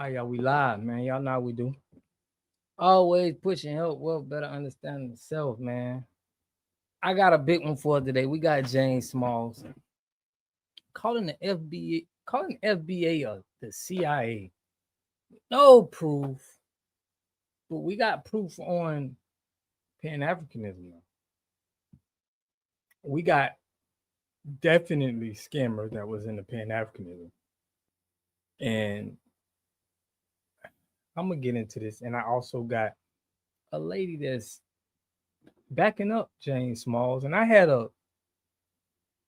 y'all, we live, man. Y'all know how we do. Always pushing help, well, better understanding the self, man. I got a big one for today. We got James Smalls calling the FBA, calling FBA the CIA. No proof, but we got proof on Pan Africanism. We got definitely scammers that was in the Pan Africanism, and I'm gonna get into this. And I also got a lady that's backing up James Smalls, and I had a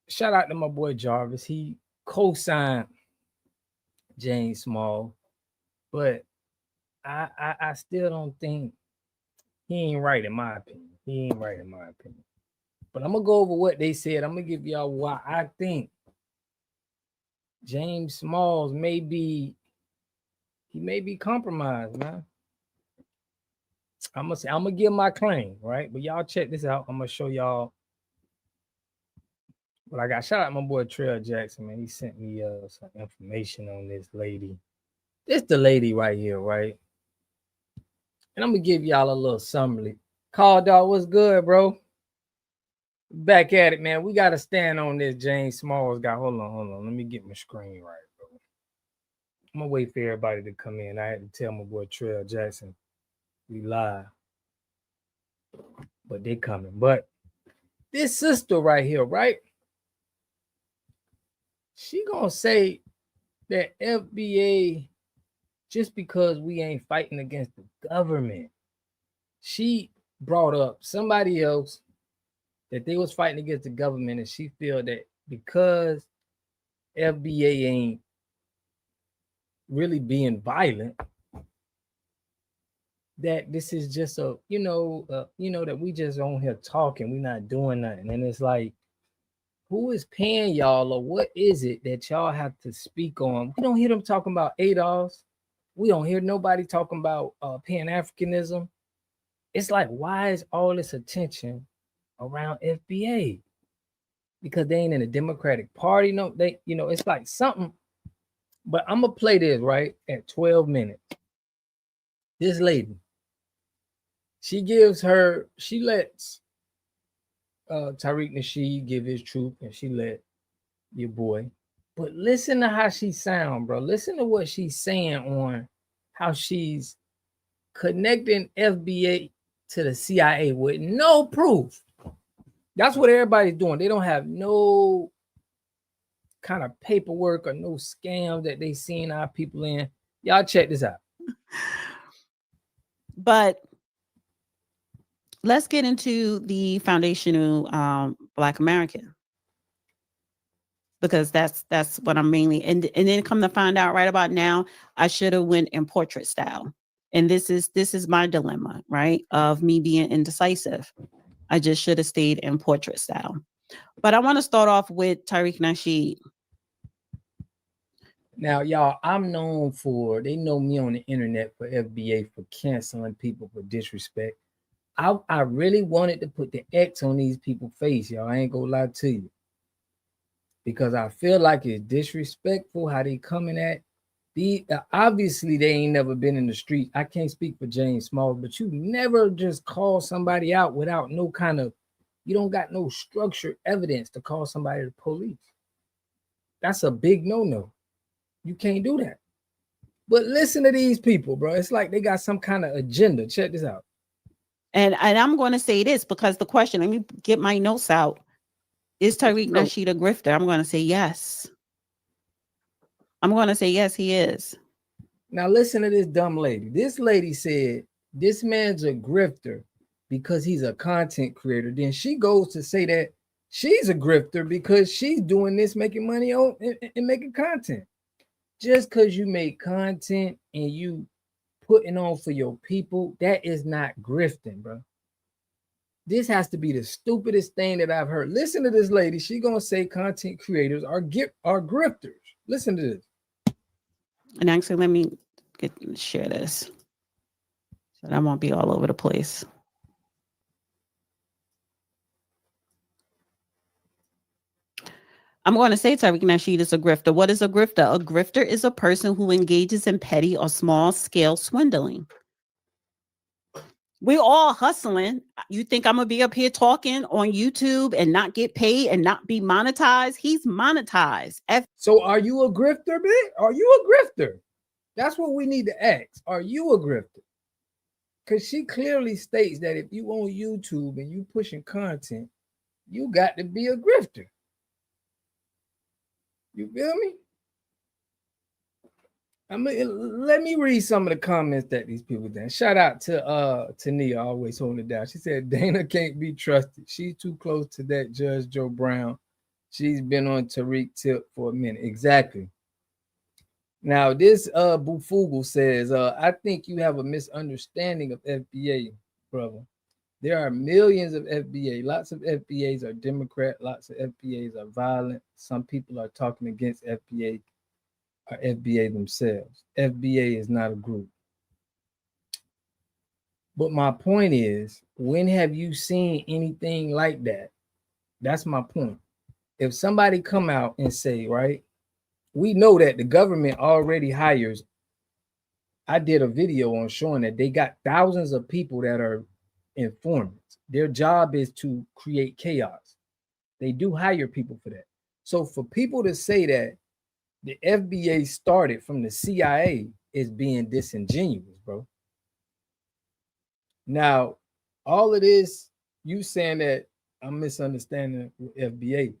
shout out to my boy Jarvis. He co-signed James Small, but I still don't think he ain't right in my opinion. He ain't right in my opinion. But I'm gonna go over what they said. I'm gonna give y'all why I think James Smalls may be compromised, man. I'm gonna give my claim, right? But y'all check this out. I'm gonna show y'all what I got. Shout out my boy Trail Jackson, man. He sent me some information on this lady. This the lady right here, right? And I'm gonna give y'all a little summary. Call dog, what's good, bro? Back at it, man. We gotta stand on this James Smalls guy. Hold on. Let me get my screen right, bro. I'm gonna wait for everybody to come in. I had to tell my boy Trail Jackson we live, but they coming. But this sister right here, right? She gonna say that FBA just because we ain't fighting against the government. She brought up somebody else that they was fighting against the government, and she feel that because FBA ain't really being violent, that this is just that we just on here talking, we not doing nothing. And it's like, who is paying y'all, or what is it that y'all have to speak on? We don't hear them talking about ADOS. We don't hear nobody talking about Pan-Africanism. It's like, why is all this attention around FBA? Because they ain't in the Democratic Party. No, it's like something. But I'm gonna play this right at 12 minutes. This lady, she lets Tariq Nasheed give his truth, and she let your boy. But listen to how she sound, bro. Listen to what she's saying on how she's connecting FBA to the CIA with no proof. That's what everybody's doing. They don't have no kind of paperwork or no scam that they seen our people in. Y'all check this out. But let's get into the foundational Black American, because that's what I'm mainly, and then come to find out right about now, I should have went in portrait style. And this is my dilemma, right? Of me being indecisive. I just should have stayed in portrait style. But I want to start off with Tariq Nasheed. Now, y'all, they know me on the internet for FBA for canceling people for disrespect. I really wanted to put the X on these people's face, y'all. I ain't gonna lie to you. Because I feel like it's disrespectful how they coming at obviously they ain't never been in the street. I can't speak for James Small, but you never just call somebody out without no kind of, you don't got no structured evidence to call somebody the police. That's a big no-no. You can't do that. But listen to these people, bro. It's like they got some kind of agenda. Check this out. And I'm going to say this because the question, let me get my notes out. Is Tariq Nasheed a grifter? I'm going to say yes. I'm going to say yes, he is. Now listen to this dumb lady. This lady said this man's a grifter because he's a content creator. Then she goes to say that she's a grifter because she's doing this, making money on and making content. Just because you make content and you putting on for your people, that is not grifting, bro. This has to be the stupidest thing that I've heard. Listen to this lady. She gonna say content creators are grifters. Listen to this. And actually, let me share this so that I won't be all over the place. I'm going to say Tariq Nasheed is a grifter. What is a grifter? A grifter is a person who engages in petty or small scale swindling. We're all hustling. You think I'm going to be up here talking on YouTube and not get paid and not be monetized? He's monetized. So are you a grifter, bitch? Are you a grifter? That's what we need to ask. Are you a grifter? Because she clearly states that if you on YouTube and you pushing content, you got to be a grifter. You feel me? I mean, let me read some of the comments that these people done. Shout out to Nia, always holding it down. She said Dana can't be trusted. She's too close to that Judge Joe Brown. She's been on Tariq tip for a minute. Exactly. Now, this Bufugu says, I think you have a misunderstanding of FBA, brother. There are millions of FBA. Lots of FBAs are Democrat. Lots of FBAs are violent. Some people are talking against FBA or FBA themselves. FBA is not a group. But my point is, when have you seen anything like that? That's my point. If somebody come out and say, right, we know that the government already hires. I did a video on showing that they got thousands of people that are informants. Their job is to create chaos. They do hire people for that. So for people to say that the FBA started from the CIA is being disingenuous, bro. Now, all of this, you saying that I'm misunderstanding FBA.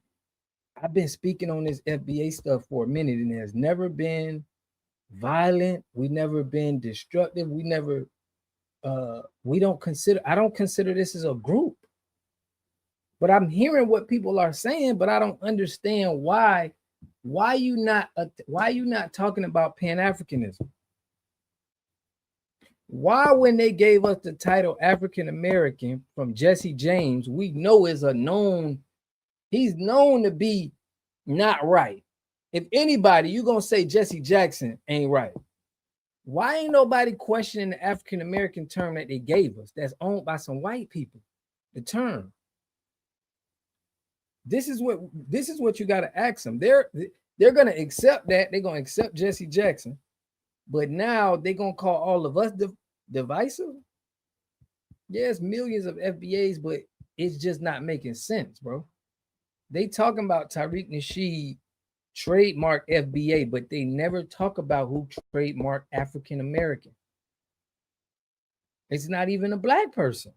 I've been speaking on this FBA stuff for a minute, and there's never been violent. We never been destructive. We never I don't consider this as a group. But I'm hearing what people are saying, but I don't understand why you not talking about Pan-Africanism? Why, when they gave us the title African American from Jesse James, we know is he's known to be not right. If anybody, you're gonna say Jesse Jackson ain't right. Why ain't nobody questioning the African American term that they gave us that's owned by some white people? The term. This is what you got to ask them. They're gonna accept that. They're gonna accept Jesse Jackson, but now they're gonna call all of us divisive. Yes, millions of FBAs, but it's just not making sense, bro. They talking about Tariq Nasheed trademark FBA, but they never talk about who trademarked African American. It's not even a black person.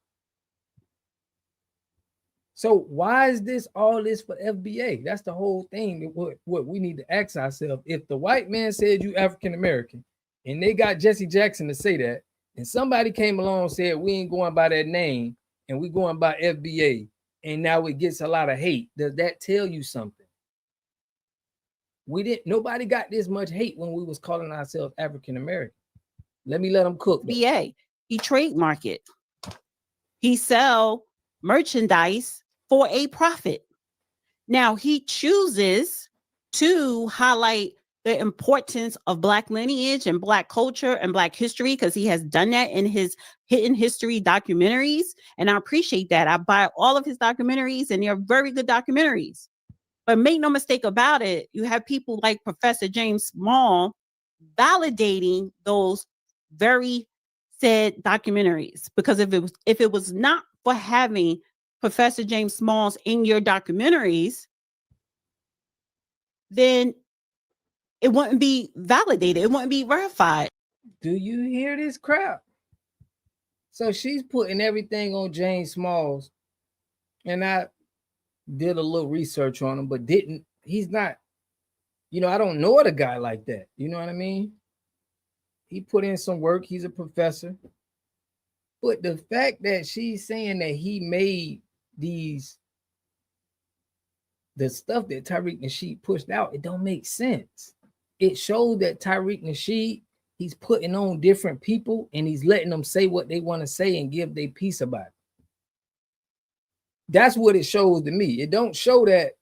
So why is all this for FBA? That's the whole thing. What we need to ask ourselves. If the white man said you African American, and they got Jesse Jackson to say that, and somebody came along and said we ain't going by that name, and we going by FBA, and now it gets a lot of hate. Does that tell you something? Nobody got this much hate when we was calling ourselves African American. Let them cook. FBA, he trademark it. He sell merchandise for a profit. Now he chooses to highlight the importance of Black lineage and Black culture and Black history because he has done that in his hidden history documentaries. And I appreciate that. I buy all of his documentaries and they're very good documentaries. But make no mistake about it, you have people like Professor James Small validating those very said documentaries. Because if it was not for having Professor James Smalls in your documentaries, then it wouldn't be validated. It wouldn't be verified. Do you hear this crap? So she's putting everything on James Smalls, and I did a little research on him, but he's not, I don't know the guy like that. You know what I mean? He put in some work. He's a professor. But the fact that she's saying that he made the stuff that Tariq Nasheed pushed out, it don't make sense. It shows that Tariq Nasheed, he's putting on different people and he's letting them say what they want to say and give their piece about it. That's what it shows to me. It don't show that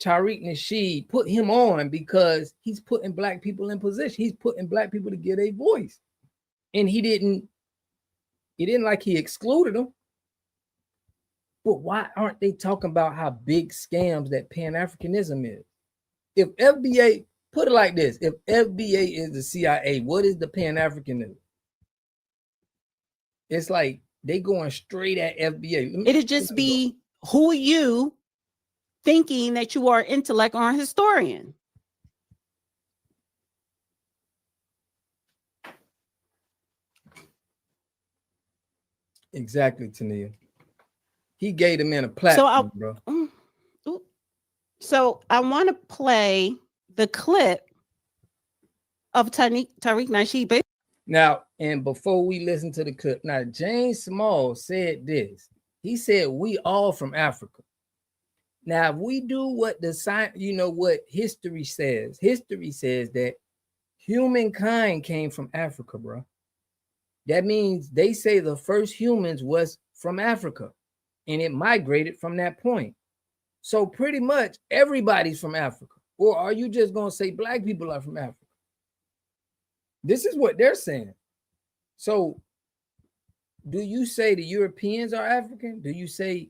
Tariq Nasheed put him on because he's putting Black people in position. He's putting Black people to get a voice. And he didn't like he excluded them. But why aren't they talking about how big scams that Pan-Africanism is? If FBA, put it like this, if FBA is the CIA, what is the Pan-Africanism? It's like they going straight at FBA. It'd just be, who are you thinking that you are an intellect or a historian? Exactly, Tania. He gave the man a platform, bro. So I want to play the clip of Tariq Nasheed. Now, and before we listen to the clip, now James Small said this. He said, we all from Africa. Now, if we do what the science, you know what history says that humankind came from Africa, bro. That means they say the first humans was from Africa and it migrated from that point. So pretty much everybody's from Africa. Or are you just going to say black people are from Africa? This is what they're saying. So do you say the Europeans are African? Do you say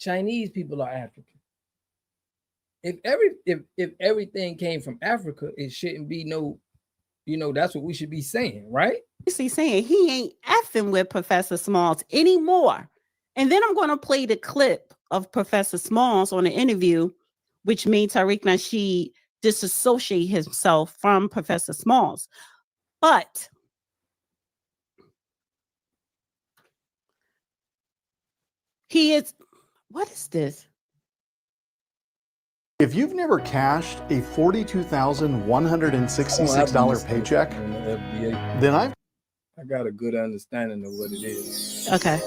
Chinese people are African? If everything came from Africa, it shouldn't be no, that's what we should be saying, right? He's saying he ain't effing with Professor Smalls anymore. And then I'm going to play the clip of Professor Smalls on the interview, which made Tariq Nasheed disassociate himself from Professor Smalls. But he is, what is this? If you've never cashed a $42,166 paycheck, then I got a good understanding of what it is. Okay.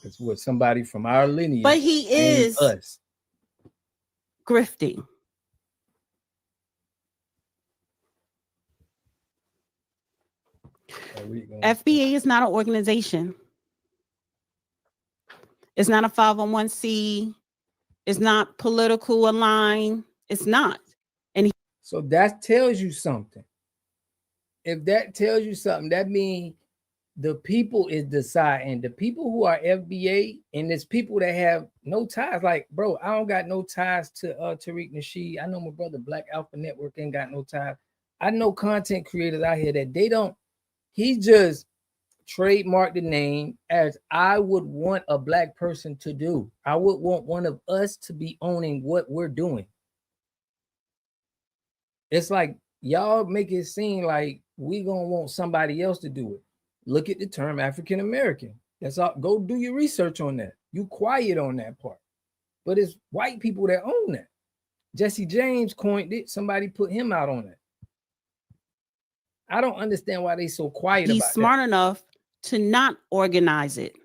It's what somebody from our lineage. But he is us grifting. FBA is not an organization. It's not a 501c. It's not political aligned. It's not. And so that tells you something. If that tells you something, that means the people is deciding. The people who are FBA, and there's people that have no ties. Like, bro, I don't got no ties to Tariq Nasheed. I know my brother Black Alpha Network ain't got no ties. I know content creators out here that they don't. He just trademarked the name as I would want a black person to do. I would want one of us to be owning what we're doing. It's like y'all make it seem like we gonna want somebody else to do it. Look at the term African American. That's all. Go do your research on that. You quiet on that part. But it's white people that own that. Jesse James coined it. Somebody put him out on that. I don't understand why they so quiet about it. He's smart enough to not organize it.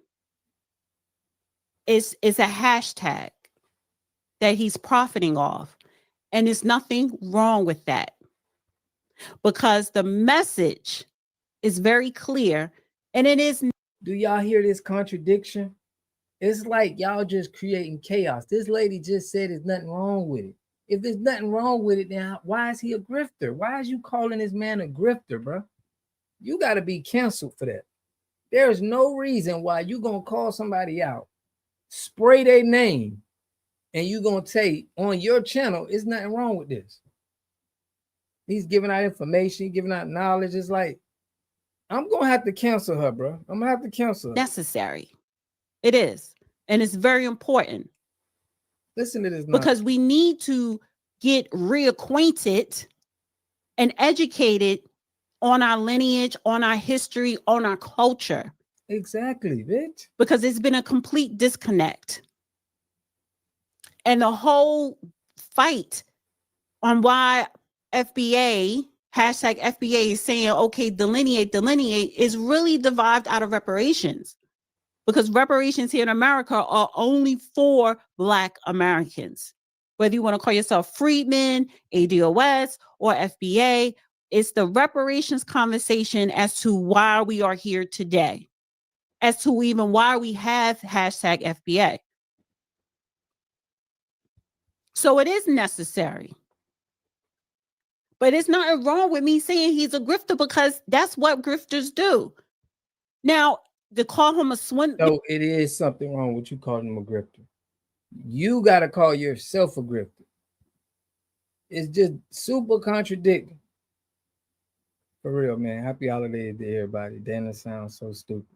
It's a hashtag that he's profiting off. And there's nothing wrong with that. Because the message is very clear. And it is. Do y'all hear this contradiction? It's like y'all just creating chaos. This lady just said there's nothing wrong with it. If there's nothing wrong with it, then why is he a grifter? Why is you calling this man a grifter, bro? You got to be canceled for that. There's no reason why you going to call somebody out, spray their name, and you going to take on your channel, there's nothing wrong with this. He's giving out information, giving out knowledge. It's like, I'm going to have to cancel her, bro. I'm going to have to cancel her. Necessary. It is. And it's very important. Listen to this. Because we need to get reacquainted and educated on our lineage, on our history, on our culture. Exactly, bitch. Because it's been a complete disconnect. And the whole fight on why FBA, hashtag FBA is saying, okay, delineate, is really derived out of reparations. Because reparations here in America are only for Black Americans. Whether you want to call yourself freedmen, ADOS, or FBA, it's the reparations conversation as to why we are here today, as to even why we have hashtag FBA. So it is necessary. But it's nothing wrong with me saying he's a grifter because that's what grifters do. Now, to call him a swindler. No, it is something wrong with you calling him a grifter. You got to call yourself a grifter. It's just super contradicting. For real, man. Happy holidays to everybody. Dana sounds so stupid.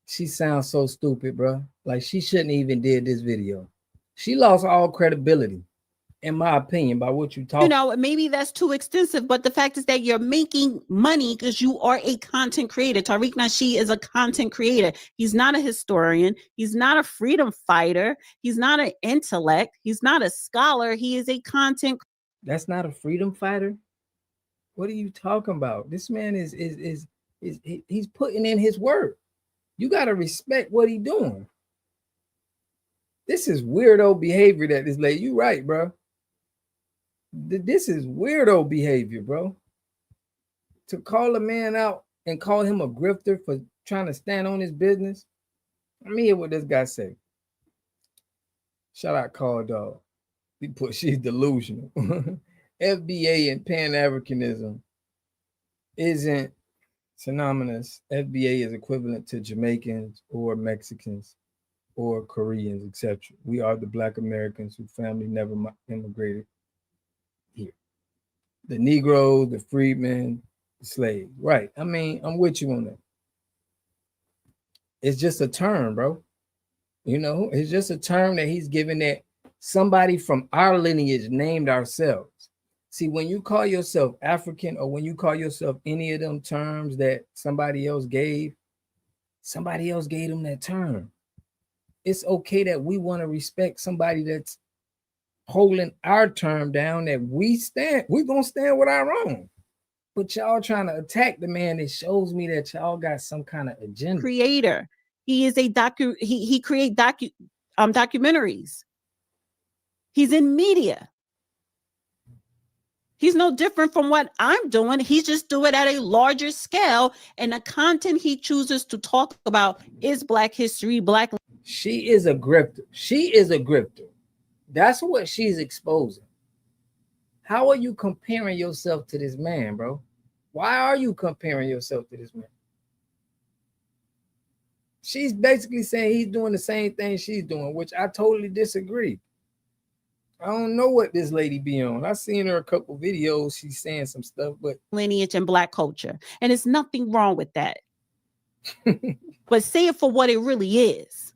She sounds so stupid, bro. Like she shouldn't even did this video. She lost all credibility, in my opinion, by what you talk. You know, maybe that's too extensive, but the fact is that you're making money because you are a content creator. Tariq Nasheed is a content creator. He's not a historian. He's not a freedom fighter. He's not an intellect. He's not a scholar. He is a content. That's not a freedom fighter. What are you talking about? This man is he's putting in his work. You got to respect what he's doing. This is weirdo behavior that this lady. You right, bro. This is weirdo behavior, bro. To call a man out and call him a grifter for trying to stand on his business. Let me hear what this guy say. Shout out Call Dog. He put she's delusional. FBA and Pan-Africanism isn't synonymous. FBA is equivalent to Jamaicans or Mexicans or Koreans, etc. We are the Black Americans whose family never immigrated here. The Negroes, the freedmen, the slaves. Right. I mean, I'm with you on that. It's just a term, bro. You know, it's just a term that he's given that somebody from our lineage named ourselves. See, when you call yourself African or when you call yourself any of them terms that somebody else gave them that term. It's okay that we want to respect somebody that's holding our term down, that we're going to stand with our own. But y'all trying to attack the man, it shows me that y'all got some kind of agenda. Creator. He is a he create documentaries. He's in media. He's no different from what I'm doing. He's just doing it at a larger scale. And the content he chooses to talk about is Black history, Black. She is a grifter. She is a grifter. That's what she's exposing. How are you comparing yourself to this man, bro? Why are you comparing yourself to this man? She's basically saying he's doing the same thing she's doing, which I totally disagree. I don't know what this lady be on. I've seen her a couple videos. She's saying some stuff, but lineage and Black culture. And there's nothing wrong with that. But say it for what it really is.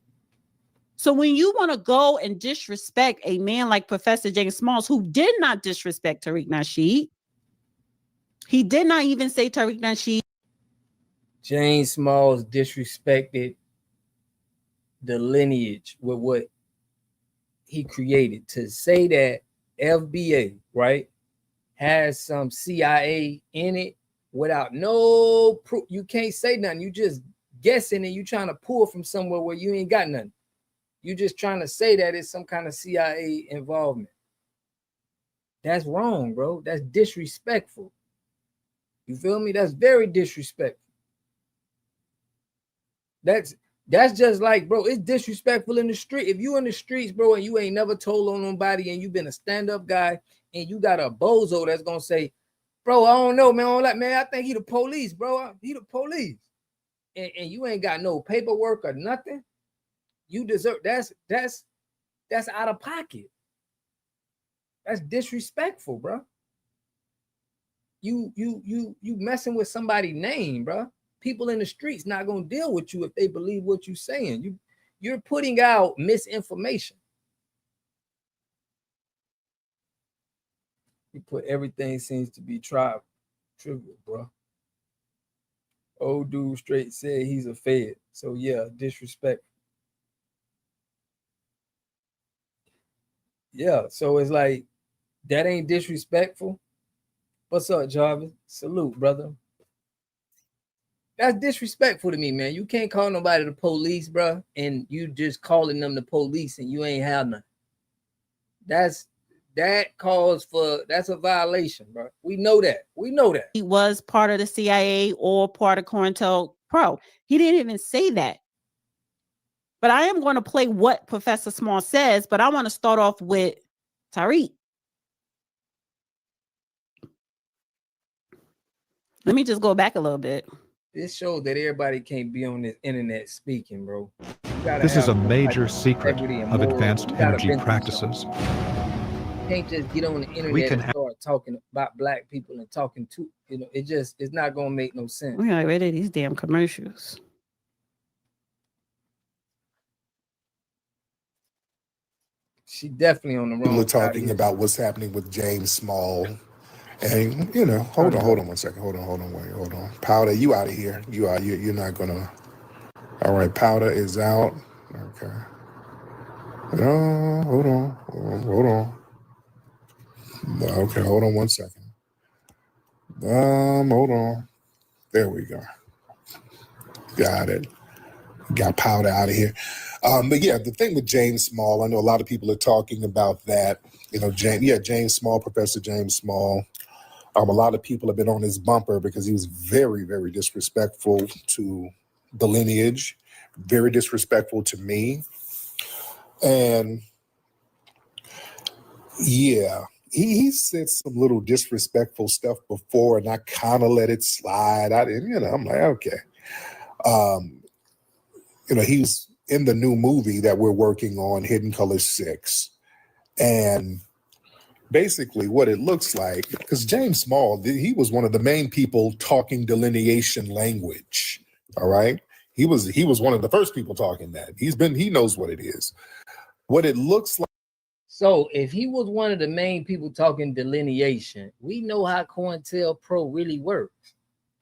So when you want to go and disrespect a man like Professor James Smalls, who did not disrespect Tariq Nasheed, he did not even say Tariq Nasheed. James Smalls disrespected the lineage with what he created. To say that FBA, right, has some CIA in it without no proof. You can't say nothing. You just guessing and you trying to pull from somewhere where you ain't got nothing. You just trying to say that it's some kind of CIA involvement. That's wrong, bro. That's disrespectful. You feel me? That's very disrespectful. That's just like, bro, it's disrespectful in the street. If you in the streets, bro, and you ain't never told on nobody and you been a stand-up guy and you got a bozo that's gonna say, bro, I don't know, man. I don't like, man, I think he the police, bro. He the police. And you ain't got no paperwork or nothing. You deserve that's out of pocket. That's disrespectful, bro. You messing with somebody's name, bro. People in the streets not gonna deal with you if they believe what you're saying. You're putting out misinformation. You put everything seems to be trivial, bro. Old dude straight said he's a Fed. So yeah, disrespect. Yeah, so it's like that ain't disrespectful. What's up, Jarvis? Salute, brother. That's disrespectful to me, man. You can't call nobody the police, bro, and you just calling them the police and you ain't have nothing. That's a violation, bro. We know that. He was part of the CIA or part of COINTELPRO. He didn't even say that. But I am going to play what Professor Small says, but I want to start off with Tariq. Let me just go back a little bit. This shows that everybody can't be on this internet speaking, bro. This is a major secret of advanced energy practices. can't just get on the internet and start talking about black people and talking to, it's not gonna make no sense. We got rid of these damn commercials. She definitely on the wrong. People are talking about what's happening with James Small. And hold on 1 second. Hold on. Powder, you out of here. You're not gonna. All right, Powder is out. Okay. No, hold on. Okay, hold on 1 second. Hold on. There we go. Got it. Got Powder out of here. But yeah, the thing with James Small, I know a lot of people are talking about that. James Small, Professor James Small. A lot of people have been on his bumper because he was very, very disrespectful to the lineage, very disrespectful to me. And yeah, he said some little disrespectful stuff before, and I kind of let it slide. I didn't, I'm like, okay. He's in the new movie that we're working on, Hidden Color 6. And basically what it looks like, because James Small, he was one of the main people talking delineation language. All right. He was one of the first people talking that. He knows what it is. What it looks like. So if he was one of the main people talking delineation, we know how COINTELPRO really works.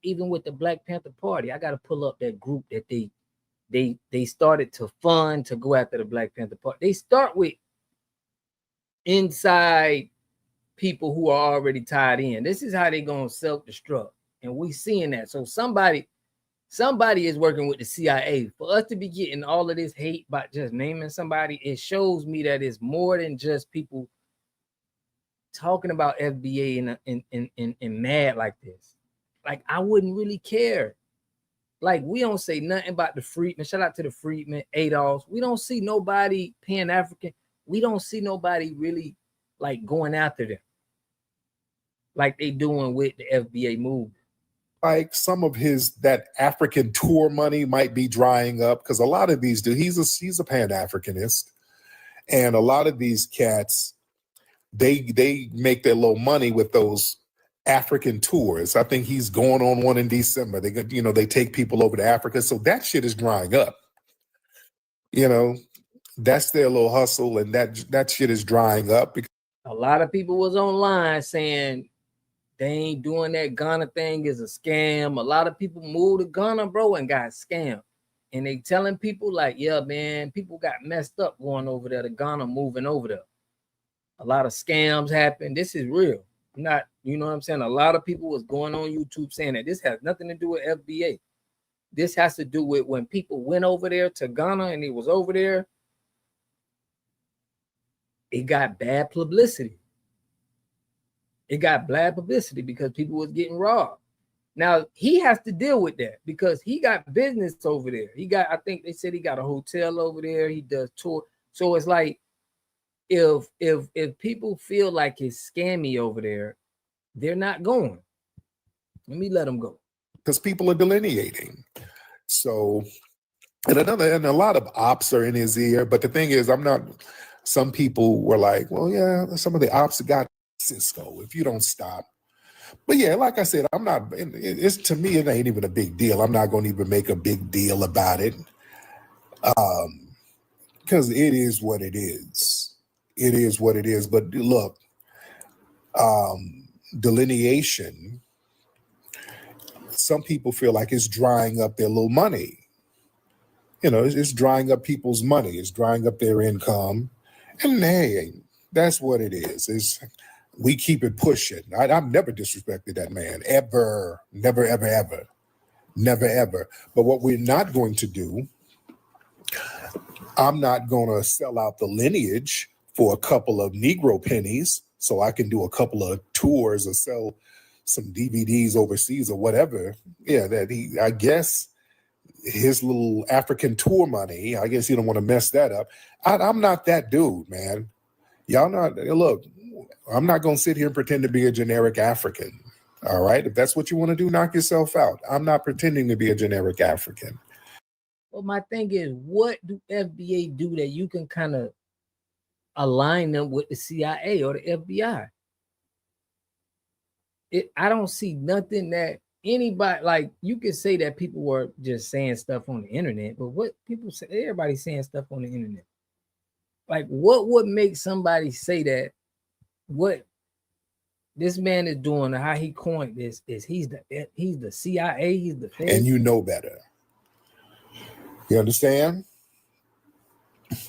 Even with the Black Panther Party, I got to pull up that group that they started to fund to go after the Black Panther Party. They start with inside people who are already tied in. This is how they're going to self-destruct. And we seeing that. So somebody is working with the CIA. For us to be getting all of this hate by just naming somebody, it shows me that it's more than just people talking about FBA and mad like this. Like, I wouldn't really care. Like, we don't say nothing about the Freedmen. Shout out to the Freedmen, Adolfs. We don't see nobody Pan-African. We don't see nobody really like going after them like they doing with the FBA move. Like some of that African tour money might be drying up because a lot of these dudes, he's a Pan-Africanist, and a lot of these cats, they make their little money with those African tours. I think he's going on one in December. They take people over to Africa, so that shit is drying up. That's their little hustle, and that shit is drying up. Because a lot of people was online saying they ain't doing that Ghana thing is a scam. A lot of people moved to Ghana, bro, and got scammed. And they telling people like, yeah, man, people got messed up going over there to Ghana, moving over there. A lot of scams happen. This is real. Not, you know what I'm saying? A lot of people was going on YouTube saying that this has nothing to do with FBA. This has to do with when people went over there to Ghana and it was over there, it got bad publicity. It got bad publicity because people was getting robbed. Now he has to deal with that because he got business over there. I think they said he got a hotel over there. He does tour. So it's like, if people feel like it's scammy over there, they're not going. Let me let them go. Because people are delineating. So, and a lot of ops are in his ear. But the thing is, some people were like, well, yeah, some of the ops got Cisco if you don't stop. But yeah, like I said, it's to me, it ain't even a big deal. I'm not going to even make a big deal about it. Because it is what it is. It is what it is. But look, delineation, some people feel like it's drying up their little money. It's drying up people's money. It's drying up their income. And hey, that's what it is. We keep it pushing. I've never disrespected that man, ever. Never, ever, ever. Never, ever. But what we're not going to do, I'm not going to sell out the lineage for a couple of Negro pennies so I can do a couple of tours or sell some DVDs overseas or whatever. Yeah, I guess his little African tour money, I guess he don't want to mess that up. I'm not that dude, man. Y'all not, look, I'm not going to sit here and pretend to be a generic African. All right. If that's what you want to do, knock yourself out. I'm not pretending to be a generic African. Well, my thing is, what do FBA do that you can kind of align them with the CIA or the FBI. I don't see nothing that anybody, like, you can say that people were just saying stuff on the internet, but what people say, everybody's saying stuff on the internet. Like, what would make somebody say that what this man is doing or how he coined this is he's the CIA, he's the Fed. And you know better. You understand?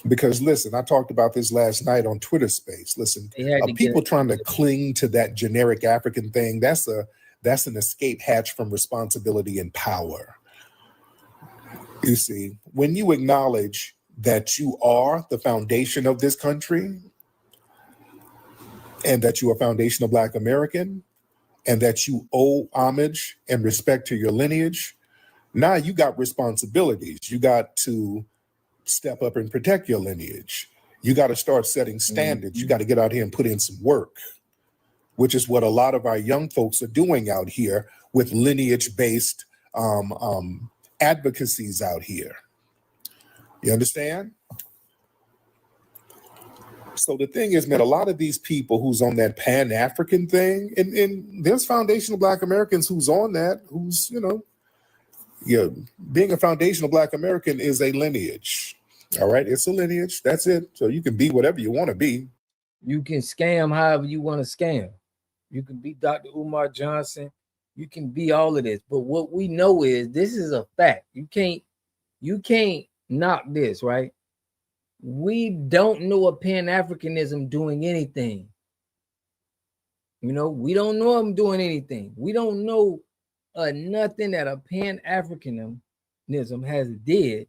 Because listen, I talked about this last night on Twitter Space. Listen, people trying to cling to that generic African thing, that's an escape hatch from responsibility and power. You see, when you acknowledge that you are the foundation of this country and that you are foundational Black American and that you owe homage and respect to your lineage, now you got responsibilities. You got to step up and protect your lineage. You got to start setting standards. You got to get out here and put in some work, which is what a lot of our young folks are doing out here with lineage-based advocacies out here. You understand? So the thing is, man, a lot of these people who's on that Pan-African thing, and there's foundational Black Americans who's on that, who's, being a foundational Black American is a lineage. All right, it's a lineage. That's it. So you can be whatever you want to be. You can scam however you want to scam. You can be Dr. Umar Johnson. You can be all of this. But what we know is this is a fact. You can't knock this, right? We don't know a Pan-Africanism doing anything. We don't know them doing anything. We don't know nothing that a Pan-Africanism has did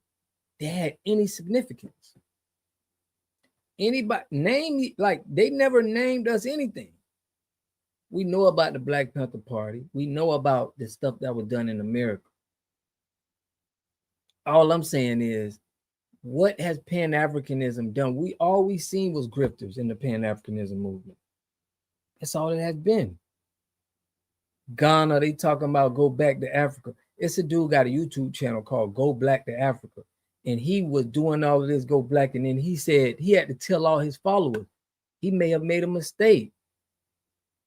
that had any significance. Anybody name, like, they never named us anything. We know about the Black Panther Party. We know about the stuff that was done in America. All I'm saying is, what has Pan-Africanism done? All we seen was grifters in the Pan-Africanism movement. That's all it has been. Ghana, they talking about go back to Africa. It's a dude got a YouTube channel called Go Black to Africa. And he was doing all of this go black. And then he said he had to tell all his followers, he may have made a mistake.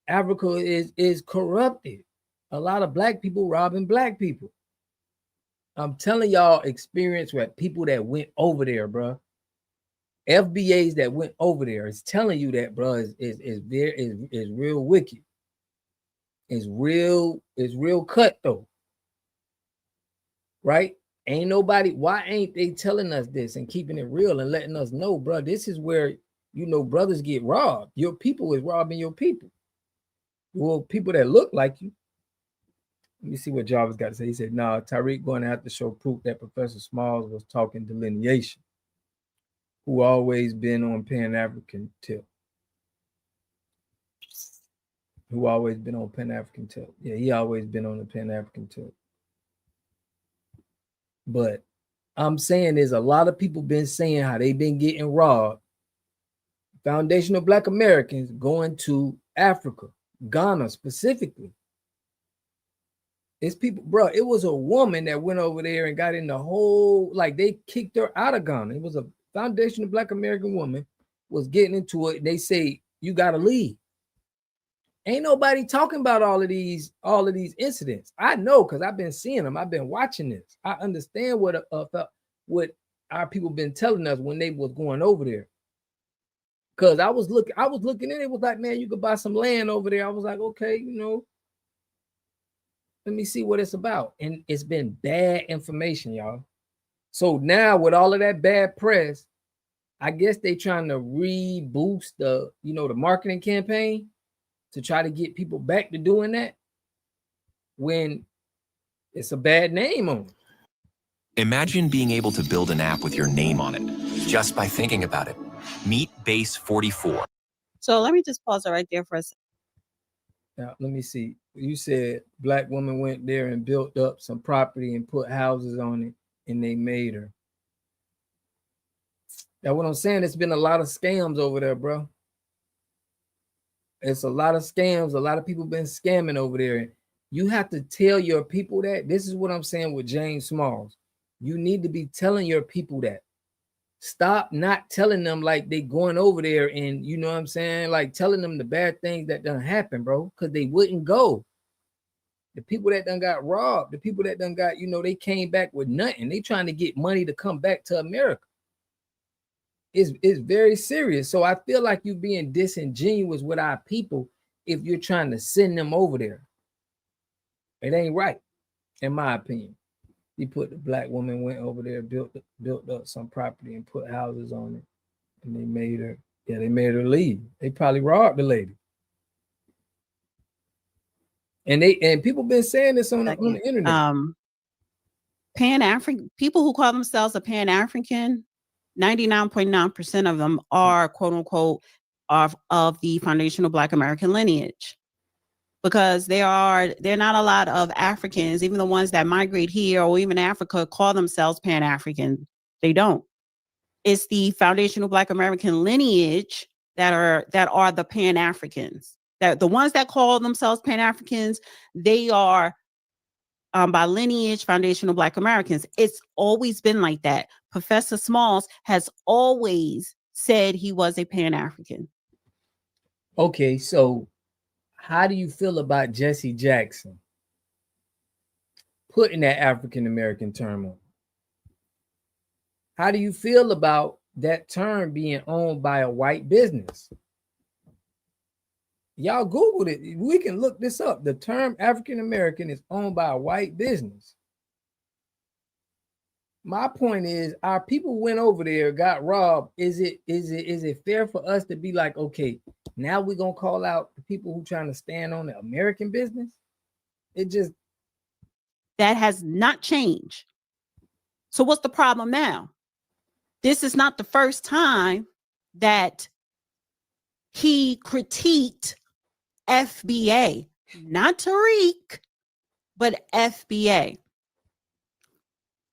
Africa is corrupted. A lot of Black people robbing Black people. I'm telling y'all experience with people that went over there, bro. FBAs that went over there is telling you that, bro, is real wicked. It's real cutthroat. Right? Ain't nobody, why ain't they telling us this and keeping it real and letting us know, bro, this is where, brothers get robbed. Your people is robbing your people. Well, people that look like you. Let me see what Jarvis got to say. He said, nah, Tariq going to have to show proof that Professor Smalls was talking delineation, who always been on Pan-African tip. Yeah, he always been on the Pan-African tip. But I'm saying there's a lot of people been saying how they been getting robbed. Foundational Black Americans going to Africa, Ghana specifically. It's people, bro. It was a woman that went over there and got in the whole, like, they kicked her out of Ghana. It was a foundational Black American woman was getting into it. They say, you got to leave. Ain't nobody talking about all of these incidents. I know, because I've been seeing them. I've been watching this. I understand what our people been telling us when they was going over there. Because I was looking and it was like, man, you could buy some land over there. I was like, okay, let me see what it's about. And it's been bad information, y'all. So now with all of that bad press, I guess they trying to reboost the marketing campaign to try to get people back to doing that when it's a bad name on it. Imagine being able to build an app with your name on it just by thinking about it. Meet Base 44. So let me just pause it right there for a second. Now, let me see. You said Black woman went there and built up some property and put houses on it, and they made her. Now, what I'm saying, it's been a lot of scams over there, bro. It's a lot of scams. A lot of people been scamming over there. You have to tell your people that. This is what I'm saying with James Smalls. You need to be telling your people that. Stop not telling them like they going over there and you know what I'm saying, like telling them the bad things that done happen, bro, because they wouldn't go. The people that done got robbed, the people that done got, you know, they came back with nothing. They trying to get money to come back to America. It's very serious. So I feel like you being disingenuous with our people if you're trying to send them over there. It ain't right, in my opinion. He put the black woman went over there, built up some property and put houses on it, and they made her leave. They probably robbed the lady. And people been saying this on the internet. Pan-African people who call themselves a Pan-African, 99.9% of them are quote unquote of the foundational Black American lineage. Because there are not a lot of Africans, even the ones that migrate here or even Africa, call themselves Pan-African. They don't. It's the foundational Black American lineage that are the Pan-Africans. That the ones that call themselves Pan-Africans, they are by lineage foundational Black Americans. It's always been like that. Professor Smalls has always said he was a Pan-African. Okay, so how do you feel about Jesse Jackson putting that African American term on? How do you feel about that term being owned by a white business? Y'all Googled it. We can look this up. The term African American is owned by a white business. My point is, our people went over there, got robbed. Is it fair for us to be like, okay, now we're gonna call out the people who trying to stand on the American business? That has not changed. So what's the problem now? This is not the first time that he critiqued FBA, not Tariq, but FBA.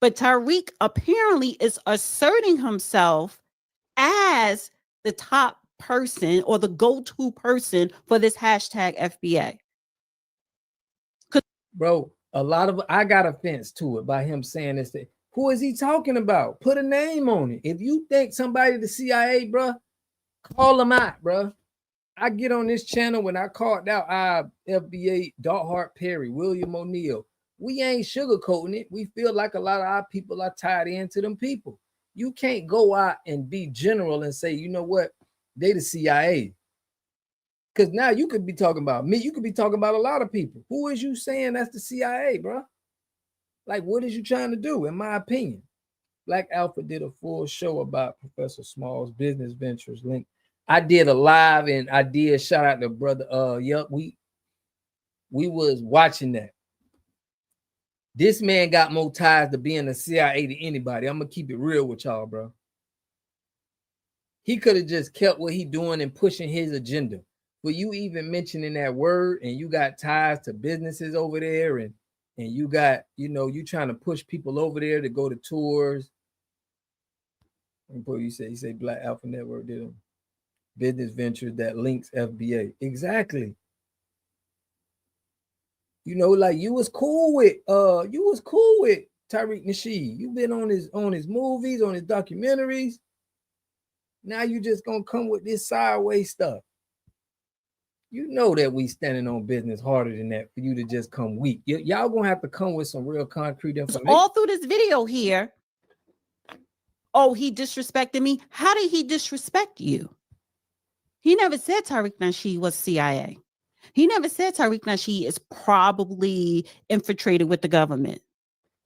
But Tariq apparently is asserting himself as the top person or the go-to person for this hashtag FBA. Bro, I got offense to it by him saying this thing. Who is he talking about? Put a name on it. If you think somebody the CIA, bro, call them out, bro. I get on this channel when I called out our FBA, Hart Perry, William O'Neill. We ain't sugarcoating it. We feel like a lot of our people are tied into them people. You can't go out and be general and say, you know what, they the CIA. Because now you could be talking about me. You could be talking about a lot of people. Who is you saying that's the CIA, bro? Like, what is you trying to do, in my opinion? Black Alpha did a full show about Professor Small's business ventures link. I did a live and I did shout out to brother. Yup, we was watching that. This man got more ties to being a CIA than anybody. I'm gonna keep it real with y'all, bro. He could have just kept what he doing and pushing his agenda. But you even mentioning that word and you got ties to businesses over there and you got, you know, you trying to push people over there to go to tours. You say Black Alpha Network did them. Business ventures that links FBA. Exactly. You know, like you was cool with Tariq Nasheed. You've been on his movies, on his documentaries. Now you just gonna come with this sideways stuff. You know that we standing on business harder than that for you to just come weak. Y'all gonna have to come with some real concrete information. All through this video here. Oh, he disrespected me. How did he disrespect you? He never said Tariq Nasheed was CIA. He never said Tariq Nasheed is probably infiltrated with the government.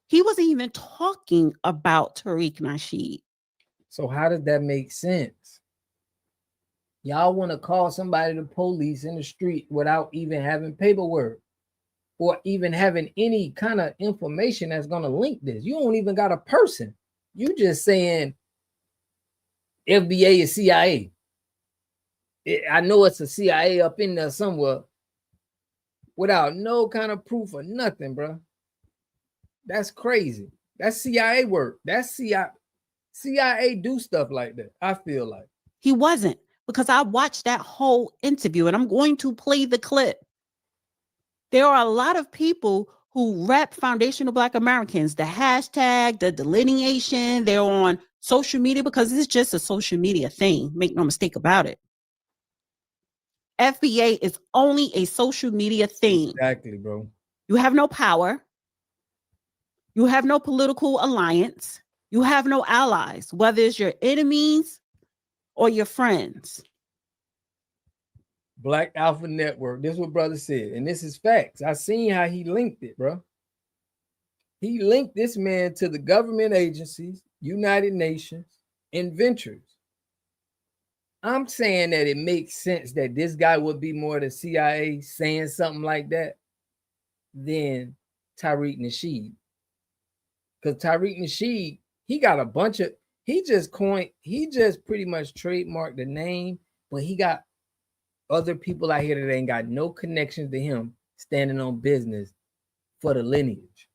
He wasn't even talking about Tariq Nasheed. So how does that make sense? Y'all want to call somebody the police in the street without even having paperwork or even having any kind of information that's going to link this. You don't even got a person. You just saying FBA is CIA. I know it's a CIA up in there somewhere without no kind of proof or nothing, bro. That's crazy. That's CIA work. That's CIA do stuff like that. I feel like he wasn't, because I watched that whole interview and I'm going to play the clip. There are a lot of people who rep foundational Black Americans, the hashtag, the delineation. They're on social media, because it's just a social media thing. Make no mistake about it. FBA is only a social media thing. Exactly, bro. You have no power. You have no political alliance. You have no allies, whether it's your enemies or your friends. Black Alpha Network. This is what brother said, and this is facts. I seen how he linked it, bro. He linked this man to the government agencies, United Nations, and ventures. I'm saying that it makes sense that this guy would be more the CIA saying something like that than Tariq Nasheed. Because Tariq Nasheed, he got a bunch of, he just pretty much trademarked the name, but he got other people out here that ain't got no connections to him standing on business for the lineage.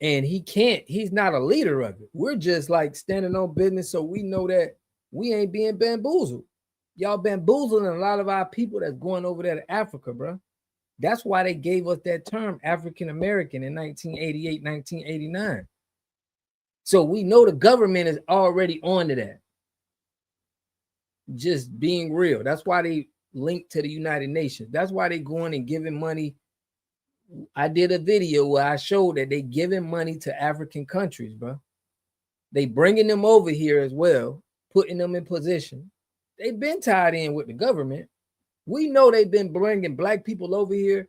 And he's not a leader of it. We're just like standing on business so we know that we ain't being bamboozled. Y'all bamboozling a lot of our people that's going over there to Africa, bro. That's why they gave us that term African American in 1988, 1989. So we know the government is already on to that. Just being real. That's why they linked to the United Nations. That's why they going and giving money. I did a video where I showed that they giving money to African countries, bro. They bringing them over here as well, putting them in position. They've been tied in with the government. We know they've been bringing black people over here,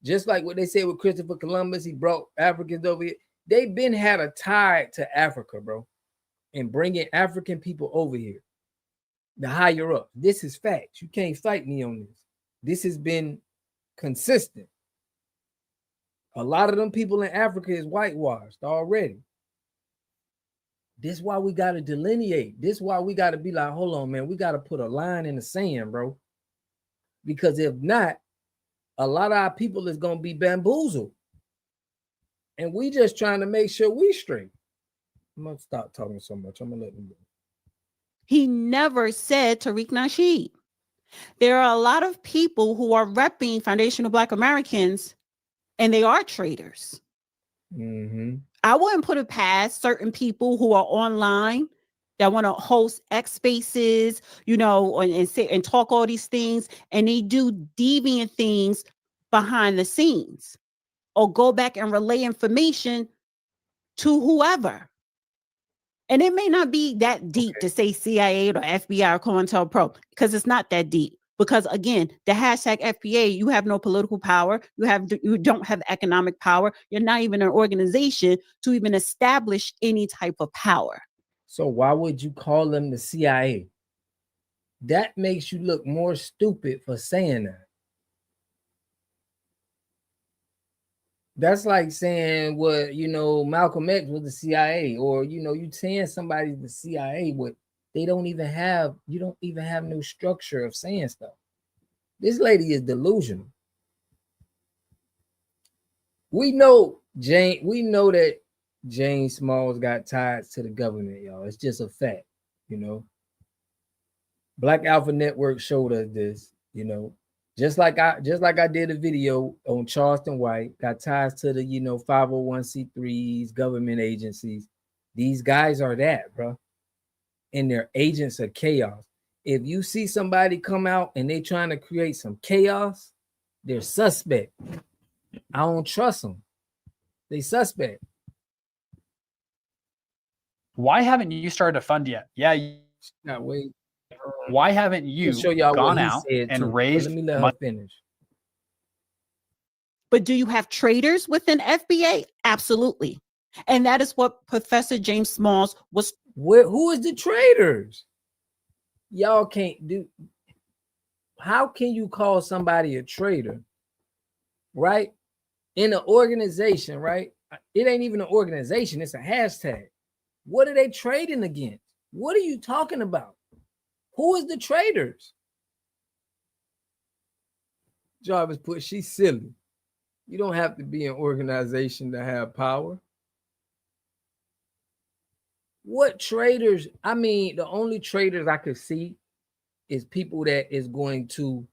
just like what they said with Christopher Columbus. He brought Africans over here. They've been had a tie to Africa, bro, and bringing African people over here. The higher up. This is facts. You can't fight me on this. This has been consistent. A lot of them people in Africa is whitewashed already. This is why we got to delineate. This is why we got to be like, hold on, man. We got to put a line in the sand, bro. Because if not, a lot of our people is going to be bamboozled. And we just trying to make sure we straight. I'm going to stop talking so much. I'm going to let them go. He never said Tariq Nasheed. There are a lot of people who are repping Foundational Black Americans, and they are traitors. Mm-hmm. I wouldn't put it past certain people who are online that want to host X spaces, you know, and say and talk all these things, and they do deviant things behind the scenes, or go back and relay information to whoever. And it may not be that deep to say CIA or FBI or COINTELPRO, because it's not that deep. Because again, the hashtag FBA, you have no political power. You don't have economic power. You're not even an organization to even establish any type of power. So why would you call them the CIA? That makes you look more stupid for saying that. That's like saying what, you know, Malcolm X was the CIA, or, you know, you saying somebody's the CIA, what they don't even have, you don't even have no structure of saying stuff. This lady is delusional. We know that James Smalls got ties to the government, y'all. It's just a fact, you know. Black Alpha Network showed us this, you know. Just like I did a video on Charleston White, got ties to the, you know, 501c3s, government agencies. These guys are that, bro. And they're agents of chaos. If you see somebody come out and they trying to create some chaos, they're suspect. I don't trust them. They suspect. Why haven't you started a fund yet? Yeah. Not wait. Why haven't you show y'all gone what he out said and too. raised Let me let her money? finish. But do you have traders within FBA? Absolutely. And that is what Professor James Smalls was. Who is the traders? Y'all can't do. How can you call somebody a trader, right? In an organization, right? It ain't even an organization. It's a hashtag. What are they trading against? What are you talking about? Who is the traders? Jarvis put, she's silly. You don't have to be an organization to have power. What traders? I mean, the only traders I could see is people that is going to,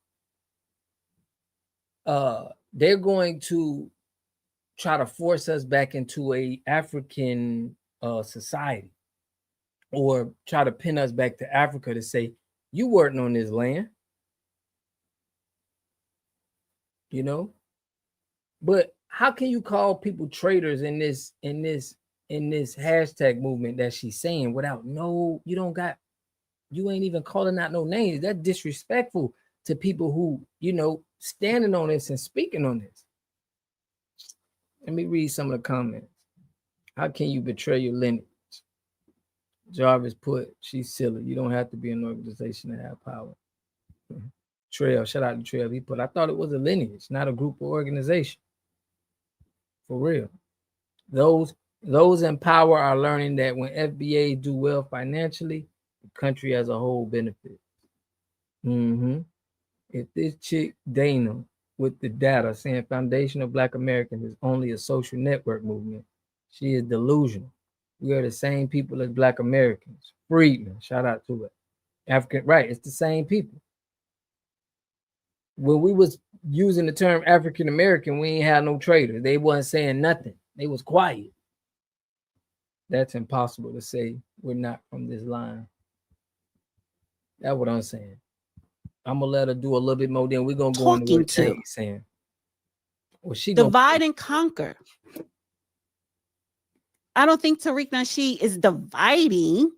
they're going to try to force us back into a African society. or try to pin us back to Africa to say, you weren't on this land, you know? But how can you call people traitors in this hashtag movement that she's saying without you ain't even calling out no names? That's disrespectful to people who, standing on this and speaking on this. Let me read some of the comments. How can you betray your lineage? Jarvis put, she's silly. You don't have to be an organization to have power. Trail, shout out to Trail. He put, I thought it was a lineage, not a group or organization. For real. Those in power are learning that when FBA do well financially, the country as a whole benefits. If this chick Dana with the data saying Foundation of Black Americans is only a social network movement, she is delusional. We are the same people as Black Americans. Friedman, shout out to it. African, right? It's the same people. When we was using the term African American, we ain't had no traitors. They wasn't saying nothing. They was quiet. That's impossible to say we're not from this line. That's what I'm saying. I'm gonna let her do a little bit more. Then we're gonna go on to what Jay's saying. Well, she divide and conquer. I don't think Tariq Nasheed is dividing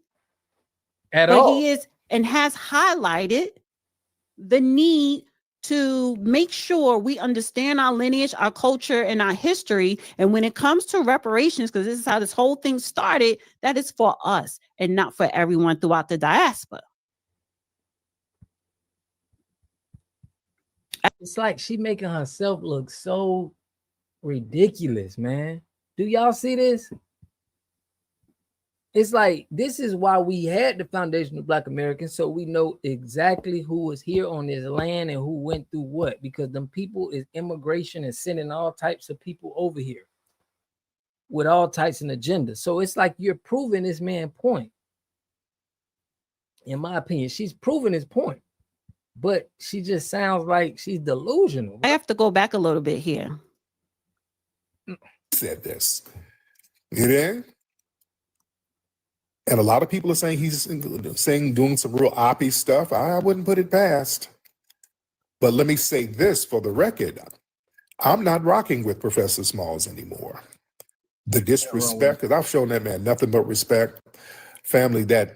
at all. He is and has highlighted the need to make sure we understand our lineage, our culture, and our history. And when it comes to reparations, because this is how this whole thing started, that is for us and not for everyone throughout the diaspora. It's like she making herself look so ridiculous, man. Do y'all see this? It's like, this is why we had the Foundation of Black Americans, so we know exactly who was here on this land and who went through what, because them people is immigration and sending all types of people over here with all types of agendas. So it's like you're proving this man point. In my opinion, she's proving his point, but she just sounds like she's delusional. I have to go back a little bit here. Said this. You there? And a lot of people are saying he's doing some real oppie stuff. I wouldn't put it past. But let me say this for the record. I'm not rocking with Professor Smalls anymore. The disrespect, because I've shown that man nothing but respect. Family that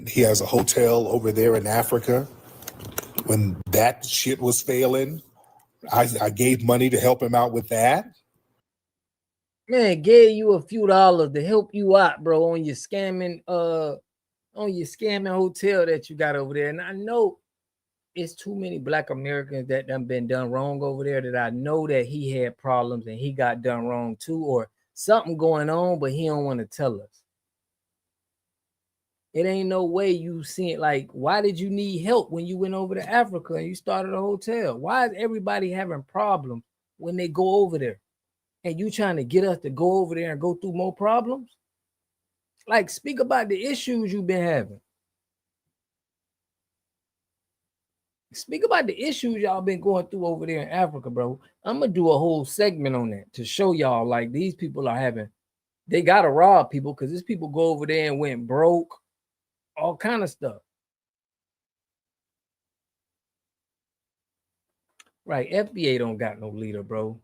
he has a hotel over there in Africa. When that shit was failing, I gave money to help him out with that. Man, gave you a few dollars to help you out, bro, on your scamming hotel that you got over there. And I know it's too many Black Americans that done been done wrong over there, that I know that he had problems and he got done wrong too, or something going on, but he don't want to tell us. It ain't no way you see it. Like, why did you need help when you went over to Africa and you started a hotel? Why is everybody having problems when they go over there? And you trying to get us to go over there and go through more problems? Like, speak about the issues you've been having. Speak about the issues y'all been going through over there in Africa, bro. I'm going to do a whole segment on that to show y'all, like, these people are having, they got to rob people because these people go over there and went broke, all kind of stuff. Right, FBA don't got no leader, bro.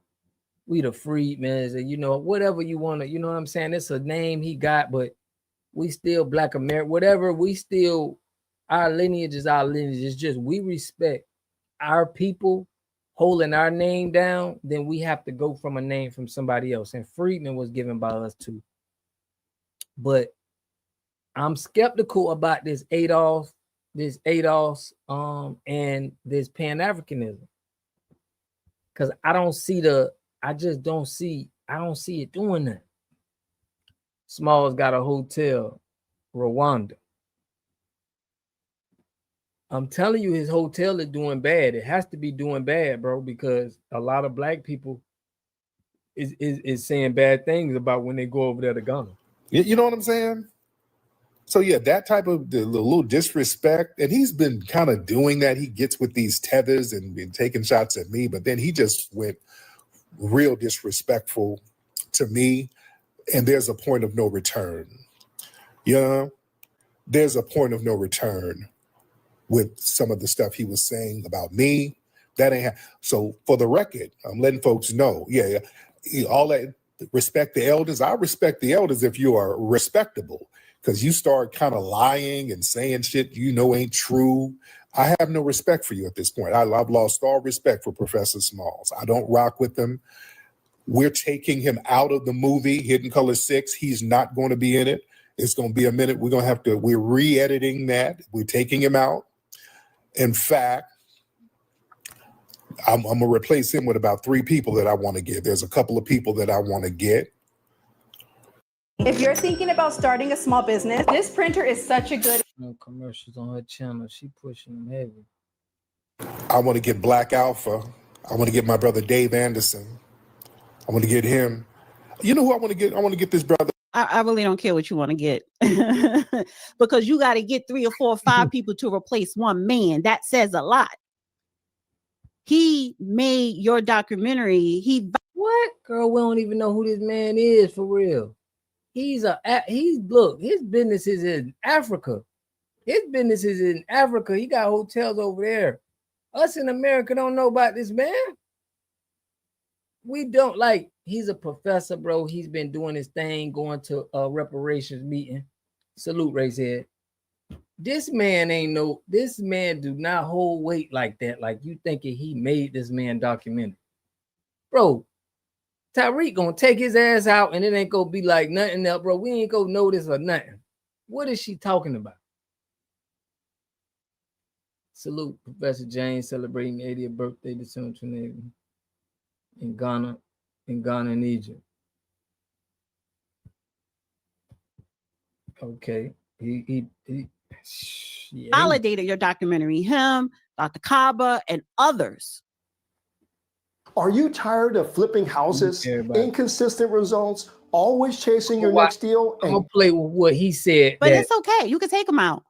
We the Freedmans, and whatever you want to, you know what I'm saying? It's a name he got, but we still Black America, whatever, we still, our lineage is our lineage. It's just we respect our people holding our name down, then we have to go from a name from somebody else. And Freedman was given by us too. But I'm skeptical about this ADOS, and this Pan-Africanism. Because I don't see I don't see it doing that. Smalls got a hotel, Rwanda. I'm telling you, his hotel is doing bad. It has to be doing bad, bro, because a lot of Black people is saying bad things about when they go over there to Ghana. You know what I'm saying? So yeah, that type of the little disrespect, and he's been kind of doing that. He gets with these tethers and been taking shots at me, but then he just went real disrespectful to me, and there's a point of no return. You know, there's a point of no return with some of the stuff he was saying about me. That ain't so. For the record, I'm letting folks know. Yeah, all that respect the elders. I respect the elders if you are respectable, because you start kind of lying and saying shit ain't true. I have no respect for you at this point. I've lost all respect for Professor Smalls. I don't rock with him. We're taking him out of the movie Hidden Color 6. He's not going to be in it. It's going to be a minute. We're re-editing that. We're taking him out. In fact, I'm going to replace him with about 3 people that I want to get. There's a couple of people that I want to get. If you're thinking about starting a small business, this printer is such a good. No commercials on her channel. She pushing them heavy. I want to get Black Alpha. I want to get my brother Dave Anderson. I want to get him. You know who I want to get? I want to get this brother. I really don't care what you want to get because you got to get 3 or 4 or 5 people to replace one man. That says a lot. He made your documentary. What? Girl, we don't even know who this man is for real. Look, his business is in Africa. He got hotels over there. Us in America don't know about this man. We don't. Like, he's a professor, bro. He's been doing his thing, going to a reparations meeting. Salute, raise head. This man do not hold weight like that. Like, you thinking he made this man documentary. Bro, Tariq gonna take his ass out and it ain't gonna be like nothing else, bro. We ain't gonna notice or nothing. What is she talking about? Salute, Professor James, celebrating 80th birthday December 28th in Ghana and Egypt. Okay, he validated your documentary. Him, Dr. Kaba, and others. Are you tired of flipping houses, inconsistent results, always chasing your next deal? I'm gonna play with what he said. But it's okay. You can take him out.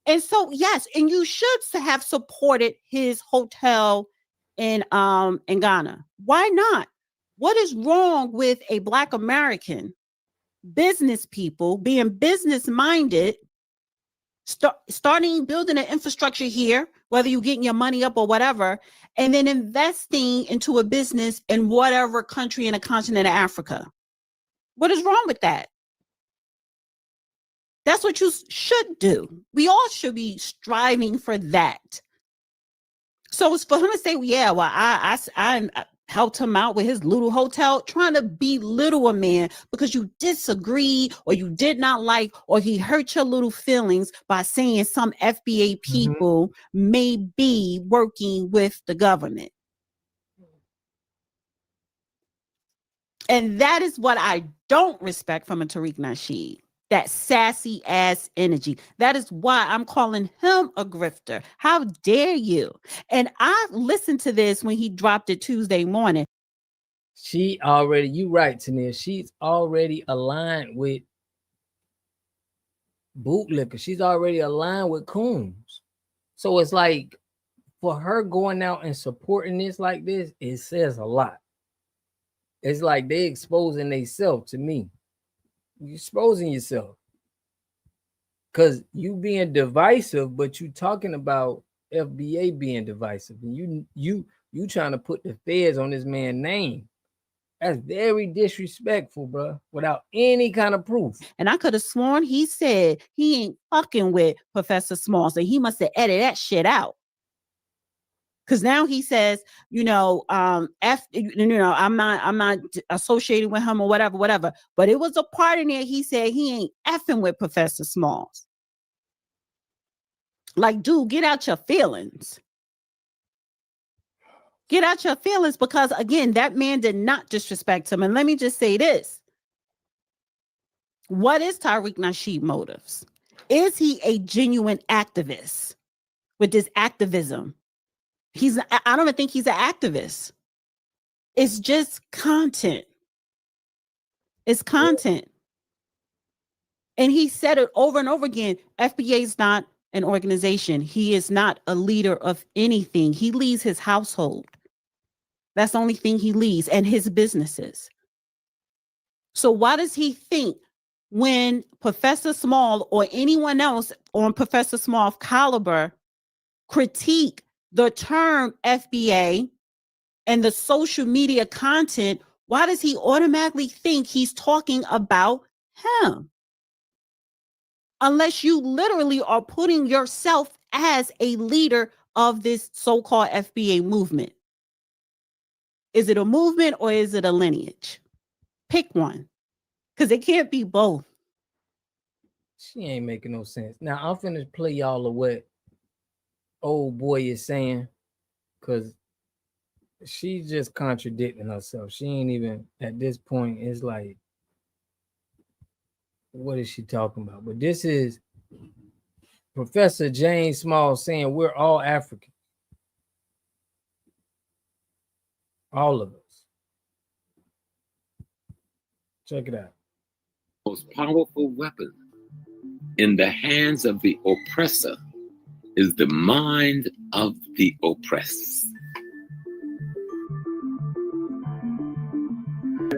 And so, yes, and you should have supported his hotel in Ghana. Why not? What is wrong with a Black American business people being business minded, starting building an infrastructure here, whether you're getting your money up or whatever, and then investing into a business in whatever country in the continent of Africa? What is wrong with that? That's what you should do. We all should be striving for that. So it's for him to say, yeah, well, I helped him out with his little hotel, trying to belittle a man because you disagree or you did not like, or he hurt your little feelings by saying some FBA people may be working with the government. And that is what I don't respect from a Tariq Nasheed. That sassy ass energy. That is why I'm calling him a grifter. How dare you? And I listened to this when he dropped it Tuesday morning. You right, Tania. She's already aligned with bootlicker. She's already aligned with Coons. So it's like, for her going out and supporting this like this, it says a lot. It's like they exposing themselves to me. You're exposing yourself because you being divisive, but you talking about FBA being divisive, and you trying to put the feds on this man's name. That's very disrespectful, bro, without any kind of proof. And I could have sworn he said he ain't fucking with Professor Smalls, and he must have edited that shit out. Because now he says, I'm not associated with him or whatever. But it was a part in there. He said he ain't effing with Professor Smalls. Like, dude, get out your feelings. Get out your feelings, because again, that man did not disrespect him. And let me just say this. What is Tariq Nasheed motives? Is he a genuine activist with this activism? I don't even think he's an activist. It's just content. It's content. And he said it over and over again. FBA is not an organization. He is not a leader of anything. He leads his household. That's the only thing he leads, and his businesses. So why does he think when Professor Small or anyone else on Professor Small's caliber critique the term FBA and the social media content, why does he automatically think he's talking about him? Unless you literally are putting yourself as a leader of this so-called FBA movement. Is it a movement or is it a lineage? Pick one, because it can't be both. She ain't making no sense. Now I'm finna play y'all of what old boy is saying, because she's just contradicting herself. She ain't even at this point. It's like, what is she talking about? But this is Professor James Small saying we're all African, all of us. Check it out. Most powerful weapon in the hands of the oppressor is the mind of the oppressed.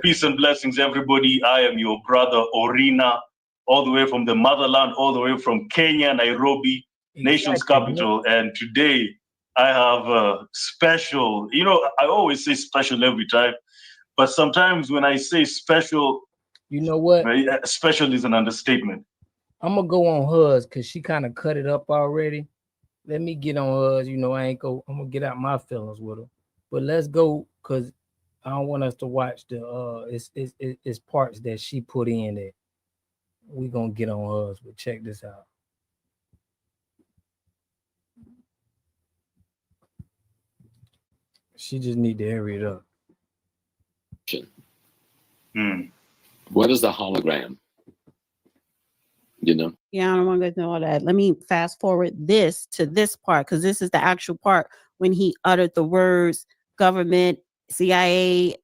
Peace and blessings, everybody. I am your brother Orina, all the way from the motherland, all the way from Kenya, Nairobi, nation's capital. And today I have a special, I always say special every time, but sometimes when I say special, you know what? Special is an understatement. I'm gonna go on hers because she kind of cut it up already. Let me get on hers. I'm gonna get out my feelings with her. But let's go, because I don't want us to watch the it's parts that she put in that we gonna get on hers. But check this out. She just need to hurry it up. What is a hologram? Yeah, I don't want to know all that. Let me fast forward this to this part, because this is the actual part when he uttered the words government, CIA,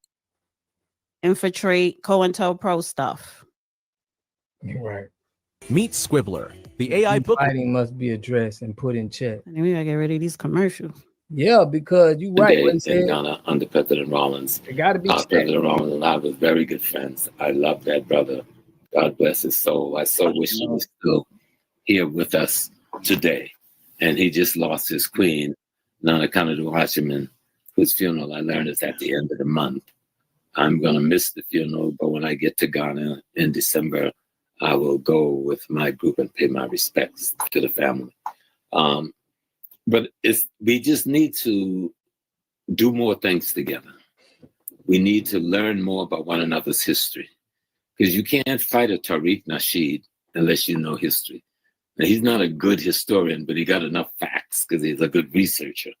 infiltrate, COINTELPRO stuff. Right. Meet Squibbler, the AI book. Fighting must be addressed and put in check. And we gotta get rid of these commercials. Yeah, because you right. In Ghana, under President Rollins. It got to be President Rollins and I was very good friends. I love that brother. God bless his soul. I so wish he was still here with us today. And he just lost his queen, Nana Kanadu Hashiman, whose funeral I learned is at the end of the month. I'm going to miss the funeral, but when I get to Ghana in December, I will go with my group and pay my respects to the family. But we just need to do more things together. We need to learn more about one another's history, because you can't fight a Tariq Nasheed unless you know history. Now, he's not a good historian, but he got enough facts because he's a good researcher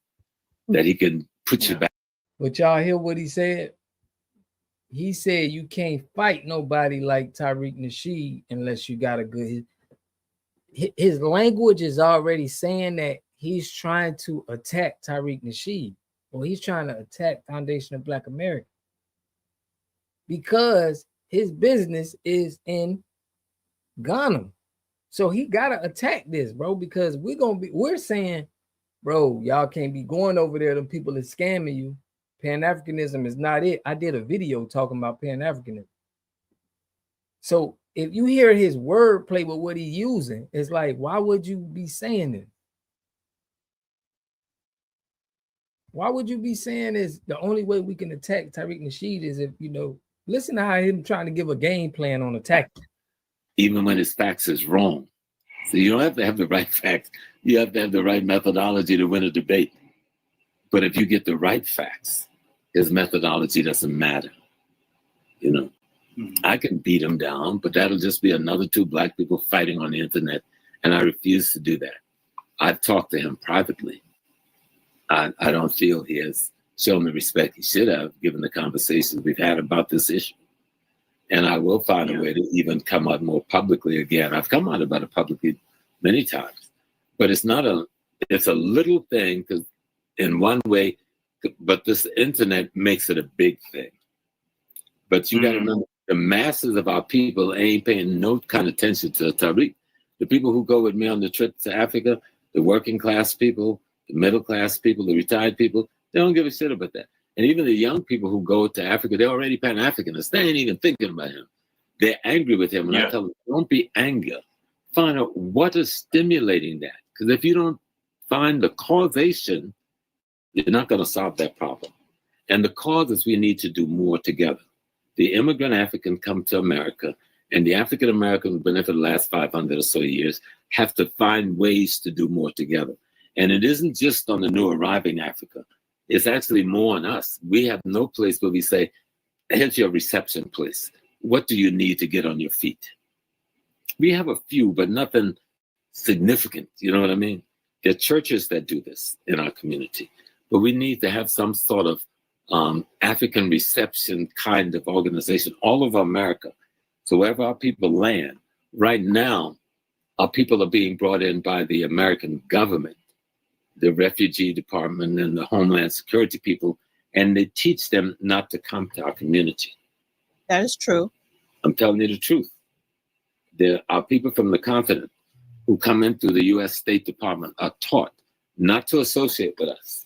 that he can put you back. But y'all hear what he said? He said you can't fight nobody like Tariq Nasheed unless you got a good. His language is already saying that he's trying to attack Tariq Nasheed, or he's trying to attack Foundation of Black America, because his business is in Ghana. So he gotta attack this, bro, because we're saying, bro, y'all can't be going over there. Them people is scamming you. Pan-Africanism is not it. I did a video talking about Pan-Africanism. So if you hear his wordplay with what he's using, it's like, why would you be saying this? Why would you be saying this? The only way we can attack Tariq Nasheed is if, listen to how him trying to give a game plan on attacking. Even when his facts is wrong. So you don't have to have the right facts. You have to have the right methodology to win a debate. But if you get the right facts, his methodology doesn't matter. I can beat him down, but that'll just be another two Black people fighting on the internet. And I refuse to do that. I've talked to him privately. I don't feel he has shown the respect he should have, given the conversations we've had about this issue. And I will find a way to even come out more publicly again. I've come out about it publicly many times, but it's a little thing, because in one way, but this internet makes it a big thing. But you got to remember, the masses of our people ain't paying no kind of attention to Tariq. The people who go with me on the trip to Africa, the working class people, the middle class people, the retired people, they don't give a shit about that. And even the young people who go to Africa, they're already Pan-Africanists. They ain't even thinking about him. They're angry with him. And I tell them, don't be angry. Find out what is stimulating that. Because if you don't find the causation, you're not going to solve that problem. And the cause is we need to do more together. The immigrant African come to America, and the African American who've been there for the last 500 or so years have to find ways to do more together. And it isn't just on the new arriving Africa. It's actually more on us. We have no place where we say, here's your reception place. What do you need to get on your feet? We have a few, but nothing significant. You know what I mean? There are churches that do this in our community, but we need to have some sort of African reception kind of organization all over America. So wherever our people land, right now, our people are being brought in by the American government, the Refugee Department and the Homeland Security people, and they teach them not to come to our community. That is true. I'm telling you the truth. There are people from the continent who come in through the U.S. State Department are taught not to associate with us,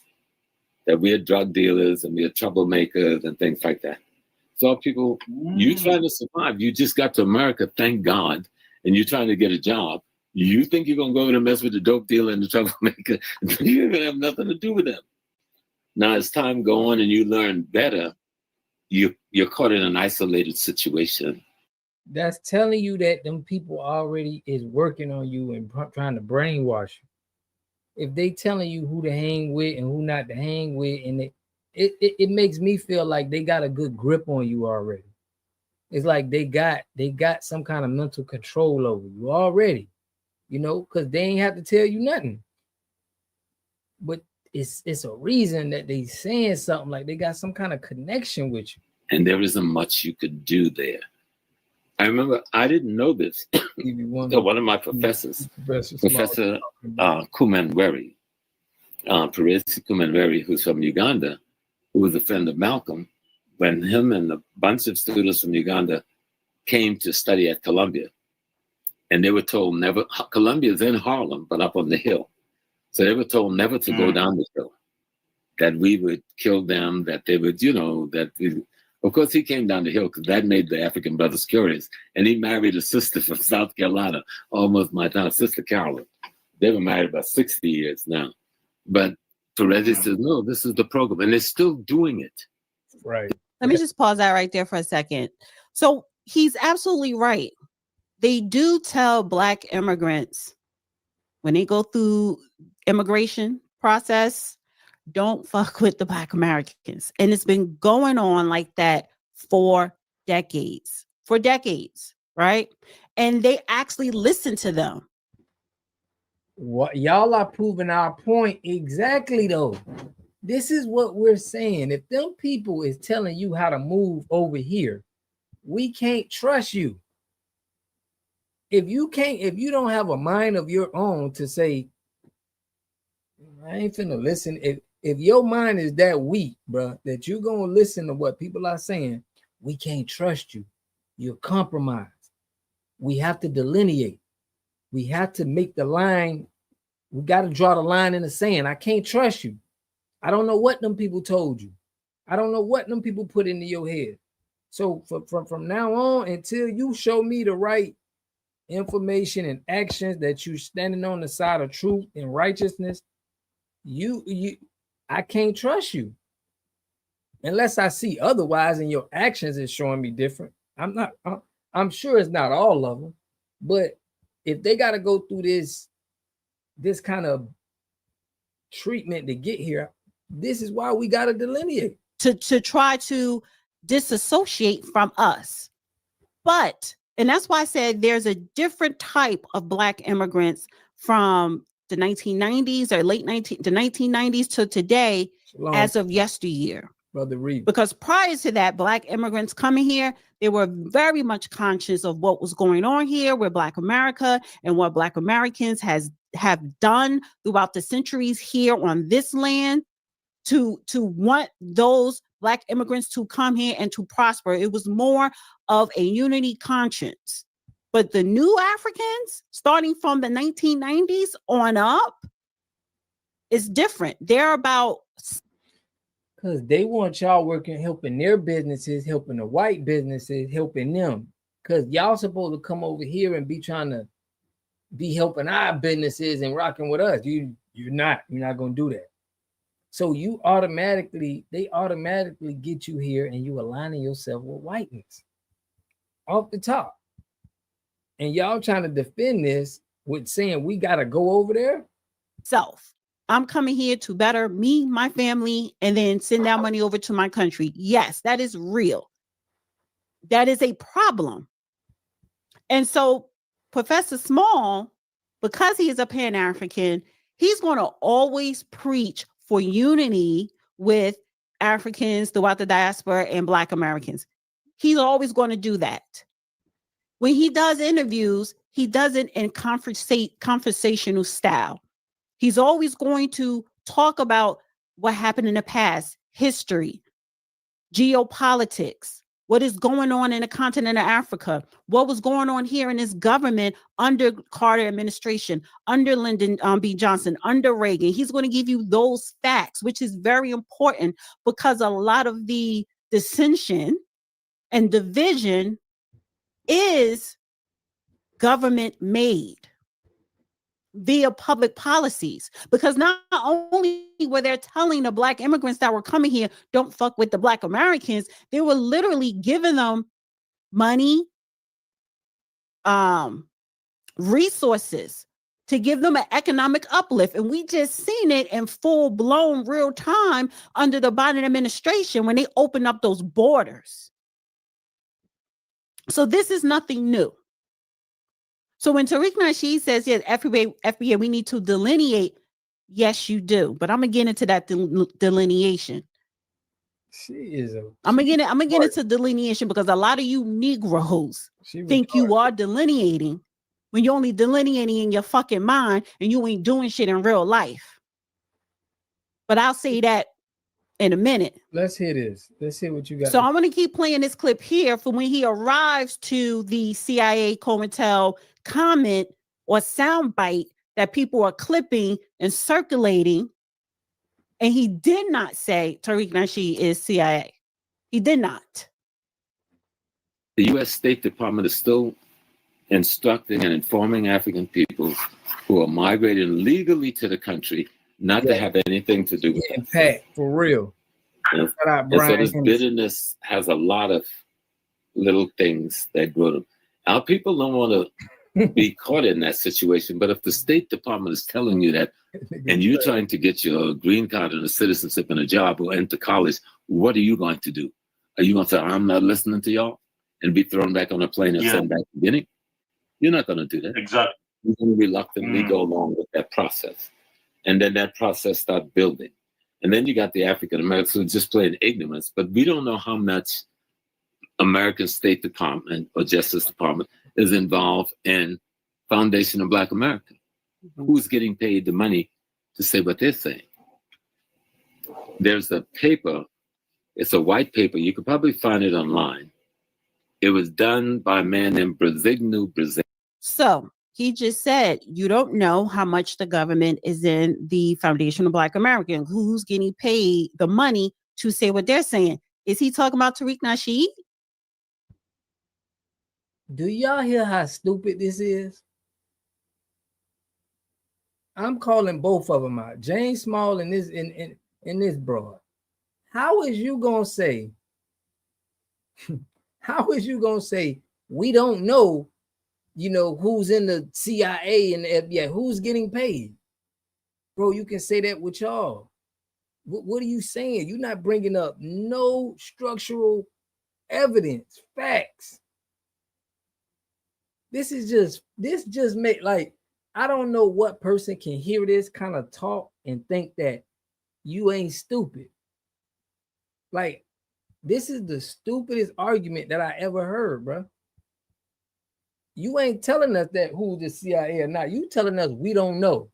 that we're drug dealers and we're troublemakers and things like that. So people, you trying to survive. You just got to America, thank God, and you're trying to get a job. You think you're going to go over and mess with the dope dealer and the troublemaker. You're going to have nothing to do with them. Now, as time go on and you learn better, you're caught in an isolated situation. That's telling you that them people already is working on you and trying to brainwash you. If they telling you who to hang with and who not to hang with, and it makes me feel like they got a good grip on you already. It's like they got some kind of mental control over you already, you know, because they ain't have to tell you nothing. But it's a reason that they saying something, like they got some kind of connection with you. And there isn't much you could do there. I remember, I didn't know this. One of my professors, Professor Kumanweri, Peresi Kumanweri, who's from Uganda, who was a friend of Malcolm, when him and a bunch of students from Uganda came to study at Columbia, and they were told never, Columbia is in Harlem, but up on the hill. So they were told never to go down the hill, that we would kill them, that they would, you know, that we, of course, he came down the hill because that made the African brothers curious. And he married a sister from South Carolina, almost my town, Sister Carolyn. They were married about 60 years now. But Perezi says, no, this is the program. And they're still doing it. Right. Let me just pause that right there for a second. So he's absolutely right. They do tell Black immigrants when they go through immigration process, don't fuck with the Black Americans. And it's been going on like that for decades, right? And they actually listen to them. What y'all are proving our point exactly though. This is what we're saying. If them people is telling you how to move over here, we can't trust you. If you don't have a mind of your own to say, I ain't finna listen. If your mind is that weak, bro, that you're gonna listen to what people are saying, we can't trust you. You're compromised. We have to delineate. We have to make the line. We got to draw the line in the sand. I can't trust you. I don't know what them people told you. I don't know what them people put into your head. So from now on, until you show me the right information and actions that you're standing on the side of truth and righteousness, I can't trust you unless I see otherwise, and your actions is showing me different. I'm sure it's not all of them, but if they got to go through this kind of treatment to get here, this is why we got to delineate, to try to disassociate from us. And that's why I said there's a different type of Black immigrants from the 1990s or the 1990s to today, as of yesteryear. Brother Reed. Because prior to that, Black immigrants coming here, they were very much conscious of what was going on here with Black America and what Black Americans have done throughout the centuries here on this land to want those Black immigrants to come here and to prosper. It was more of a unity conscience. But the new Africans, starting from the 1990s on up, is different. They're about... Because they want y'all working, helping their businesses, helping the white businesses, helping them. Because y'all supposed to come over here and be trying to be helping our businesses and rocking with us. You're not gonna do that. So they automatically get you here and you aligning yourself with whiteness off the top. And y'all trying to defend this with saying we gotta go over there. I'm coming here to better me, my family, and then send that money over to my country. Yes, that is real. That is a problem. And so Professor Small, because he is a Pan-African, he's going to always preach for unity with Africans throughout the diaspora and Black Americans. He's always going to do that. When he does interviews, he does it in conversational style. He's always going to talk about what happened in the past, history, geopolitics, what is going on in the continent of Africa, what was going on here in this government under Carter administration, under Lyndon B. Johnson, under Reagan. He's going to give you those facts, which is very important because a lot of the dissension and division is government made via public policies, because not only were they telling the Black immigrants that were coming here, don't fuck with the Black Americans, they were literally giving them money, resources to give them an economic uplift. And we just seen it in full blown real time under the Biden administration when they opened up those borders. So this is nothing new. So when Tariq Nasheed says, yes, FBA, we need to delineate. Yes, you do. But I'm going to get into that delineation. I'm going to get into delineation because a lot of you Negroes think you are delineating when you're only delineating in your fucking mind and you ain't doing shit in real life. But I'll say that in a minute. Let's hear this. Let's hear what you got. So I'm going to keep playing this clip here for when he arrives to the CIA COINTEL comment or soundbite that people are clipping and circulating. And he did not say Tariq Nasheed is CIA. He did not. The U.S. State Department is still instructing and informing African people who are migrating legally to the country not to have anything to do with it. Pat, for real. And so this bitterness has a lot of little things that grow them. Our people don't want to be caught in that situation, but if the State Department is telling you that and you're trying to get your green card and a citizenship and a job or enter college, what are you going to do? Are you going to say, I'm not listening to y'all and be thrown back on a plane and sent back to Guinea? You're not going to do that. Exactly. You're going to reluctantly go along with that process. And then that process starts building. And then you got the African Americans who just play in ignorance, but we don't know how much American State Department or Justice Department is involved in Foundation of Black America. Who's getting paid the money to say what they're saying? There's a paper, it's a white paper, you could probably find it online. It was done by a man named Brazigno. So he just said, you don't know how much the government is in the Foundation of Black Americans, who's getting paid the money to say what they're saying. Is he talking about Tariq Nasheed? Do y'all hear how stupid this is? I'm calling both of them out, James Small and this broad. How is you gonna say? How is you gonna say we don't know? You know who's in the CIA and the FBA? Who's getting paid, bro? You can say that with y'all. What are you saying? You're not bringing up no structural evidence, facts. This just make like. I don't know what person can hear this kind of talk and think that you ain't stupid. Like, this is the stupidest argument that I ever heard, bro. You ain't telling us that who the CIA or not. You telling us we don't know.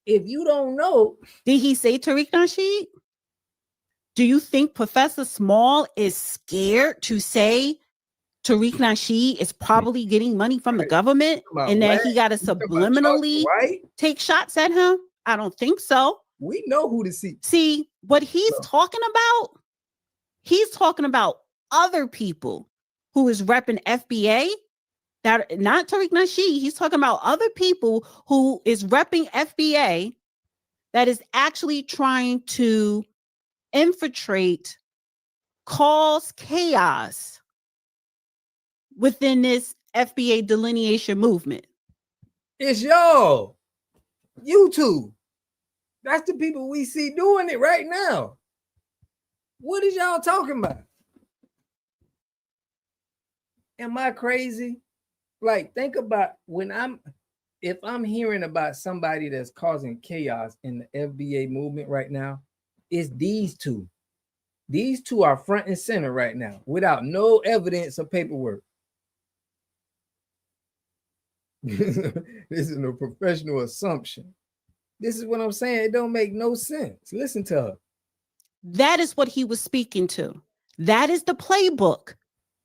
If you don't know. Did he say Tariq Nasheed? Do you think Professor Small is scared to say Tariq Nasheed is probably getting money from the government and that he got to subliminally take shots at him? I don't think so. We know who to see. See, what he's talking about other people who is repping FBA that not Tariq Nasheed, he's talking about other people who is repping FBA that is actually trying to infiltrate, cause chaos within this FBA delineation movement. It's y'all. YouTube. That's the people we see doing it right now. What is y'all talking about? Am I crazy? Like, think about if I'm hearing about somebody that's causing chaos in the FBA movement right now, it's these two. These two are front and center right now without no evidence or paperwork. This is a professional assumption. This is what I'm saying. It don't make no sense. Listen to her. That is what he was speaking to. That is the playbook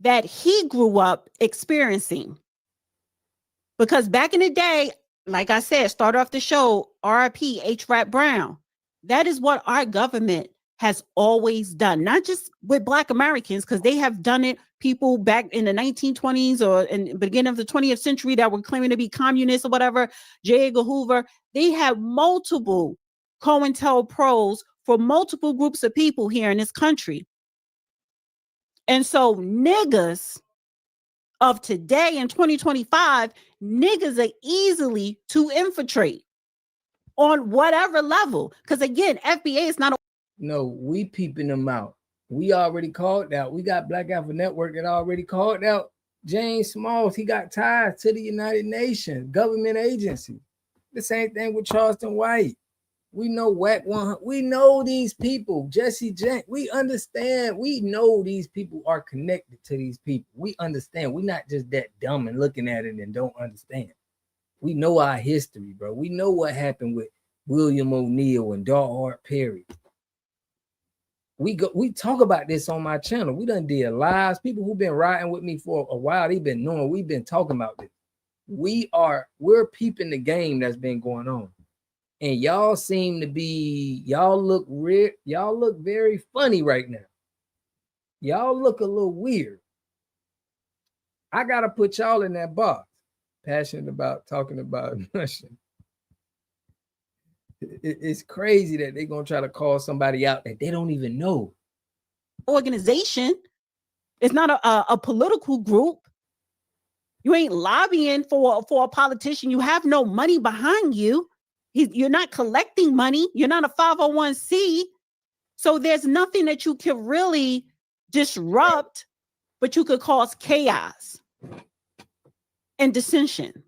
that he grew up experiencing. Because back in the day, like I said, start off the show, RIP, H. Rap Brown. That is what our government has always done, not just with Black Americans, because they have done it. People back in the 1920s or in the beginning of the 20th century that were claiming to be communists or whatever, J. Edgar Hoover, they had multiple COINTELPROs for multiple groups of people here in this country. And so niggas of today in 2025, niggas are easily to infiltrate on whatever level. Because again, FBA is not a... No, we peeping them out. We already called out. We got Black Alpha Network that already called out James Smalls. He got ties to the United Nations, government agency. The same thing with Charleston White. We know WAC 100. We know these people. Jesse Jank. We understand. We know these people are connected to these people. We understand. We're not just that dumb and looking at it and don't understand. We know our history, bro. We know what happened with William O'Neill and Darhart Perry. We talk about this on my channel. We done did lives. People who've been riding with me for a while, they've been knowing we've been talking about this. We're peeping the game that's been going on. And y'all seem to be, y'all look very funny right now. Y'all look a little weird. I gotta put y'all in that box. Passionate about talking about Russian. It's crazy that they're gonna try to call somebody out that they don't even know. Organization. It's not a political group. You ain't lobbying for a politician. You have no money behind you. You're not collecting money. You're not a 501c. So there's nothing that you can really disrupt, but you could cause chaos and dissension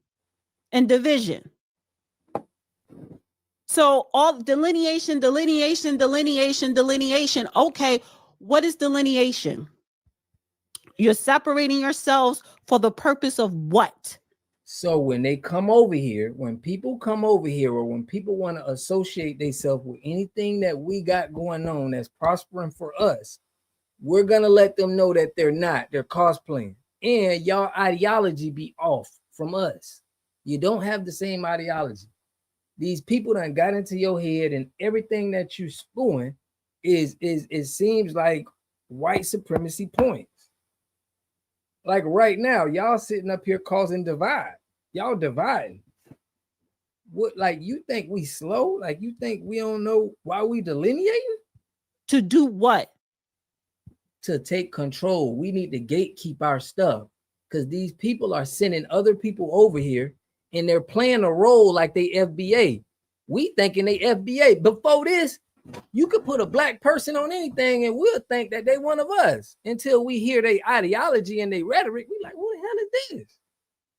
and division. So all delineation. Okay, what is delineation? You're separating yourselves for the purpose of what? So when they come over here, when people come over here, or when people want to associate themselves with anything that we got going on that's prospering for us, we're gonna let them know that they're not. They're cosplaying, and y'all ideology be off from us. You don't have the same ideology. These people done got into your head, and everything that you spewing is it seems like white supremacy points. Like right now, y'all sitting up here causing divide. Y'all dividing. What, like, you think we slow? Like, you think we don't know why we delineating? To do what? To take control. We need to gatekeep our stuff, because these people are sending other people over here and they're playing a role like they FBA. We thinking they FBA. Before this, you could put a black person on anything and we'll think that they one of us until we hear their ideology and their rhetoric. We like, what the hell is this?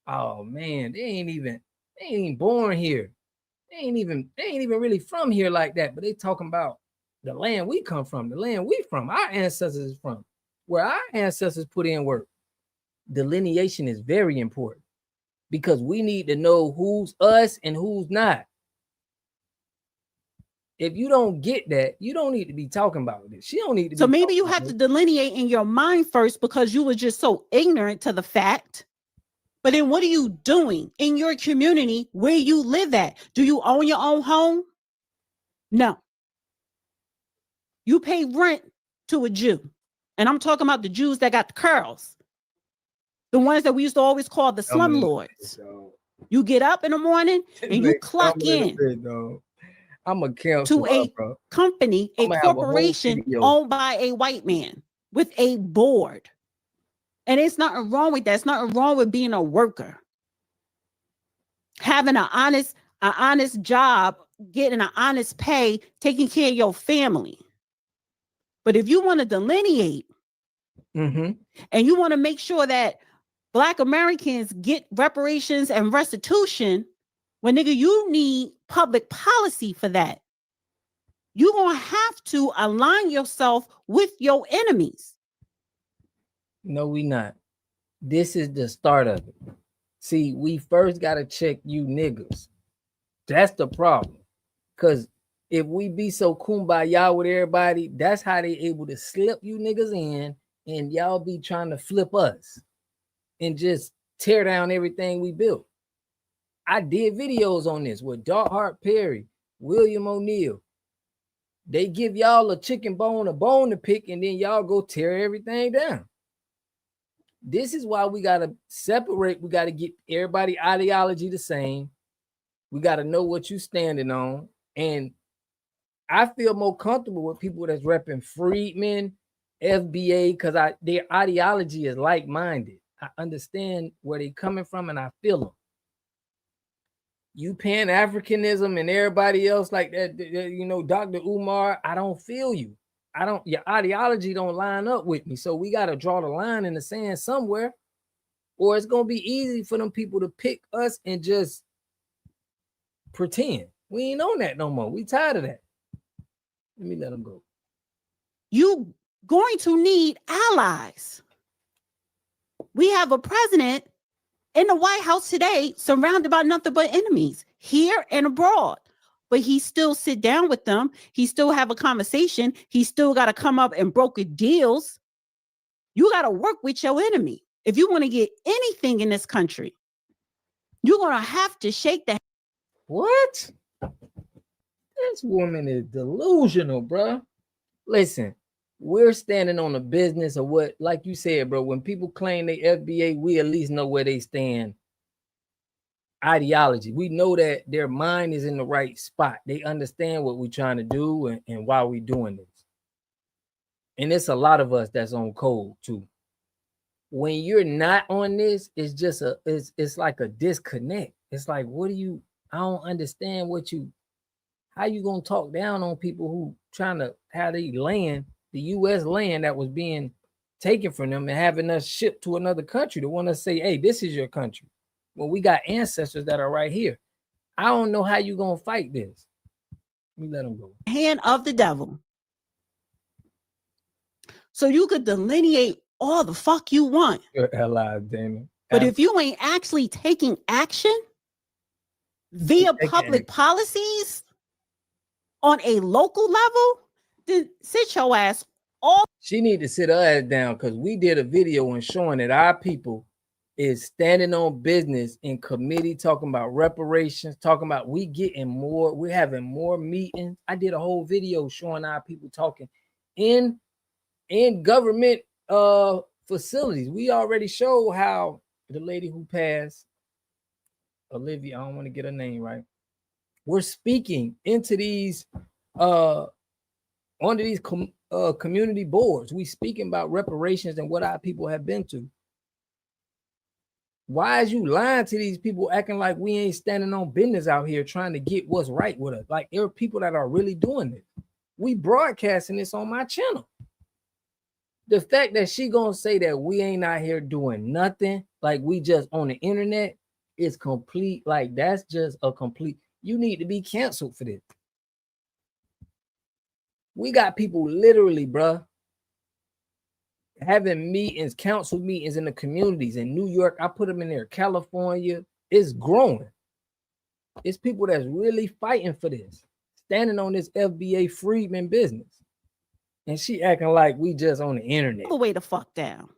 Oh man, they ain't even born here. They ain't even really from here like that. But they talking about the land we come from, the land we from, our ancestors is from, where our ancestors put in work. Delineation is very important because we need to know who's us and who's not. If you don't get that, you don't need to be talking about this. She don't need to. So maybe you have to delineate in your mind first because you were just so ignorant to the fact. But then what are you doing in your community where you live at? Do you own your own home? No. You pay rent to a Jew. And I'm talking about the Jews that got the curls. The ones that we used to always call the slumlords. You get up in the morning and you clock in I'm a cancel to a company, a corporation owned by a white man with a board. And it's nothing wrong with that. It's nothing wrong with being a worker. Having an honest job, getting an honest pay, taking care of your family. But if you want to delineate and you want to make sure that Black Americans get reparations and restitution, well, nigga, you need public policy for that. You're going to have to align yourself with your enemies. No, we not. This is the start of it. See, we first got to check you niggas. That's the problem. Because if we be so kumbaya with everybody, that's how they able to slip you niggas in and y'all be trying to flip us and just tear down everything we built. I did videos on this with Dark Heart Perry, William O'Neill. They give y'all a chicken bone, a bone to pick, and then y'all go tear everything down. This is why we got to separate. We got to get everybody ideology the same. We got to know what you standing on. And I feel more comfortable with people that's repping Freedmen, FBA, because their ideology is like-minded. I understand where they coming from and I feel them. You Pan-Africanism and everybody else like that, you know, Dr. Umar, I don't feel you. Your ideology don't line up with me. So we got to draw the line in the sand somewhere, or it's going to be easy for them people to pick us and just pretend. We ain't on that no more. We tired of that. Let me let them go. You going to need allies. We have a president in the White House today surrounded by nothing but enemies here and abroad. But he still sit down with them. He still have a conversation. He still got to come up and broker deals. You got to work with your enemy. If you want to get anything in this country, you're going to have to shake the... What? This woman is delusional, bro. Listen, we're standing on the business of what, like you said, bro, when people claim they FBA, we at least know where they stand. Ideology. We know that their mind is in the right spot. They understand what we're trying to do and why we're doing this. And it's a lot of us that's on code too. When you're not on this, it's just it's like a disconnect. It's like, I don't understand how you gonna talk down on people who trying to have the U.S. land that was being taken from them and having us shipped to another country to want to say, hey, this is your country. Well, we got ancestors that are right here. I don't know how you gonna fight this. Let me let them go. Hand of the devil. So you could delineate all the fuck you want. You're alive, Damon. But if you ain't actually taking action via public policies on a local level, then sit your ass off. She need to sit her ass down because we did a video and showing that our people is standing on business in committee, talking about reparations, talking about we're having more meetings. I did a whole video showing our people talking in government facilities. We already showed how the lady who passed, Olivia, I don't want to get her name right. We're speaking into these onto these community boards. We speaking about reparations and what our people have been to. Why is you lying to these people, acting like we ain't standing on business out here trying to get what's right with us? Like, there are people that are really doing this. We broadcasting this on my channel. The fact that she gonna say that we ain't out here doing nothing, like we just on the internet, is complete. Like, that's just a complete. You need to be canceled for this. We got people literally, bruh, having meetings, council meetings in the communities in New York. I put them in there. California, it's growing. It's people that's really fighting for this, standing on this FBA Freedman business. And she acting like we just on the internet. The way the fuck down.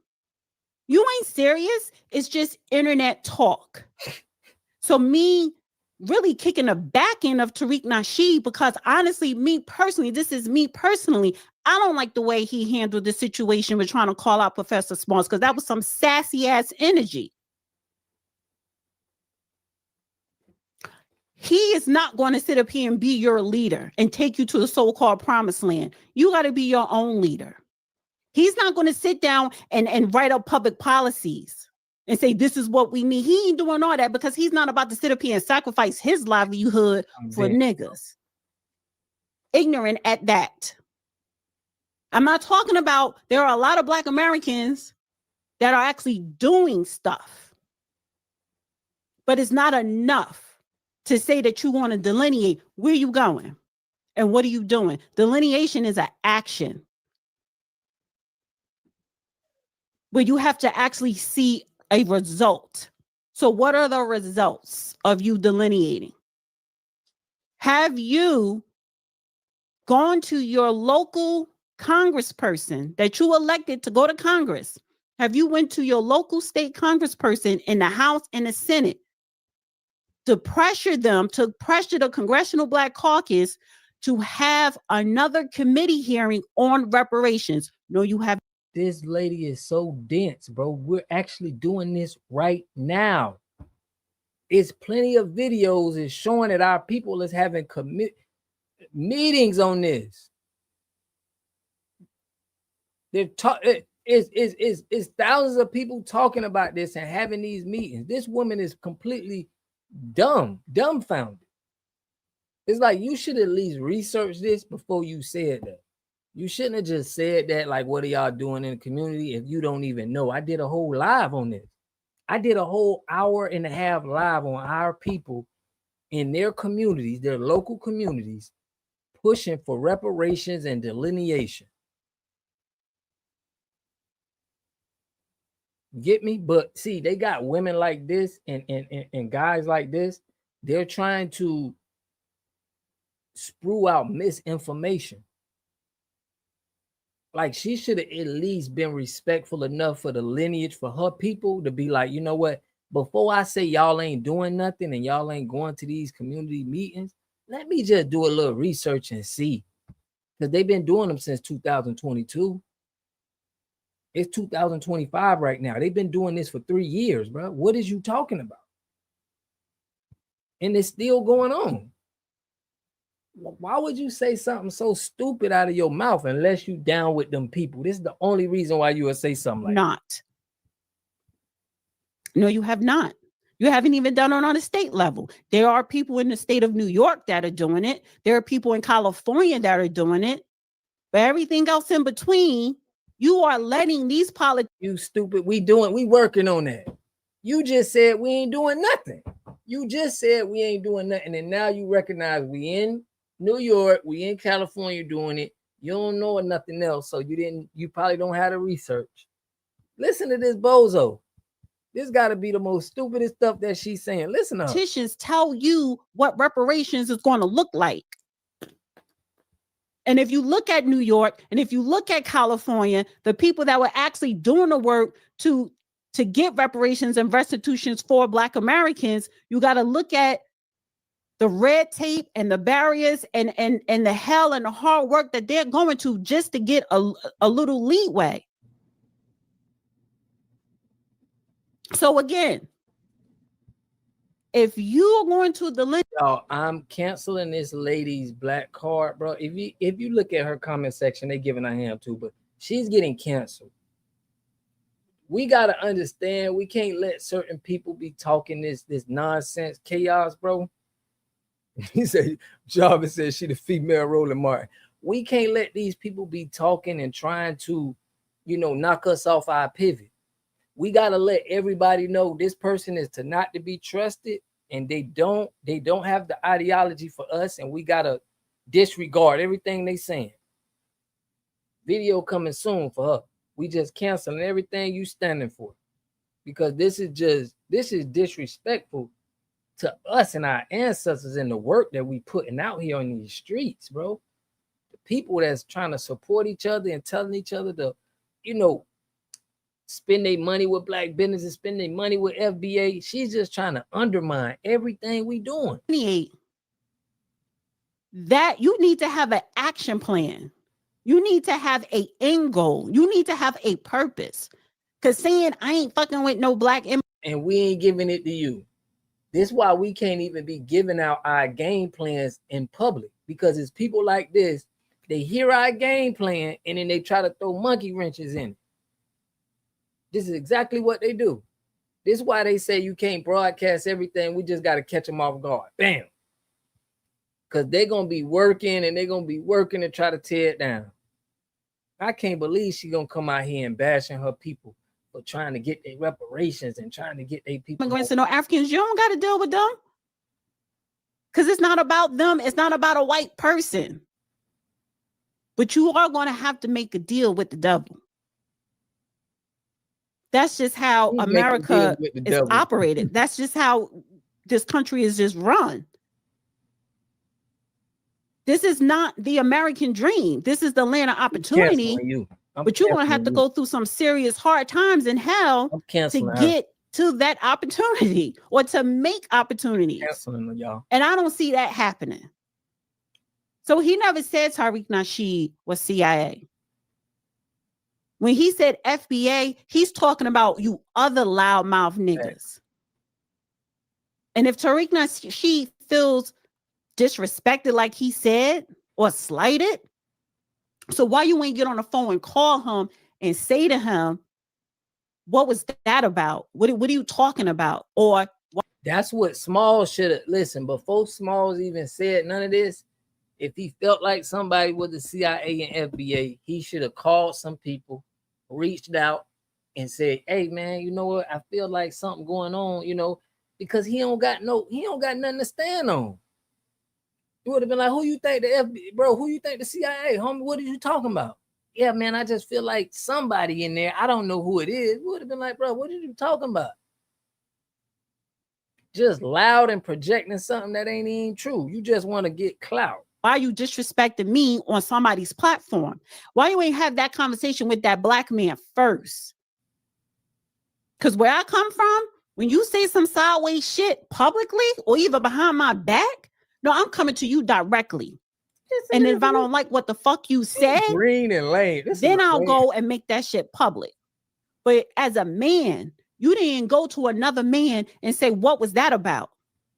You ain't serious. It's just internet talk. So me really kicking the back end of Tariq Nasheed, because honestly, me personally, I don't like the way he handled the situation with trying to call out Professor Smalls, because that was some sassy ass energy. He is not going to sit up here and be your leader and take you to the so-called promised land. You got to be your own leader. He's not going to sit down and write up public policies and say, this is what we need. He ain't doing all that, because he's not about to sit up here and sacrifice his livelihood for niggas. Ignorant at that. I'm not talking about, there are a lot of Black Americans that are actually doing stuff, but it's not enough to say that you want to delineate where you going and what are you doing. Delineation is an action where you have to actually see a result. So what are the results of you delineating? Have you gone to your local congressperson that you elected to go to Congress? Have you went to your local state congressperson in the House and the Senate to pressure them, to pressure the Congressional Black Caucus to have another committee hearing on reparations? No, you have. This lady is so dense, bro. We're actually doing this right now. It's plenty of videos is showing that our people is having meetings on this. They're it's thousands of people talking about this and having these meetings. This woman is completely dumbfounded. It's like, you should at least research this before you said that. You shouldn't have just said that, like, what are y'all doing in the community if you don't even know? I did a whole live on this. I did a whole hour and a half live on our people in their communities, their local communities, pushing for reparations and delineation. Get me? But see, they got women like this and guys like this. They're trying to sprue out misinformation. Like, she should have at least been respectful enough for the lineage, for her people to be like, you know what? Before I say y'all ain't doing nothing and y'all ain't going to these community meetings, let me just do a little research and see. Because they've been doing them since 2022. It's 2025 right now. They've been doing this for 3 years, bro. What is you talking about? And it's still going on. Why would you say something so stupid out of your mouth unless you down with them people? This is the only reason why you would say something like that. No, you have not. You haven't even done it on a state level. There are people in the state of New York that are doing it. There are people in California that are doing it. But everything else in between, you are letting these politics. You stupid. We working on that. You just said we ain't doing nothing. You just said we ain't doing nothing. And now you recognize we in New York, we in California doing it. You don't know nothing else. So you probably don't have the research. Listen to this bozo. This got to be the most stupidest stuff that she's saying. Listen up. Politicians tell you what reparations is going to look like. And if you look at New York and if you look at California, the people that were actually doing the work to get reparations and restitutions for Black Americans, you got to look at the red tape and the barriers and the hell and the hard work that they're going to just to get a little leeway. So again, if you are going to the y'all, I'm canceling this lady's black card, bro. If you look at her comment section, they giving her hand too, but she's getting canceled. We gotta understand, we can't let certain people be talking this nonsense chaos, bro. He said, Jarvis said she the female Roland Martin. We can't let these people be talking and trying to, knock us off our pivot. We gotta let everybody know this person is not to be trusted, and they don't have the ideology for us, and we gotta disregard everything they saying. Video coming soon for her. We just canceling everything you standing for, because this is disrespectful to us and our ancestors and the work that we putting out here on these streets, bro. The people that's trying to support each other and telling each other to, spend their money with black businesses, spend their money with FBA. She's just trying to undermine everything we doing. That you need to have an action plan. You need to have an end goal. You need to have a purpose. Because saying I ain't fucking with no black and we ain't giving it to you. This is why we can't even be giving out our game plans in public, because it's people like this. They hear our game plan and then they try to throw monkey wrenches in it. This is exactly what they do. This is why they say you can't broadcast everything. We just got to catch them off guard. Bam. Because they're going to be working and they're going to be working to try to tear it down. I can't believe she's going to come out here and bashing her people for trying to get their reparations and trying to get their people. I'm going to say no Africans, you don't got to deal with them. Because it's not about them. It's not about a white person. But you are going to have to make a deal with the devil. That's just how America is operated. That's just how this country is just run. This is not the American dream. This is the land of opportunity. But you're going to have to go through some serious hard times in hell to get to that opportunity or to make opportunities. And I don't see that happening. So he never said Tariq Nasheed was CIA. When he said FBA, he's talking about you other loudmouth niggas. And if Tariq Nasheed feels disrespected, like he said, or slighted, so why you ain't get on the phone and call him and say to him, what was that about? What are you talking about? Or that's what Smalls should have listened before Smalls even said none of this. If he felt like somebody was the CIA and FBA, he should have called some people, reached out and said, hey man, you know what? I feel like something going on, you know, because he don't got nothing to stand on. It would have been like, who you think the FBA, bro? Who you think the CIA? Homie, what are you talking about? Yeah, man, I just feel like somebody in there. I don't know who it is. Would have been like, bro, what are you talking about? Just loud and projecting something that ain't even true. You just want to get clout. Why you disrespecting me on somebody's platform? Why you ain't have that conversation with that black man first? Because where I come from, when you say some sideways shit publicly or even behind my back, no, I'm coming to you directly. And if I don't like what the fuck you said, green and lame, then I'll go and make that shit public. But as a man, you didn't go to another man and say, what was that about?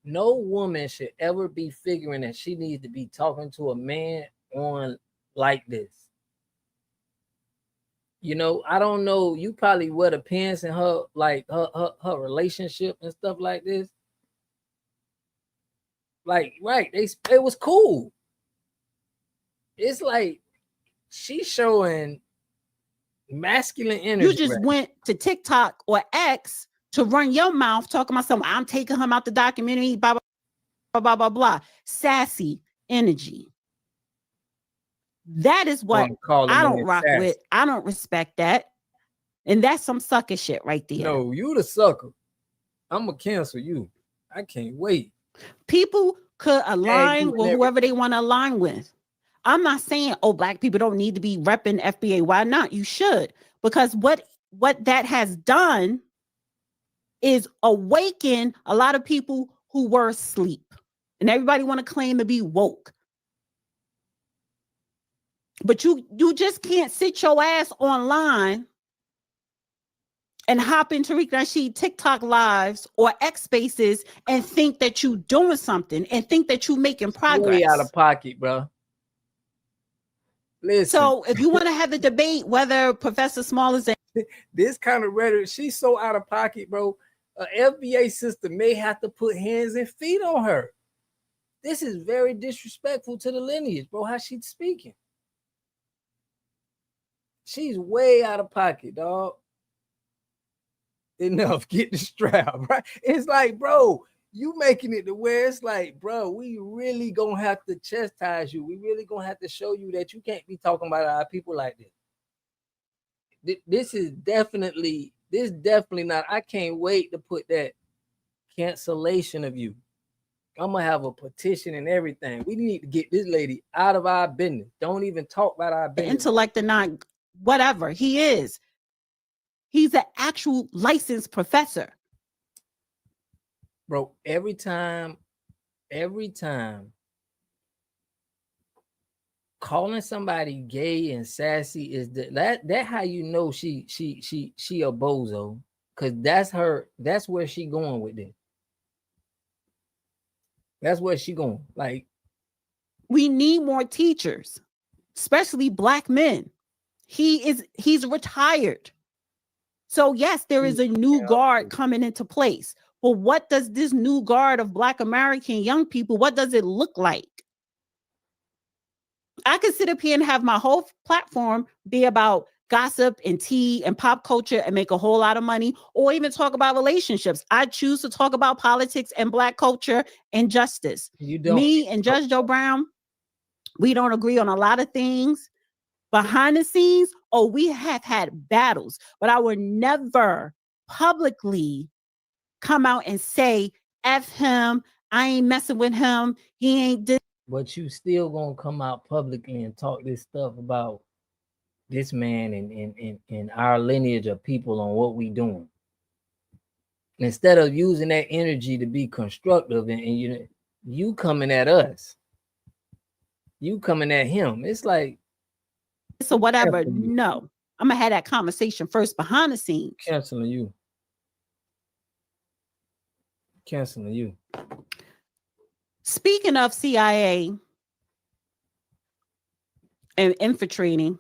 No woman should ever be figuring that she needs to be talking to a man on like this. You know, I don't know. You probably wear the pants in her, like her relationship and stuff like this. Like, right, it was cool. It's like she's showing masculine energy. You just went to TikTok or X to run your mouth talking about something. I'm taking him out the documentary, blah, blah, blah, blah, blah. Sassy energy. That is what I don't rock with. I don't respect that. And that's some sucker shit right there. No, you the sucker. I'm going to cancel you. I can't wait. People could align with whoever they want to align with. I'm not saying, oh, black people don't need to be repping FBA. Why not? You should. Because what that has done is awaken a lot of people who were asleep. And everybody want to claim to be woke. But you just can't sit your ass online and hop into Tariq Nasheed TikTok lives or X spaces and think that you doing something and think that you making progress. Way out of pocket, bro. Listen. So if you want to have the debate whether Professor Small is this kind of rhetoric, she's so out of pocket, bro. FBA sister may have to put hands and feet on her. This is very disrespectful to the lineage, bro. How she's speaking. She's way out of pocket, dog. Enough, get the strap, right? It's like, bro, you making it to where it's like, bro, we really gonna have to chastise you. We really gonna have to show you that you can't be talking about our people like this. This is definitely not. I can't wait to put that cancellation of you. I'm gonna have a petition and everything. We need to get this lady out of our business. Don't even talk about our business. Intellect or not, whatever he is. He's an actual licensed professor. Bro, every time calling somebody gay and sassy is that how you know she a bozo, because that's where she going with this. That's where she going. Like, we need more teachers, especially black men. He's retired. So yes, there is a new guard coming into place. But what does this new guard of Black American young people, what does it look like? I could sit up here and have my whole platform be about gossip and tea and pop culture and make a whole lot of money, or even talk about relationships. I choose to talk about politics and Black culture and justice. Me and Judge Joe Brown, we don't agree on a lot of things. Behind the scenes, we have had battles, but I would never publicly come out and say, F him, I ain't messing with him, he ain't this. But you still gonna come out publicly and talk this stuff about this man and our lineage of people on what we doing. Instead of using that energy to be constructive and you coming at us. You coming at him. It's like, so whatever. No, I'm gonna have that conversation first behind the scenes. Canceling you. Speaking of CIA and infiltrating,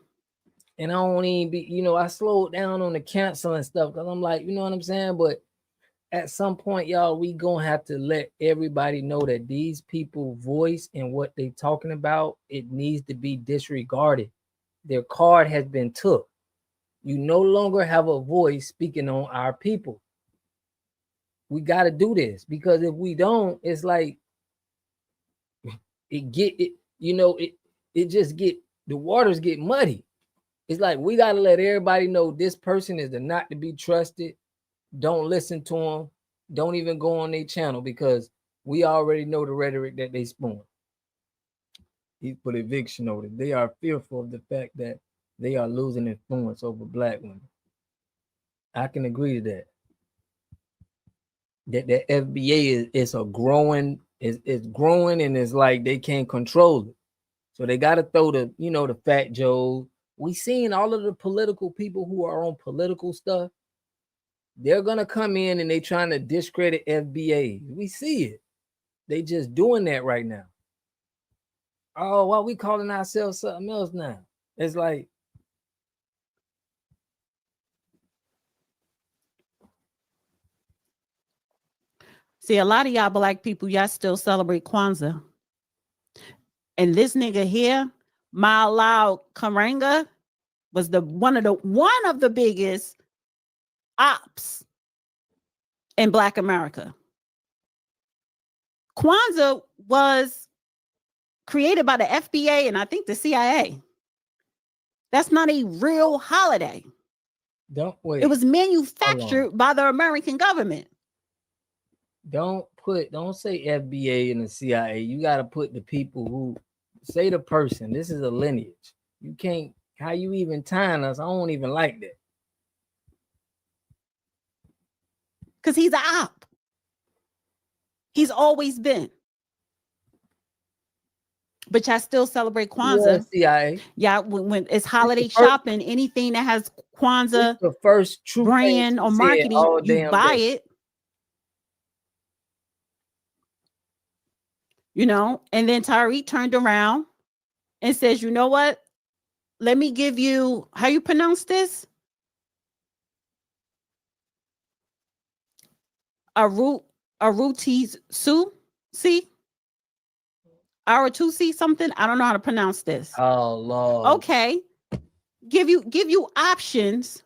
and I don't even be, I slowed down on the canceling stuff because I'm like, you know what I'm saying? But at some point, y'all, we gonna have to let everybody know that these people voice and what they talking about, it needs to be disregarded. Their card has been took. You no longer have a voice speaking on our people. We got to do this, because if we don't, it's like the waters get muddy. It's like we got to let everybody know this person is not to be trusted. Don't listen to them. Don't even go on their channel, because we already know the rhetoric that they spawn. He put eviction notice. They are fearful of the fact that they are losing influence over Black women. I can agree to that. That FBA is growing, and it's like they can't control it. So they got to throw the Fat Joe. We seen all of the political people who are on political stuff. They're gonna come in and they trying to discredit FBA. We see it. They just doing that right now. Oh, why we calling ourselves something else now? It's like, see, a lot of y'all Black people, y'all still celebrate Kwanzaa. And this nigga here, Malau Karanga, was one of the biggest ops in Black America. Kwanzaa was created by the FBA and I think the CIA. That's not a real holiday. Don't wait. It was manufactured by the American government. Don't say FBA and the CIA. You got to put the people who say the person. This is a lineage. You can't, how you even tying us? I don't even like that. Because he's an op. He's always been. But y'all still celebrate Kwanzaa. CIA. Yeah, when it's holiday shopping, anything that has Kwanzaa the first true brand or marketing, you buy it. And then Tariq turned around and says, you know what? Let me give you, how you pronounce this? Aruti Su? See? Aratusi something? I don't know how to pronounce this. Oh Lord. Okay. Give you options.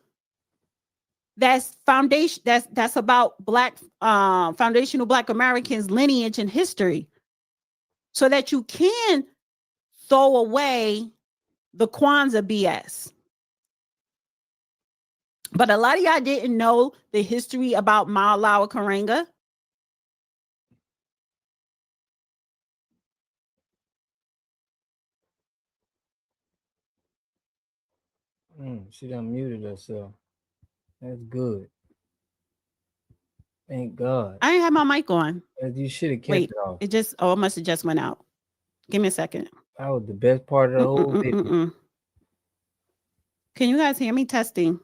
That's foundation. That's about Black foundational Black Americans lineage and history, so that you can throw away the Kwanzaa BS. But a lot of y'all didn't know the history about Malau Karanga. She done muted herself. That's good. Thank God. I ain't have my mic on. You should have kept Wait, it off. it must have just went out. Give me a second. That was the best part of the whole video. Can you guys hear me? Testing.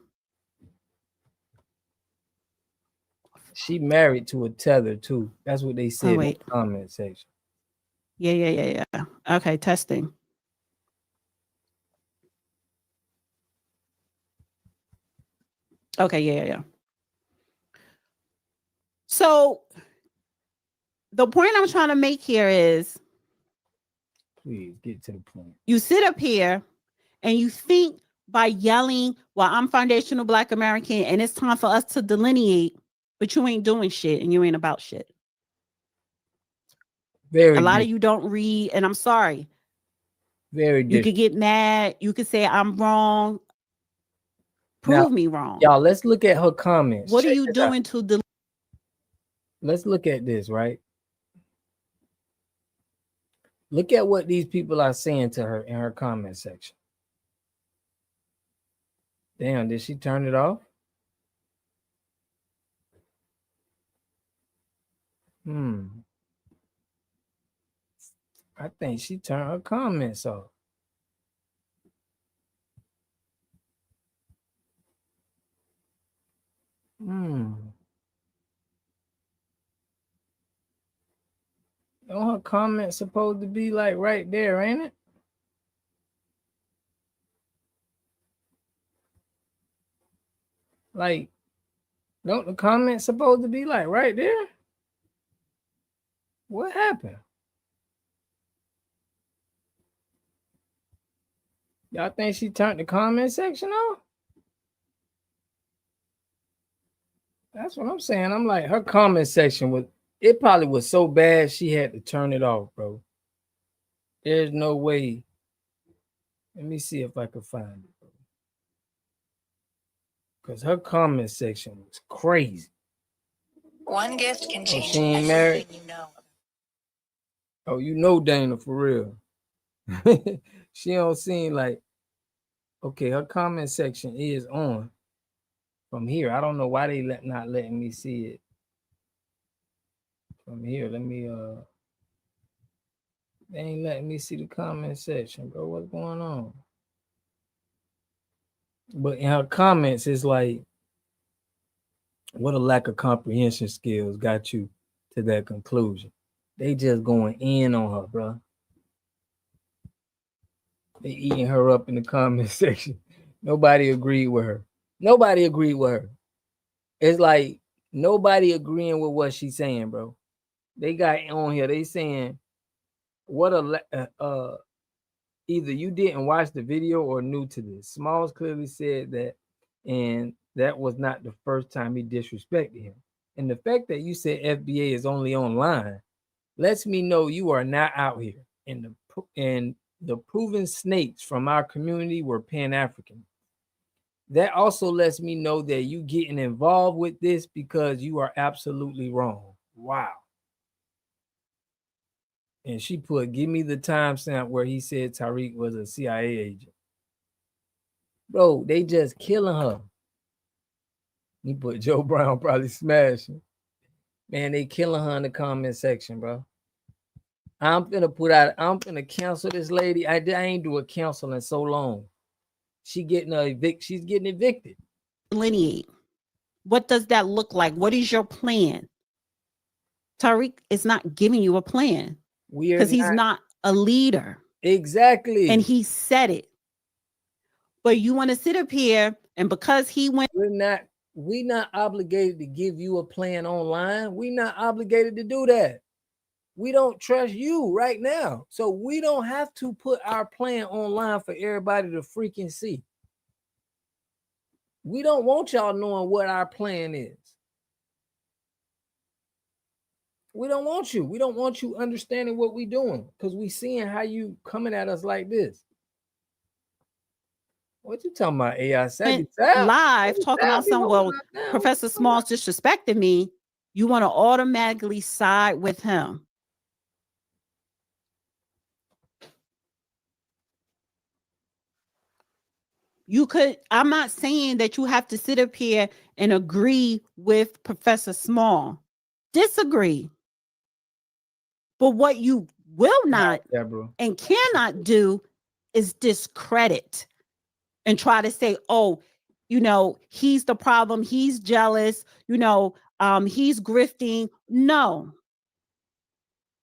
She married to a tether too. That's what they said in the comment section. Yeah. Okay, testing. Okay, yeah. So the point I'm trying to make here is, please get to the point. You sit up here and you think by yelling, well, I'm foundational Black American and it's time for us to delineate, but you ain't doing shit and you ain't about shit. A lot of you don't read, and I'm sorry. Very You could get mad. You could say I'm wrong. Prove me wrong. Y'all, let's look at her comments. What are you doing to Let's look at this, right? Look at what these people are saying to her in her comment section. Damn, did she turn it off? I think she turned her comments off. Don't her comments supposed to be like right there, ain't it? Like, don't the comments supposed to be like right there? What happened? Y'all think she turned the comment section off? That's what I'm saying. I'm like, her comment section it probably was so bad she had to turn it off, bro. There's no way. Let me see if I can find it, bro. Because her comment section was crazy. One gift can change she ain't married? everything you know. Oh, you know Dana for real. She don't seem like, okay, her comment section is on from here. I don't know why they not letting me see it from here. Let me they ain't letting me see the comment section, bro. What's going on? But in her comments, it's like, what a lack of comprehension skills got you to that conclusion. They just going in on her, bro. They eating her up in the comment section. Nobody agreed with her. Nobody agreed with her. It's like nobody agreeing with what she's saying, bro. They got on here. They saying, what a either you didn't watch the video or new to this. Smalls clearly said that, and that was not the first time he disrespected him. And the fact that you said FBA is only online lets me know you are not out here. And the proven snakes from our community were Pan-African. That also lets me know that you getting involved with this because you are absolutely wrong. Wow. And she put, give me the timestamp where he said Tariq was a CIA agent. Bro, they just killing her. He put Joe Brown probably smashing. Man, they killing her in the comment section, bro. I'm finna cancel this lady. I ain't do a cancel in so long. She's getting evicted. Delineate. What does that look like? What is your plan? Tariq is not giving you a plan because he's not a leader. Exactly. And he said it. But you want to sit up here and because he went. We're not obligated to give you a plan online. We're not obligated to do that. We don't trust you right now. So we don't have to put our plan online for everybody to freaking see. We don't want y'all knowing what our plan is. We don't want you. We don't want you understanding what we're doing because we seeing how you coming at us like this. What you talking about, AI? Live talking about Professor Smalls disrespected me. You want to automatically side with him. I'm not saying that you have to sit up here and agree with Professor Small. Disagree. But what you will not and cannot do is discredit and try to say, oh, he's the problem. He's jealous. He's grifting. No.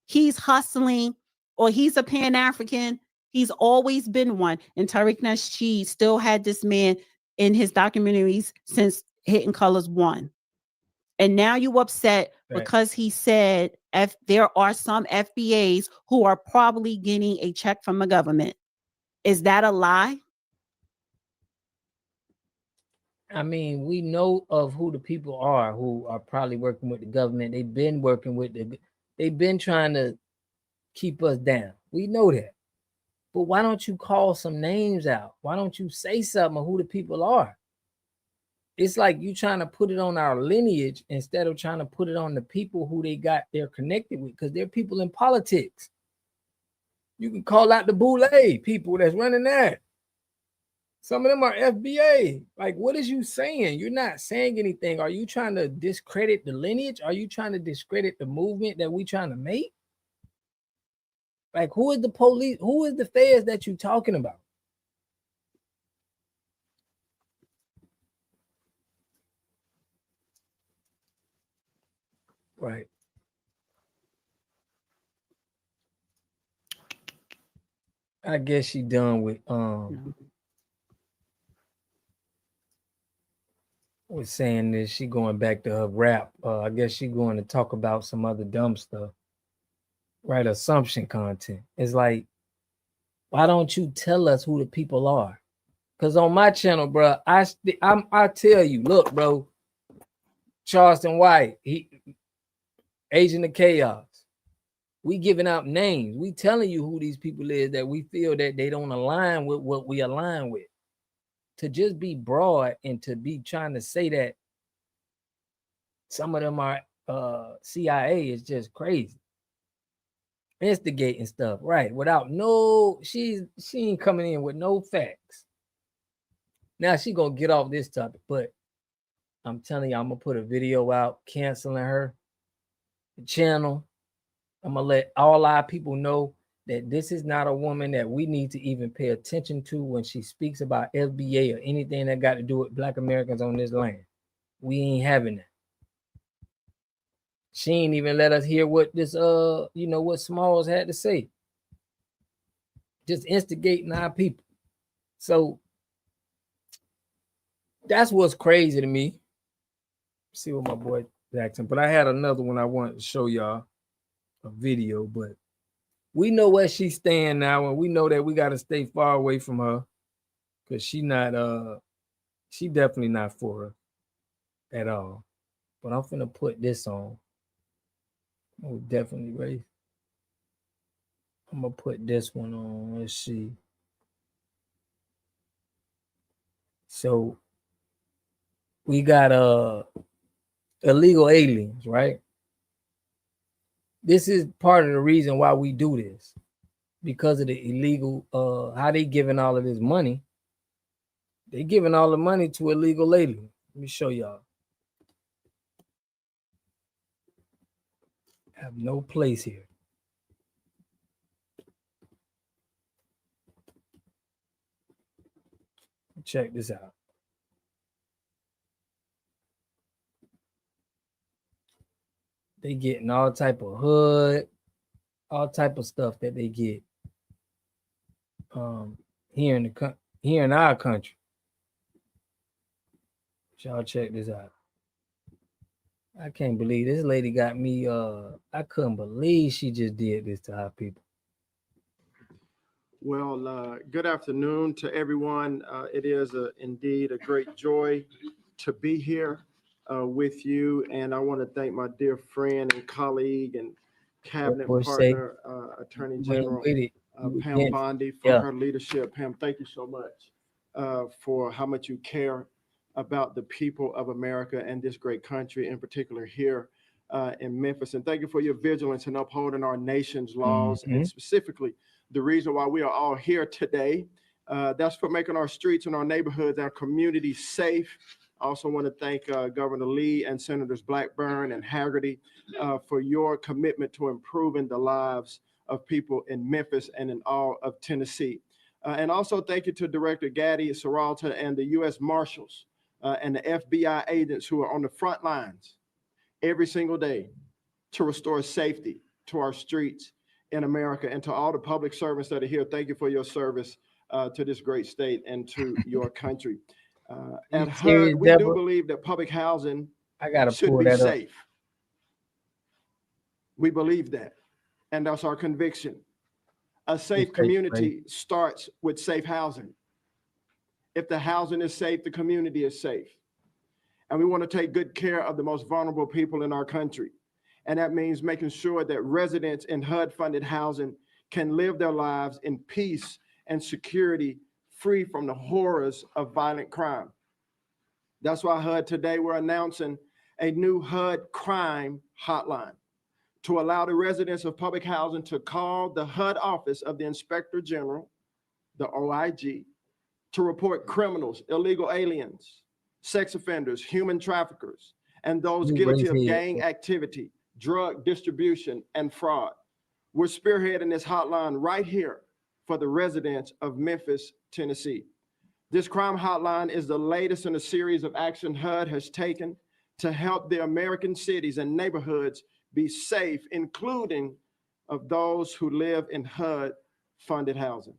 He's hustling, or he's a Pan-African. He's always been one. And Tariq Nasheed still had this man in his documentaries since Hidden Colors 1. And now you upset because he said there are some FBAs who are probably getting a check from the government. Is that a lie? I mean, we know of who the people are who are probably working with the government. They've been working with they've been trying to keep us down. We know that. But why don't you call some names out? Why don't you say something of who the people are? It's like you trying to put it on our lineage instead of trying to put it on the people who they're connected with, because they're people in politics. You can call out the Boule people that's running that. Some of them are FBA. Like, what is you saying? You're not saying anything. Are you trying to discredit the lineage? Are you trying to discredit the movement that we trying to make? Like, who is the police? Who is the feds that you talking about? Right. I guess she done with was saying this. She going back to her rap. I guess she going to talk about some other dumb stuff. Right, assumption content. It's like, why don't you tell us who the people are? Because on my channel, bro, I tell you, look, bro, Charleston White, Agent of Chaos. We giving out names. We telling you who these people is that we feel that they don't align with what we align with. To just be broad and to be trying to say that some of them are CIA is just crazy. Instigating stuff, right? Without she ain't coming in with no facts. Now she gonna get off this topic, but I'm telling you, I'm gonna put a video out canceling her channel. I'm gonna let all our people know that this is not a woman that we need to even pay attention to when she speaks about FBA or anything that got to do with Black Americans on this land. We ain't having that. She ain't even let us hear what this what Smalls had to say. Just instigating our people. So that's what's crazy to me. See what my boy Jackson. But I had another one I wanted to show y'all, a video, but we know where she's staying now, and we know that we got to stay far away from her because she definitely not for her at all. But I'm finna put this on. Oh, definitely right. I'm gonna put this one on. Let's see. So we got illegal aliens, right? This is part of the reason why we do this, because of the illegal how they giving all of this money. They giving all the money to illegal aliens. Let me show y'all. Have no place here. Check this out. They getting all type of hood, all type of stuff that they get here in our country. Y'all check this out. I can't believe this lady got me. I couldn't believe she just did this to our people. Well, good afternoon to everyone. It is indeed a great joy to be here with you. And I want to thank my dear friend and colleague and cabinet partner, Attorney General Pam Bondi, for her leadership. Pam, thank you so much for how much you care about the people of America and this great country, in particular here in Memphis. And thank you for your vigilance in upholding our nation's laws, and specifically the reason why we are all here today That's for making our streets and our neighborhoods, our communities safe. I also want to thank Governor Lee and Senators Blackburn and Haggerty for your commitment to improving the lives of people in Memphis and in all of Tennessee. And also thank you to Director Gaddy, Serralta, and the U.S. Marshals and the FBI agents who are on the front lines every single day to restore safety to our streets in America. And to all the public servants that are here, thank you for your service to this great state and to your country. At HUD, we do believe that public housing should be safe. We believe that, and that's our conviction. A safe community starts with safe housing. If the housing is safe, the community is safe. And we want to take good care of the most vulnerable people in our country. And that means making sure that residents in HUD-funded housing can live their lives in peace and security, free from the horrors of violent crime. That's why HUD today, we're announcing a new HUD crime hotline to allow the residents of public housing to call the HUD office of the Inspector General, the OIG, to report criminals, illegal aliens, sex offenders, human traffickers, and those guilty of gang activity, drug distribution, and fraud. We're spearheading this hotline right here for the residents of Memphis, Tennessee. This crime hotline is the latest in a series of action HUD has taken to help the American cities and neighborhoods be safe, including of those who live in HUD-funded housing.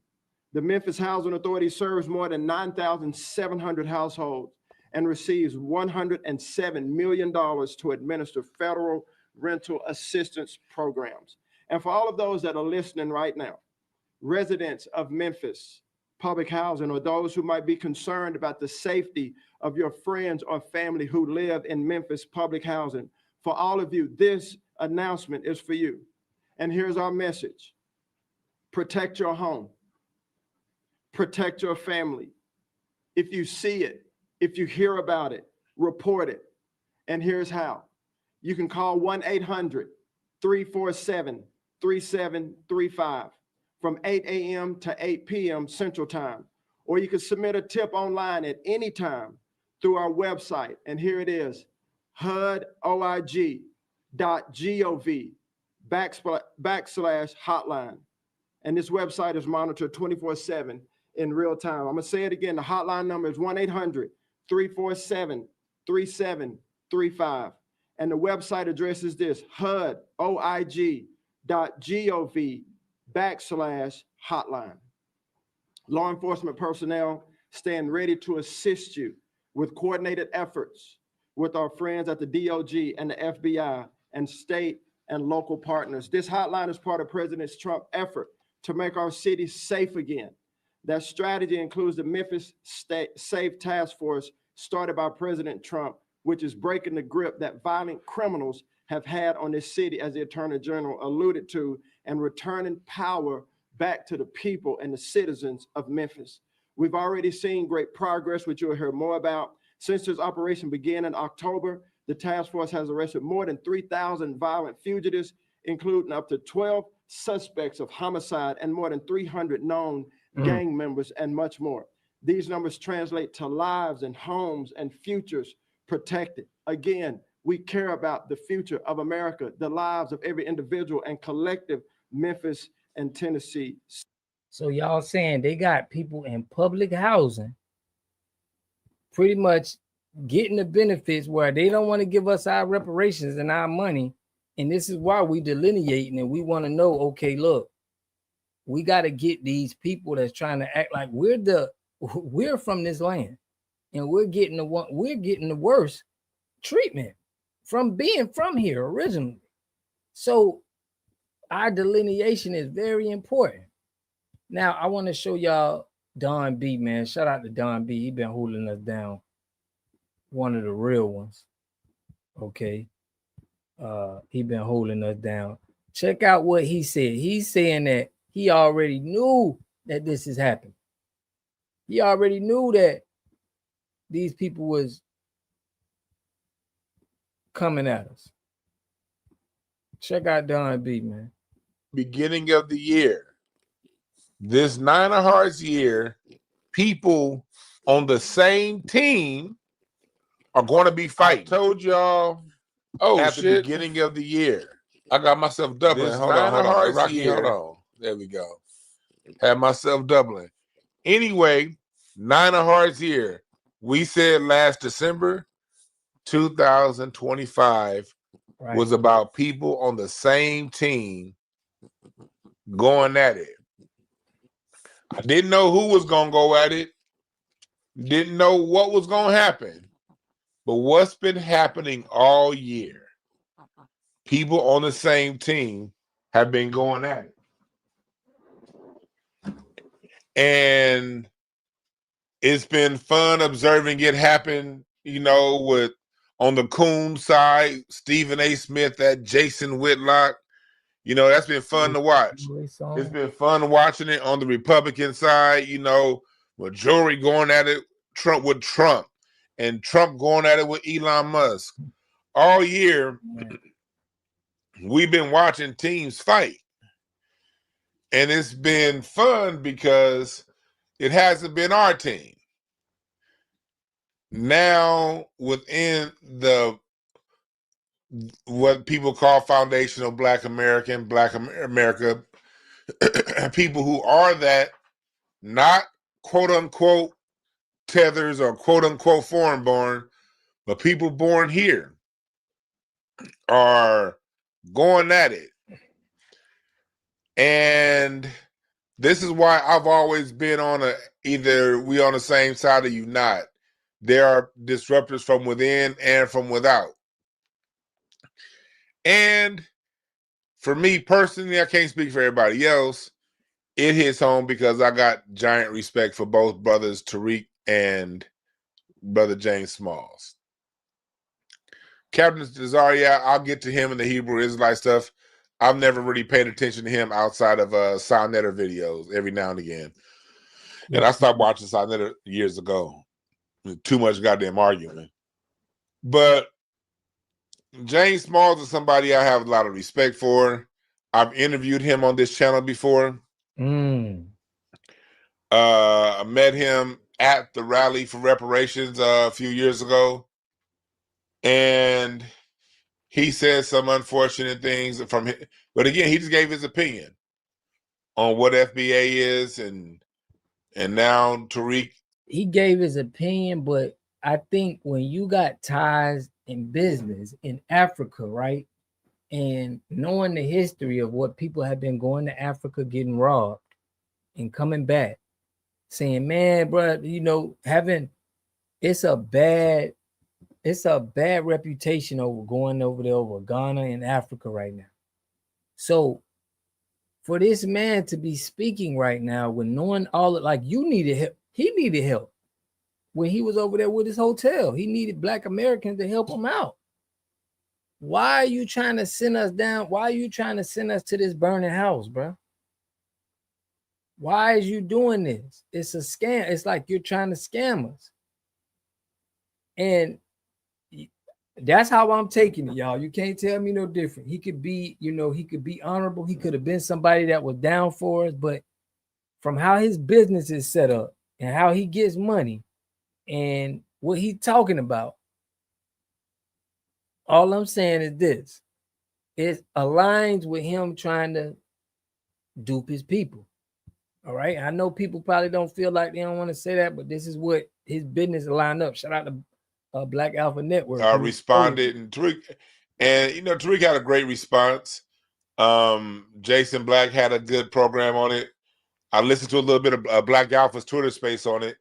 The Memphis Housing Authority serves more than 9,700 households and receives $107 million to administer federal rental assistance programs. And for all of those that are listening right now, residents of Memphis public housing, or those who might be concerned about the safety of your friends or family who live in Memphis public housing, for all of you, this announcement is for you. And here's our message. Protect your home. Protect your family. If you see it, if you hear about it, report it. And here's how. You can call 1-800-347-3735 from 8 a.m. to 8 p.m. Central Time. Or you can submit a tip online at any time through our website. And here it is, hudoig.gov/hotline. And this website is monitored 24/7 in real time. I'm gonna say it again. The hotline number is 1-800-347-3735. And the website address is this, hudoig.gov/hotline. Law enforcement personnel stand ready to assist you with coordinated efforts with our friends at the DOJ and the FBI and state and local partners. This hotline is part of President Trump's effort to make our city safe again. That strategy includes the Memphis Safe Task Force started by President Trump, which is breaking the grip that violent criminals have had on this city, as the Attorney General alluded to, and returning power back to the people and the citizens of Memphis. We've already seen great progress, which you'll hear more about. Since this operation began in October, the task force has arrested more than 3,000 violent fugitives, including up to 12 suspects of homicide and more than 300 known gang members and much more. These numbers translate to lives and homes and futures protected. Again, we care about the future of America, the lives of every individual and collective Memphis and Tennessee. So y'all saying they got people in public housing pretty much getting the benefits where they don't want to give us our reparations and our money. And this is why we delineating, and we want to know, okay, look, we got to get these people that's trying to act like we're from this land, and we're getting the worst treatment from being from here originally. So our delineation is very important. Now I want to show y'all Don B, man. Shout out to Don B. He been holding us down. One of the real ones. Okay. He been holding us down. Check out what he said. He's saying that he already knew that this is happening. He already knew that these people was coming at us. Check out Don B, man. Beginning of the year, this 9 of Hearts year, people on the same team are going to be fighting. I told y'all at the beginning of the year. I got myself doubling. Hold on. Rocky, hold on. There we go. Had myself doubling. Anyway, 9 of Hearts year. We said last December 2025 was about people on the same team going at it. I didn't know who was going to go at it. Didn't know what was going to happen. But what's been happening all year? People on the same team have been going at it. And it's been fun observing it happen, with on the Coon side, Stephen A. Smith, that Jason Whitlock. That's been fun to watch. It's been fun watching it on the Republican side, majority going at it with Trump and Trump going at it with Elon Musk. All year, we've been watching teams fight. And it's been fun because it hasn't been our team. Now, within what people call foundational Black America, people who are that, not quote unquote tethers or quote unquote foreign born, but people born here are going at it. And this is why I've always been on either we on the same side or you not. There are disruptors from within and from without. And for me personally, I can't speak for everybody else. It hits home because I got giant respect for both brothers, Tariq and brother James Smalls. Captain Cesaria, I'll get to him in the Hebrew Israelite stuff. I've never really paid attention to him outside of Soundnetter videos every now and again. And I stopped watching Soundnetter years ago. Too much goddamn arguing. But James Smalls is somebody I have a lot of respect for. I've interviewed him on this channel before. I met him at the rally for reparations a few years ago. And he said some unfortunate things from him. But again, he just gave his opinion on what FBA is and now Tariq. He gave his opinion, but I think when you got ties in business in Africa, right? And knowing the history of what people have been going to Africa, getting robbed and coming back, saying, man, bro, it's a bad reputation over going over there over Ghana and Africa right now. So for this man to be speaking right now with knowing all of, like, you needed help, he needed help when he was over there with his hotel. He needed Black Americans to help him out. Why are you trying to send us down? Why are you trying to send us to this burning house, bro? Why is you doing this? It's a scam. It's like you're trying to scam us. And that's how I'm taking it, y'all. You can't tell me no different. He could be, he could be honorable. He could have been somebody that was down for us, but from how his business is set up and how he gets money and what he's talking about, all I'm saying is this. It aligns with him trying to dupe his people. All right. I know people probably don't feel like they don't want to say that, but this is what his business lined up. Shout out to Black Alpha Network. Responded and Tariq, Tariq had a great response. Jason Black had a good program on it. I listened to a little bit of Black Alpha's Twitter space on it.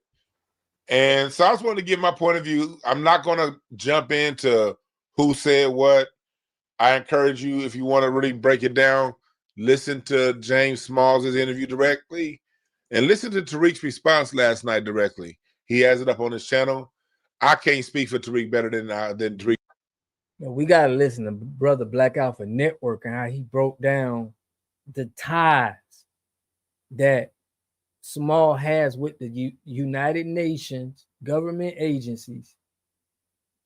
And so I just wanted to give my point of view. I'm not going to jump into who said what. I encourage you, if you want to really break it down, listen to James Smalls' interview directly and listen to Tariq's response last night directly. He has it up on his channel. I can't speak for Tariq better than Tariq. We got to listen to Brother Black Alpha Network and how he broke down the ties that Small has with the United Nations government agencies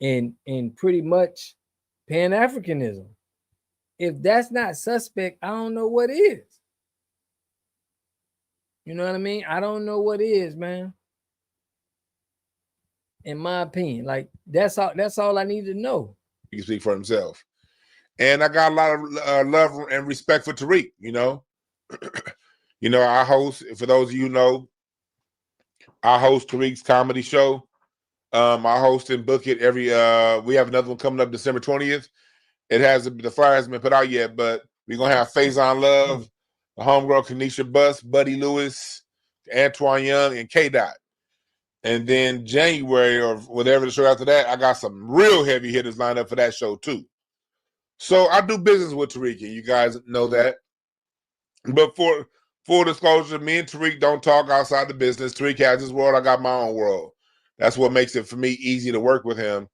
and pretty much Pan-Africanism. If that's not suspect, I don't know what is. You know what I mean? I don't know what is, man. In my opinion, like that's all I need to know. He can speak for himself. And I got a lot of love and respect for Tariq, you know. You know, I host, for those of you who know, I host Tariq's comedy show. I host and book it every we have another one coming up December 20th. The flyer hasn't been put out yet, but we're gonna have Faison Love, the homegirl Kanisha Bus, Buddy Lewis, Antoine Young, and K Dot. And then January or whatever the show after that, I got some real heavy hitters lined up for that show too. So I do business with Tariq, and you guys know that. But for full disclosure, me and Tariq don't talk outside the business. Tariq has his world, I got my own world. That's what makes it for me easy to work with him.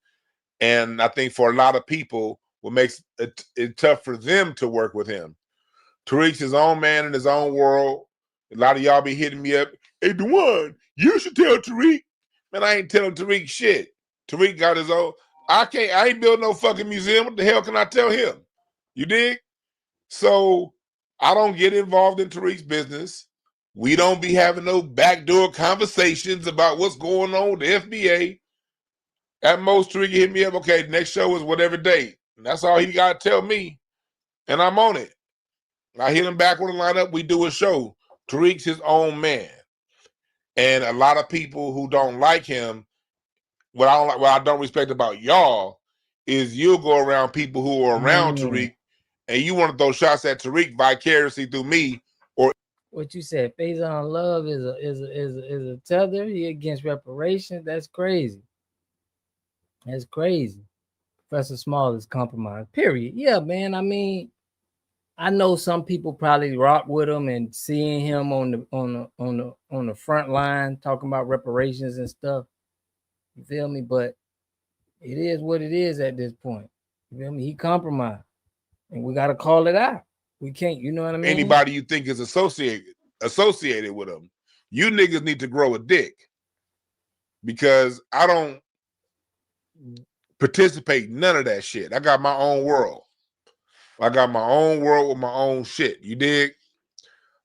And I think for a lot of people, what makes it tough for them to work with him. Tariq's his own man in his own world. A lot of y'all be hitting me up. Hey, Dewan, you should tell Tariq. Man, I ain't telling Tariq shit. Tariq got his own. I ain't building no fucking museum. What the hell can I tell him? You dig? So I don't get involved in Tariq's business. We don't be having no backdoor conversations about what's going on with the FBA. At most, Tariq hit me up. Okay, the next show is whatever date. And that's all he got to tell me. And I'm on it. I hit him back with a lineup. We do a show. Tariq's his own man. And a lot of people who don't like him, what I don't respect about y'all is you'll go around people who are around Tariq and you want to throw shots at Tariq vicariously through me. Or what you said, Faison Love is a tether. He against reparations. That's crazy. That's crazy. Professor Small is compromised. Period. Yeah, man. I mean, I know some people probably rock with him and seeing him on the front line talking about reparations and stuff. You feel me? But it is what it is at this point. You feel me? He compromised, and we got to call it out. We can't. You know what I mean? Anybody you think is associated with him, you niggas need to grow a dick, because I don't participate in none of that shit. I got my own world. I got my own world with my own shit. You dig?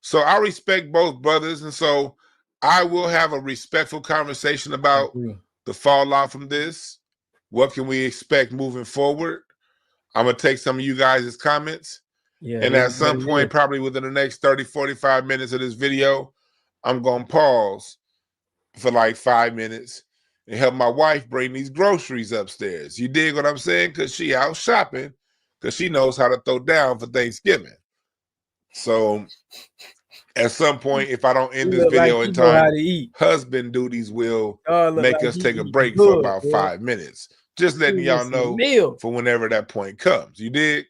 So I respect both brothers, and so I will have a respectful conversation about the fallout from this. What can we expect moving forward? I'm going to take some of you guys' comments. Yeah, and at some point, probably within the next 30, 45 minutes of this video, I'm going to pause for like 5 minutes and help my wife bring these groceries upstairs. You dig what I'm saying? Because she out shopping, because she knows how to throw down for Thanksgiving. So at some point, if I don't end this video in time, husband duties will make us take a break for about 5 minutes. Just letting y'all know for whenever that point comes. You dig?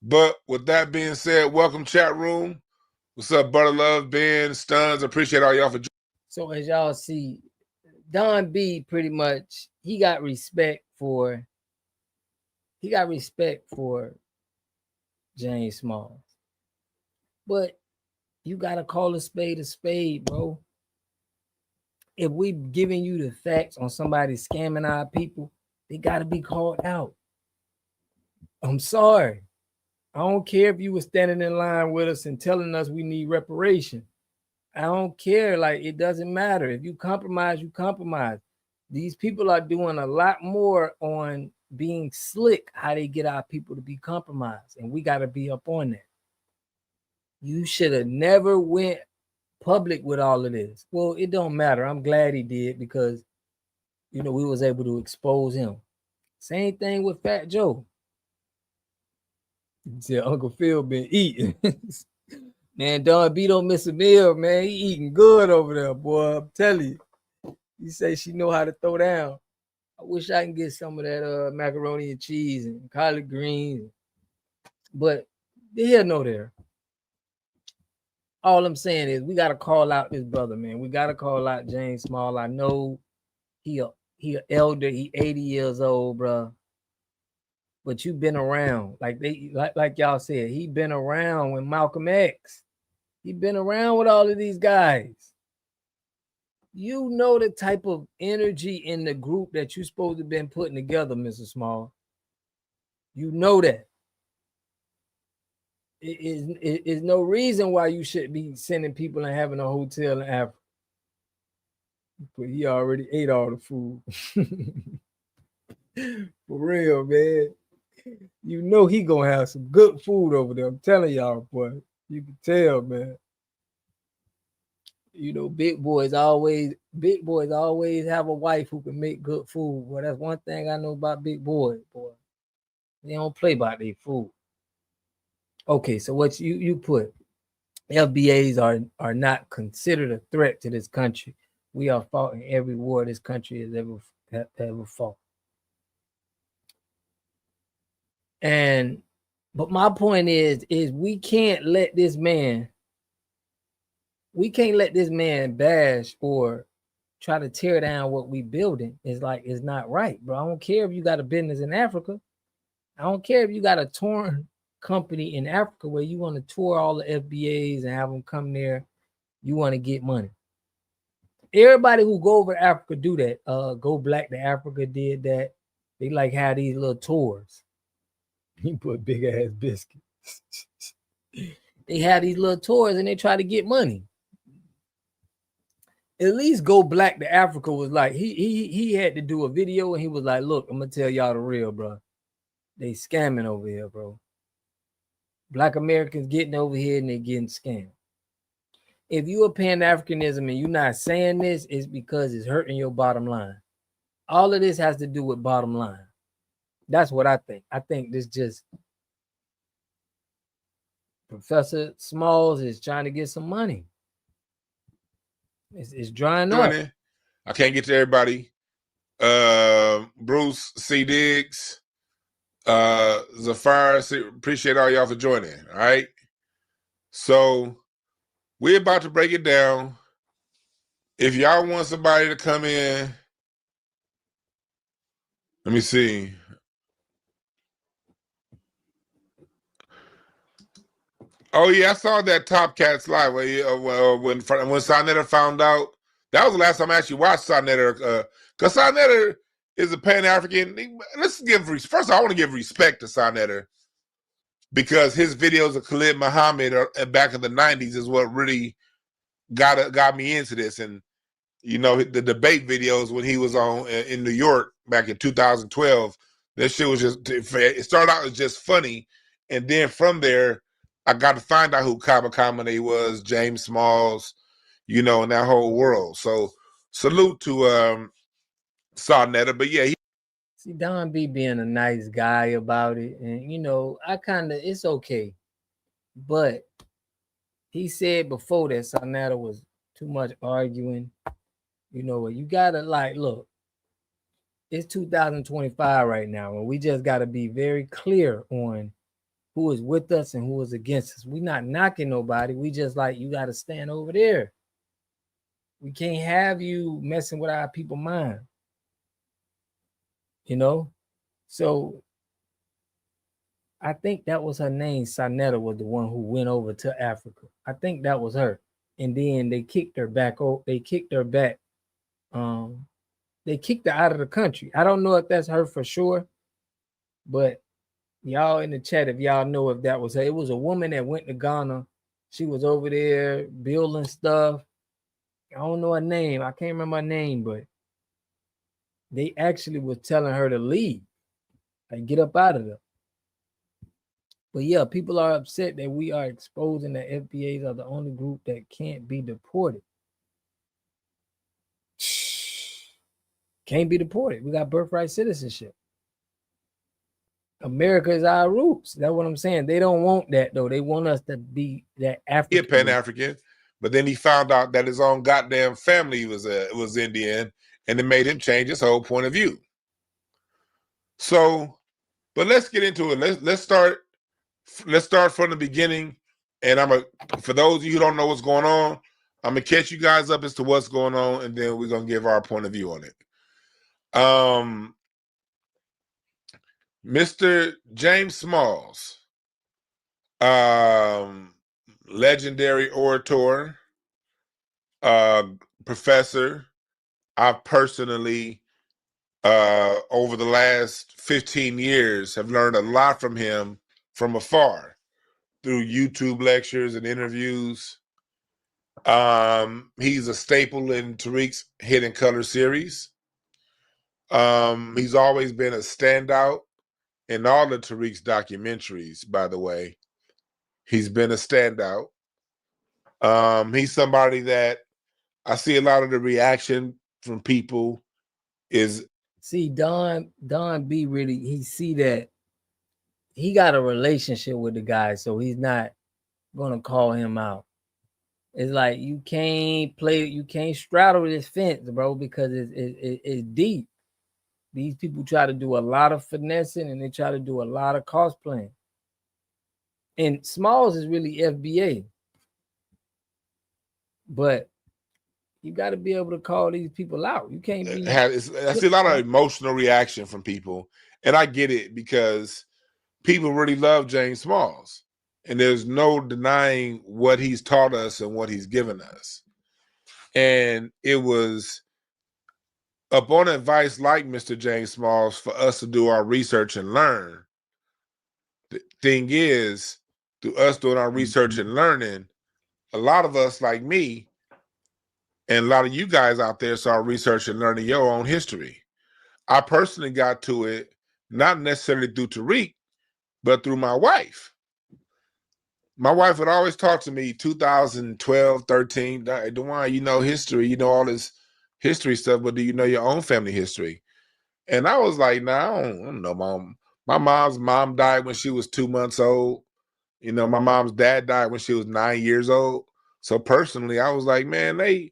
But with that being said, welcome chat room. What's up, Butter Love, Ben, Stuns? Appreciate all y'all for joining. So as y'all see, Don B pretty much he got respect for James Smalls. But you gotta call a spade, bro. If we giving you the facts on somebody scamming our people, they gotta be called out. I'm sorry. I don't care if you were standing in line with us and telling us we need reparation. I don't care. Like, it doesn't matter. If you compromise, you compromise. These people are doing a lot more on being slick, how they get our people to be compromised. And we got to be up on that. You should have never went public with all of this. Well, it don't matter. I'm glad he did, because, you know, we was able to expose him. Same thing with Fat Joe. See, Uncle Phil been eating. Man, Don B don't miss a meal, man. He eating good over there, boy. I'm telling you. You say she know how to throw down. I wish I can get some of that macaroni and cheese and collard greens. But here no there. All I'm saying is we got to call out this brother, man. We got to call out James Small. I know he an elder. He 80 years old, bro. But you've been around. Like y'all said, he been around with Malcolm X. He been around with all of these guys. You know the type of energy in the group that you're supposed to have been putting together, Mr. Small. You know that. Is no reason why you should be sending people and having a hotel in Africa. But he already ate all the food. For real, man. You know he gonna have some good food over there. I'm telling y'all, boy. You can tell, man. You know, big boys always have a wife who can make good food. Well, that's one thing I know about big boys, boy. They don't play about their food. Okay, so what you put, FBAs are not considered a threat to this country. We are fought in every war this country has ever fought. But my point is we can't let this man bash or try to tear down what we building. It's not right, bro. I don't care if you got a business in Africa. I don't care if you got a torn company in Africa where you want to tour all the FBAs and have them come there. You want to get money. Everybody who go over to Africa do that. Go Black to Africa did that. They like have these little tours. He put big ass biscuits. They had these little tours and they try to get money. At least Go Black to Africa was like, he had to do a video and he was like, look, I'm gonna tell y'all the real, bro. They scamming over here, bro. Black Americans getting over here and they getting scammed. If you a Pan-Africanism and you're not saying this, it's because it's hurting your bottom line. All of this has to do with bottom line. That's what I think. I think this just Professor Smalls is trying to get some money. It's drying up. I can't get to everybody. Bruce C. Diggs, Zafar, appreciate all y'all for joining. All right. So we're about to break it down. If y'all want somebody to come in, let me see. Oh yeah, I saw that Top Cats live when Sarnetta found out. That was the last time I actually watched Sarnetta, because Sarnetta is a Pan-African. Let's first I want to give respect to Sarnetta because his videos of Khalid Muhammad back in the 90s is what really got me into this. And you know, the debate videos when he was on in New York back in 2012, that shit was it started out as just funny, and then from there I got to find out who Kaba Kamene was, James Smalls, you know, and that whole world. So salute to Sarnetta. But yeah, see Don B being a nice guy about it, and you know, it's okay. But he said before that Sarnetta was too much arguing. You know, you gotta look, it's 2025 right now, and we just gotta be very clear on who is with us and who is against us. We're not knocking nobody. We just you got to stand over there. We can't have you messing with our people's mind. You know? So I think that was her name. Sarnetta was the one who went over to Africa. I think that was her. And then they kicked her back. They kicked her back. They kicked her out of the country. I don't know if that's her for sure, but y'all in the chat, if y'all know if that was her. It was a woman that went to Ghana. She was over there building stuff. I don't know her name. I can't remember her name, but they actually was telling her to leave. Get up out of there. But yeah, people are upset that we are exposing that FBAs are the only group that can't be deported. Can't be deported. We got birthright citizenship. America is our roots. That's what I'm saying. They don't want that though. They want us to be that African. Yeah, Pan-African. But then he found out that his own goddamn family was Indian, and it made him change his whole point of view. So, but let's get into it. Let's start from the beginning. And for those of you who don't know what's going on, I'm gonna catch you guys up as to what's going on, and then we're gonna give our point of view on it. Mr. James Smalls, legendary orator, professor. I've personally, over the last 15 years, have learned a lot from him from afar through YouTube lectures and interviews. He's a staple in Tariq's Hidden Color series. He's always been a standout in all of Tariq's documentaries, by the way. He's been a standout. He's somebody that I see a lot of the reaction from people is Don B really, he see that he got a relationship with the guy, so he's not gonna call him out. It's like you can't straddle this fence, bro, because it's deep. These people try to do a lot of finessing and they try to do a lot of cosplaying. And Smalls is really FBA. But you got to be able to call these people out. You can't be. I see a lot of emotional reaction from people, and I get it because people really love James Smalls, and there's no denying what he's taught us and what he's given us. And it was upon advice like Mr. James Smalls for us to do our research and learn. The thing is, through us doing our research and learning, a lot of us, like me, and a lot of you guys out there saw research and learning your own history. I personally got to it, not necessarily through Tariq, but through my wife. My wife would always talk to me 2012, 13, DeJuan, you know history, you know all this history stuff, but do you know your own family history? And I was like, nah, I don't know, Mom. My mom's mom died when she was 2 months old. You know, my mom's dad died when she was 9 years old. So personally, I was like, man, they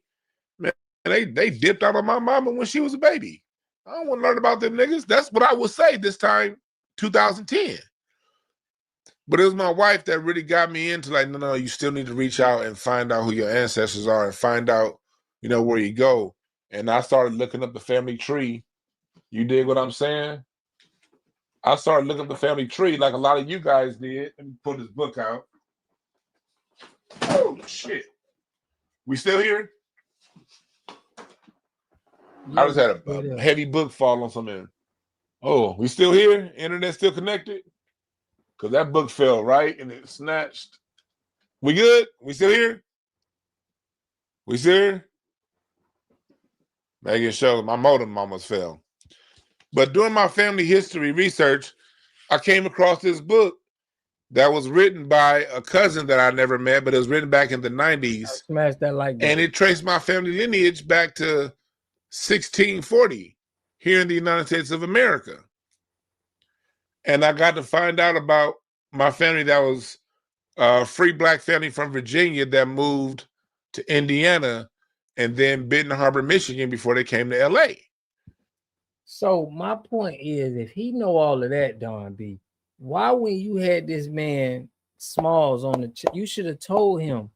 dipped out on my mama when she was a baby. I don't want to learn about them niggas. That's what I would say this time, 2010. But it was my wife that really got me into like, no, you still need to reach out and find out who your ancestors are and find out, you know, where you go. And I started looking up the family tree. You dig what I'm saying? I started looking up the family tree like a lot of you guys did. Let me pull this book out. Oh, shit. We still here? I just had a heavy book fall on something. Oh, we still here? Internet still connected? Because that book fell, right? And it snatched. We good? We still here? We still here? Making sure my modem almost fell. But doing my family history research, I came across this book that was written by a cousin that I never met, but it was written back in the 90s. Smash that like button. And it traced my family lineage back to 1640 here in the United States of America. And I got to find out about my family that was a free black family from Virginia that moved to Indiana and then Benton Harbor, Michigan before they came to LA. So my point is, if he know all of that, Don B, why when you had this man Smalls on the you should have told him,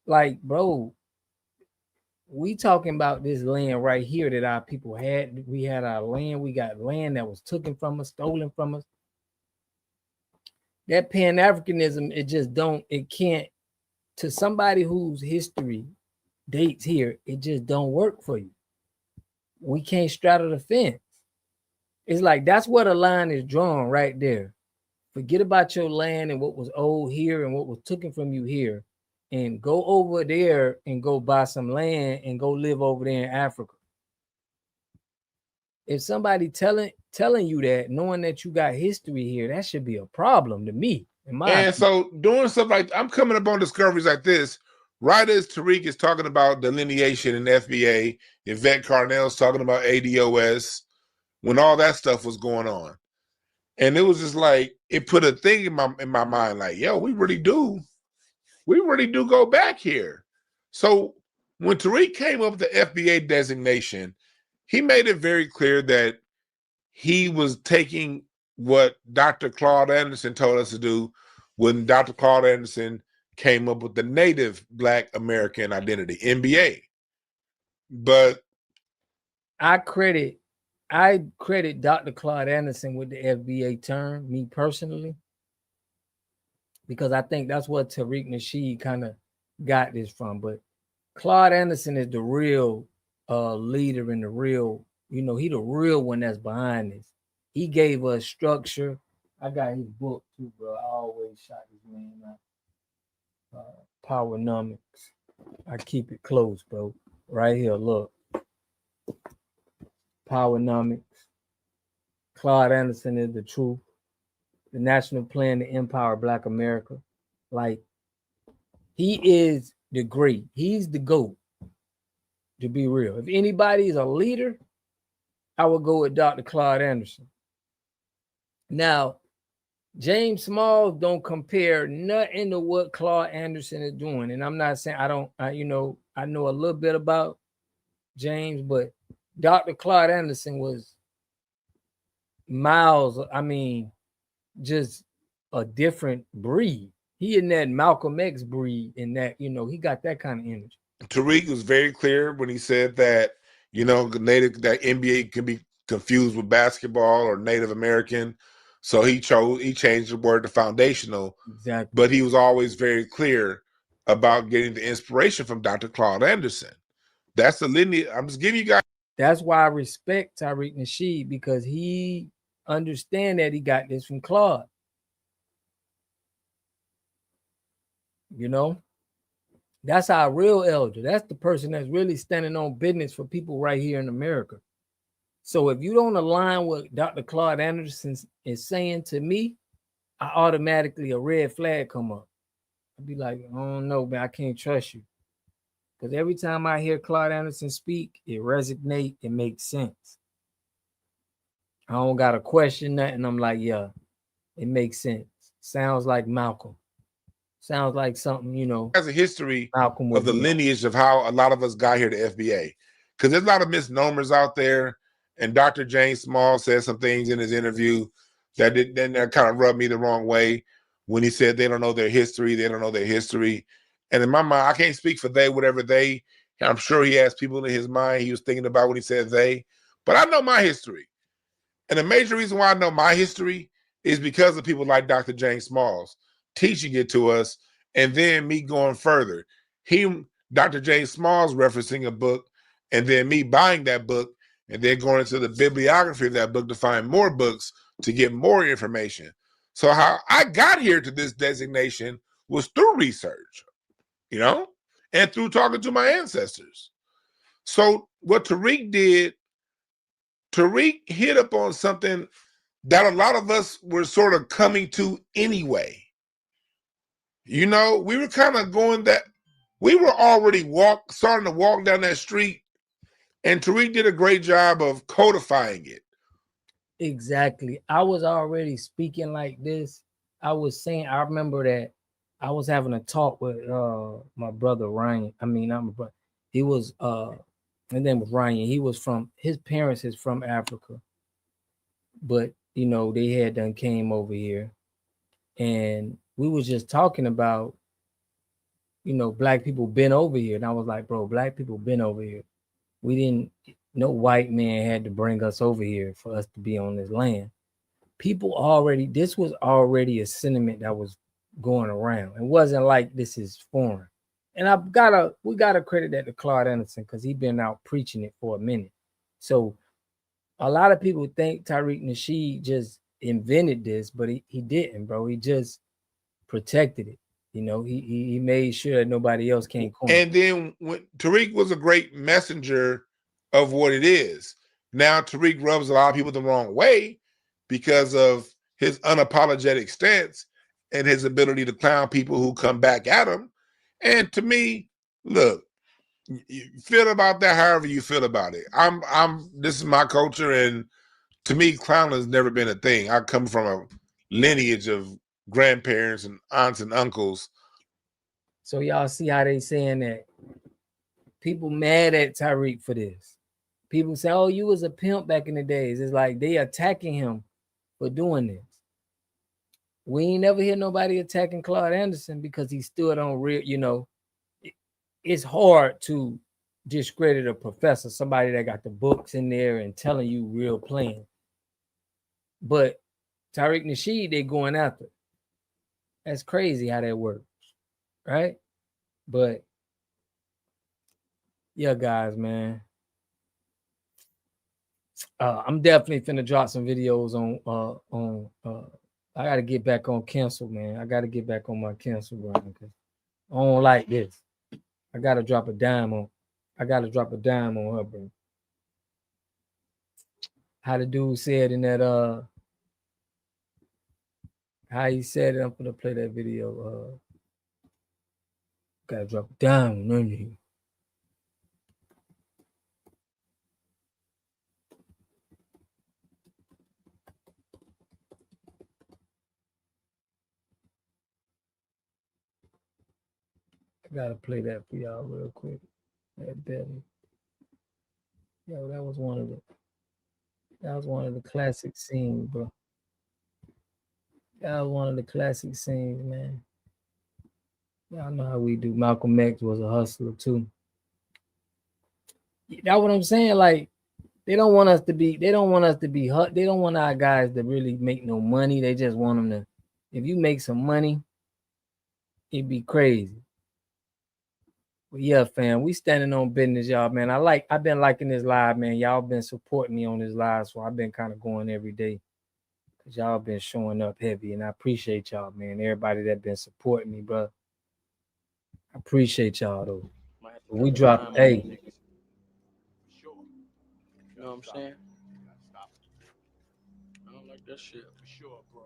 like, bro, we talking about this land right here that our people had. We had our land. We got land that was taken from us, stolen from us. That Pan-Africanism, it can't, to somebody whose history dates here, it just don't work for you. We can't straddle the fence. It's like, that's where the line is drawn right there. Forget about your land and what was old here and what was taken from you here, and go over there and go buy some land and go live over there in Africa. If somebody telling you that, knowing that you got history here, that should be a problem to me. So doing stuff like, I'm coming up on discoveries like this, right as Tariq is talking about delineation in FBA, Yvette Carnell's talking about ADOS, when all that stuff was going on. And it was just like, it put a thing in my mind, like, yo, we really do go back here. So when Tariq came up with the FBA designation, he made it very clear that he was taking what Dr. Claude Anderson told us to do when Dr. Claude Anderson came up with the Native Black American Identity, NBA. But I credit Dr. Claude Anderson with the FBA term, me personally, because I think that's what Tariq Nasheed kind of got this from. But Claude Anderson is the real leader and the real, he the real one that's behind this. He gave us structure. I got his book too, bro. I always shout this man out. Powernomics. I keep it close, bro. Right here, look. Powernomics. Claude Anderson is the truth. The national plan to empower Black America. Like, he is the great. He's the GOAT, to be real. If anybody is a leader, I would go with Dr. Claude Anderson. Now, James Smalls don't compare nothing to what Claude Anderson is doing. And I'm not saying I know a little bit about James, but Dr. Claude Anderson was miles, just a different breed. He in that Malcolm X breed, in that, he got that kind of energy. Tariq was very clear when he said that, that NBA can be confused with basketball or Native American. So he changed the word to foundational. Exactly. But he was always very clear about getting the inspiration from Dr. Claude Anderson. That's the lineage. I'm just giving you guys. That's why I respect Tariq Nasheed, because he understand that he got this from Claude. That's our real elder. That's the person that's really standing on business for people right here in America. So if you don't align with Dr. Claude Anderson is saying to me, I automatically, a red flag come up. I'd be like, I don't know, man, I can't trust you. Because every time I hear Claude Anderson speak, it resonates, it makes sense. I don't got to question nothing. I'm like, yeah, it makes sense. Sounds like Malcolm. Sounds like something, Has a history Malcolm of the lineage of how a lot of us got here to FBA. Because there's a lot of misnomers out there. And Dr. James Small said some things in his interview that kind of rubbed me the wrong way when he said they don't know their history. They don't know their history. And in my mind, I can't speak for they, whatever they. I'm sure he has people in his mind he was thinking about when he said they. But I know my history. And the major reason why I know my history is because of people like Dr. James Smalls teaching it to us, and then me going further. Dr. James Smalls referencing a book, and then me buying that book, and then going into the bibliography of that book to find more books to get more information. So how I got here to this designation was through research, and through talking to my ancestors. So what Tariq did, Tariq hit up on something that a lot of us were sort of coming to anyway. We were kind of going that, we were already starting to walk down that street, and Tariq did a great job of codifying it. Exactly. I was already speaking like this. I was saying, I remember that I was having a talk with my brother Ryan. Not my brother. He was his name was Ryan. His parents is from Africa. But they had done came over here. And we was just talking about, Black people been over here. And I was like, bro, Black people been over here. No white man had to bring us over here for us to be on this land. This was already a sentiment that was going around. It wasn't like this is foreign. And we gotta credit that to Claude Anderson, because he's been out preaching it for a minute. So a lot of people think Tariq Nasheed just invented this, but he didn't, bro. He just protected it. He made sure that nobody else came. And then when Tariq was a great messenger of what it is. Now Tariq rubs a lot of people the wrong way because of his unapologetic stance and his ability to clown people who come back at him. And to me, look, you feel about that however you feel about it. This is my culture, and to me, clown has never been a thing. I come from a lineage of grandparents and aunts and uncles. So y'all see how they saying that people mad at Tariq for this. People say, oh, you was a pimp back in the days. It's like they attacking him for doing this. We ain't never hear nobody attacking Claude Anderson because he stood on real, it's hard to discredit a professor, somebody that got the books in there and telling you real plain. But Tariq Nasheed, they going after. That's crazy how that works, right? But yeah, guys, man. I'm definitely finna drop some videos on I gotta get back on cancel, man. I gotta get back on my cancel grind because I don't like this. I gotta drop a dime on her, bro. How the dude said in that how he said it, I'm gonna play that video. Gotta drop a dime on you. I gotta play that for y'all real quick. That belly. Yo, that was one of the classic scenes, bro. That was one of the classic scenes, man. Y'all know how we do. Malcolm X was a hustler too. That's what I'm saying. Like, they don't want us to be they don't want our guys to really make no money. They just want them to, if you make some money, it'd be crazy. But yeah, fam, we standing on business, y'all, man. I've been liking this live, man. Y'all been supporting me on this live, so I've been kind of going every day. Cause y'all been showing up heavy, and I appreciate y'all, man. Everybody that been supporting me, bro. I appreciate y'all though. We dropped, hey. You know what I'm saying? I don't like that shit. For sure, bro.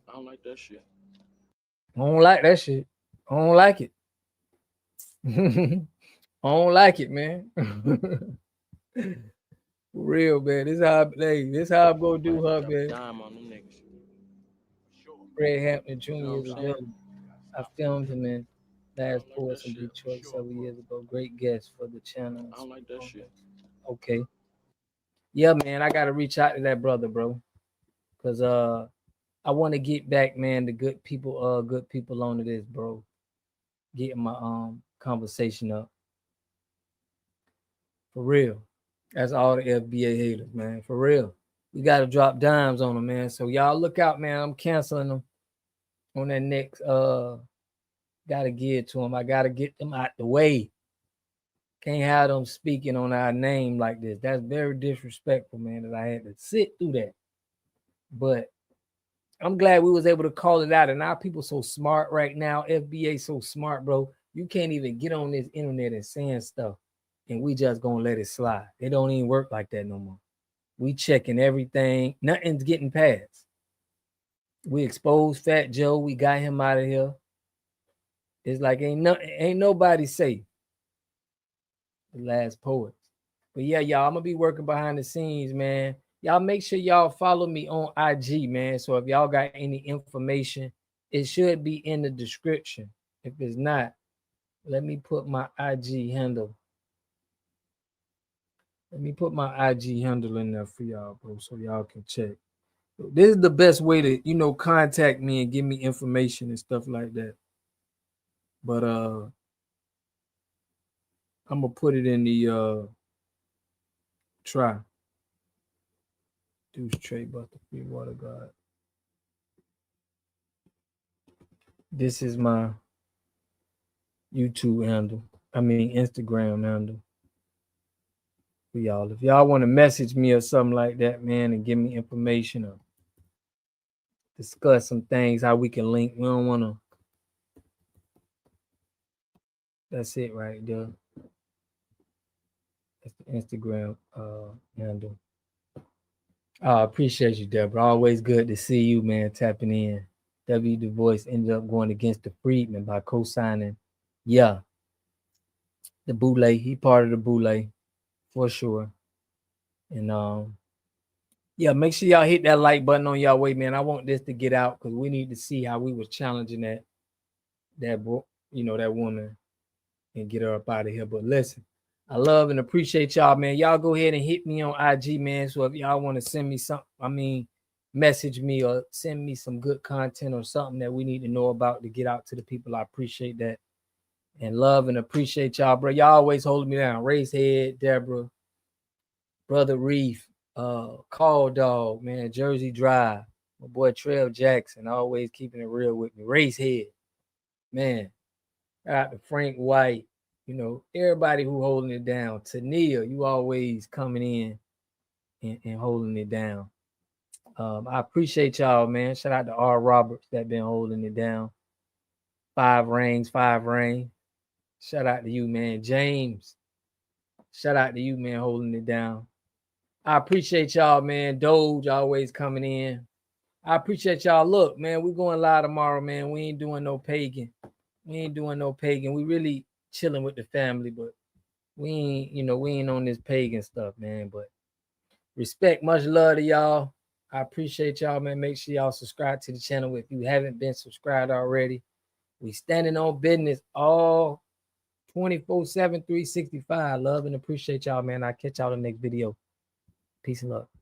I don't like that shit. I don't like that shit. I don't like it. I don't like it, man. For real, man. This how I'm gonna do her, man. Dime on them niggas. Fred Hampton Jr. You know is a what I'm villain. I filmed him in Last Poets in Detroit several years ago. Great guest for the channel. I don't like that shit. Okay. Yeah, man. I gotta reach out to that brother, bro. Cause I want to get back, man, the good people onto this, bro. Getting my conversation up. For real. That's all the FBA haters, man. For real. We gotta drop dimes on them, man. So y'all look out, man. I'm canceling them on that next gotta give it to them. I gotta get them out the way. Can't have them speaking on our name like this. That's very disrespectful, man, that I had to sit through that. But I'm glad we was able to call it out. And our people so smart right now. FBA so smart, bro. You can't even get on this internet and saying stuff, and we just gonna let it slide. It don't even work like that no more. We checking everything. Nothing's getting past. We exposed Fat Joe. We got him out of here. It's like ain't nobody safe. The Last Poets. But yeah, y'all, I'm gonna be working behind the scenes, man. Y'all make sure y'all follow me on IG, man. So if y'all got any information, it should be in the description. If it's not, let me put my IG handle. Let me put my IG handle in there for y'all, bro, so y'all can check. So this is the best way to, contact me and give me information and stuff like that. But I'm gonna put it in the try. Deuce Trey Buster Free Water God. This is my YouTube handle. I mean Instagram handle. For y'all. If y'all want to message me or something like that, man, and give me information or discuss some things, how we can link. We don't want to. That's it right there. That's the Instagram handle. I appreciate you, Deborah. Always good to see you, man, tapping in. W. Du Bois ended up going against the Freedman by co-signing. Yeah. The Boule. He part of the Boule for sure. And yeah, make sure y'all hit that like button on y'all way, man. I want this to get out because we need to see how we was challenging that woman and get her up out of here. But listen, I love and appreciate y'all, man. Y'all go ahead and hit me on IG, man. So if y'all want to send me something, message me or send me some good content or something that we need to know about to get out to the people. I appreciate that. And love and appreciate y'all, bro. Y'all always holding me down. Race Head, Deborah, Brother Reef, Call Dog, man, Jersey Drive, my boy Trail Jackson, always keeping it real with me. Race Head, man. Out to Frank White, everybody who holding it down. Tania, you always coming in and holding it down. I appreciate y'all, man. Shout out to R. Roberts that been holding it down. 5 rings. Shout out to you, man. James. Shout out to you, man, holding it down. I appreciate y'all, man. Doge always coming in. I appreciate y'all. Look, man, we're going live tomorrow, man. We ain't doing no pagan. We really chilling with the family, but we ain't on this pagan stuff, man. But respect, much love to y'all. I appreciate y'all, man. Make sure y'all subscribe to the channel if you haven't been subscribed already. We standing on business all 24/7, 365. Love and appreciate y'all, man. I'll catch y'all in the next video. Peace and love.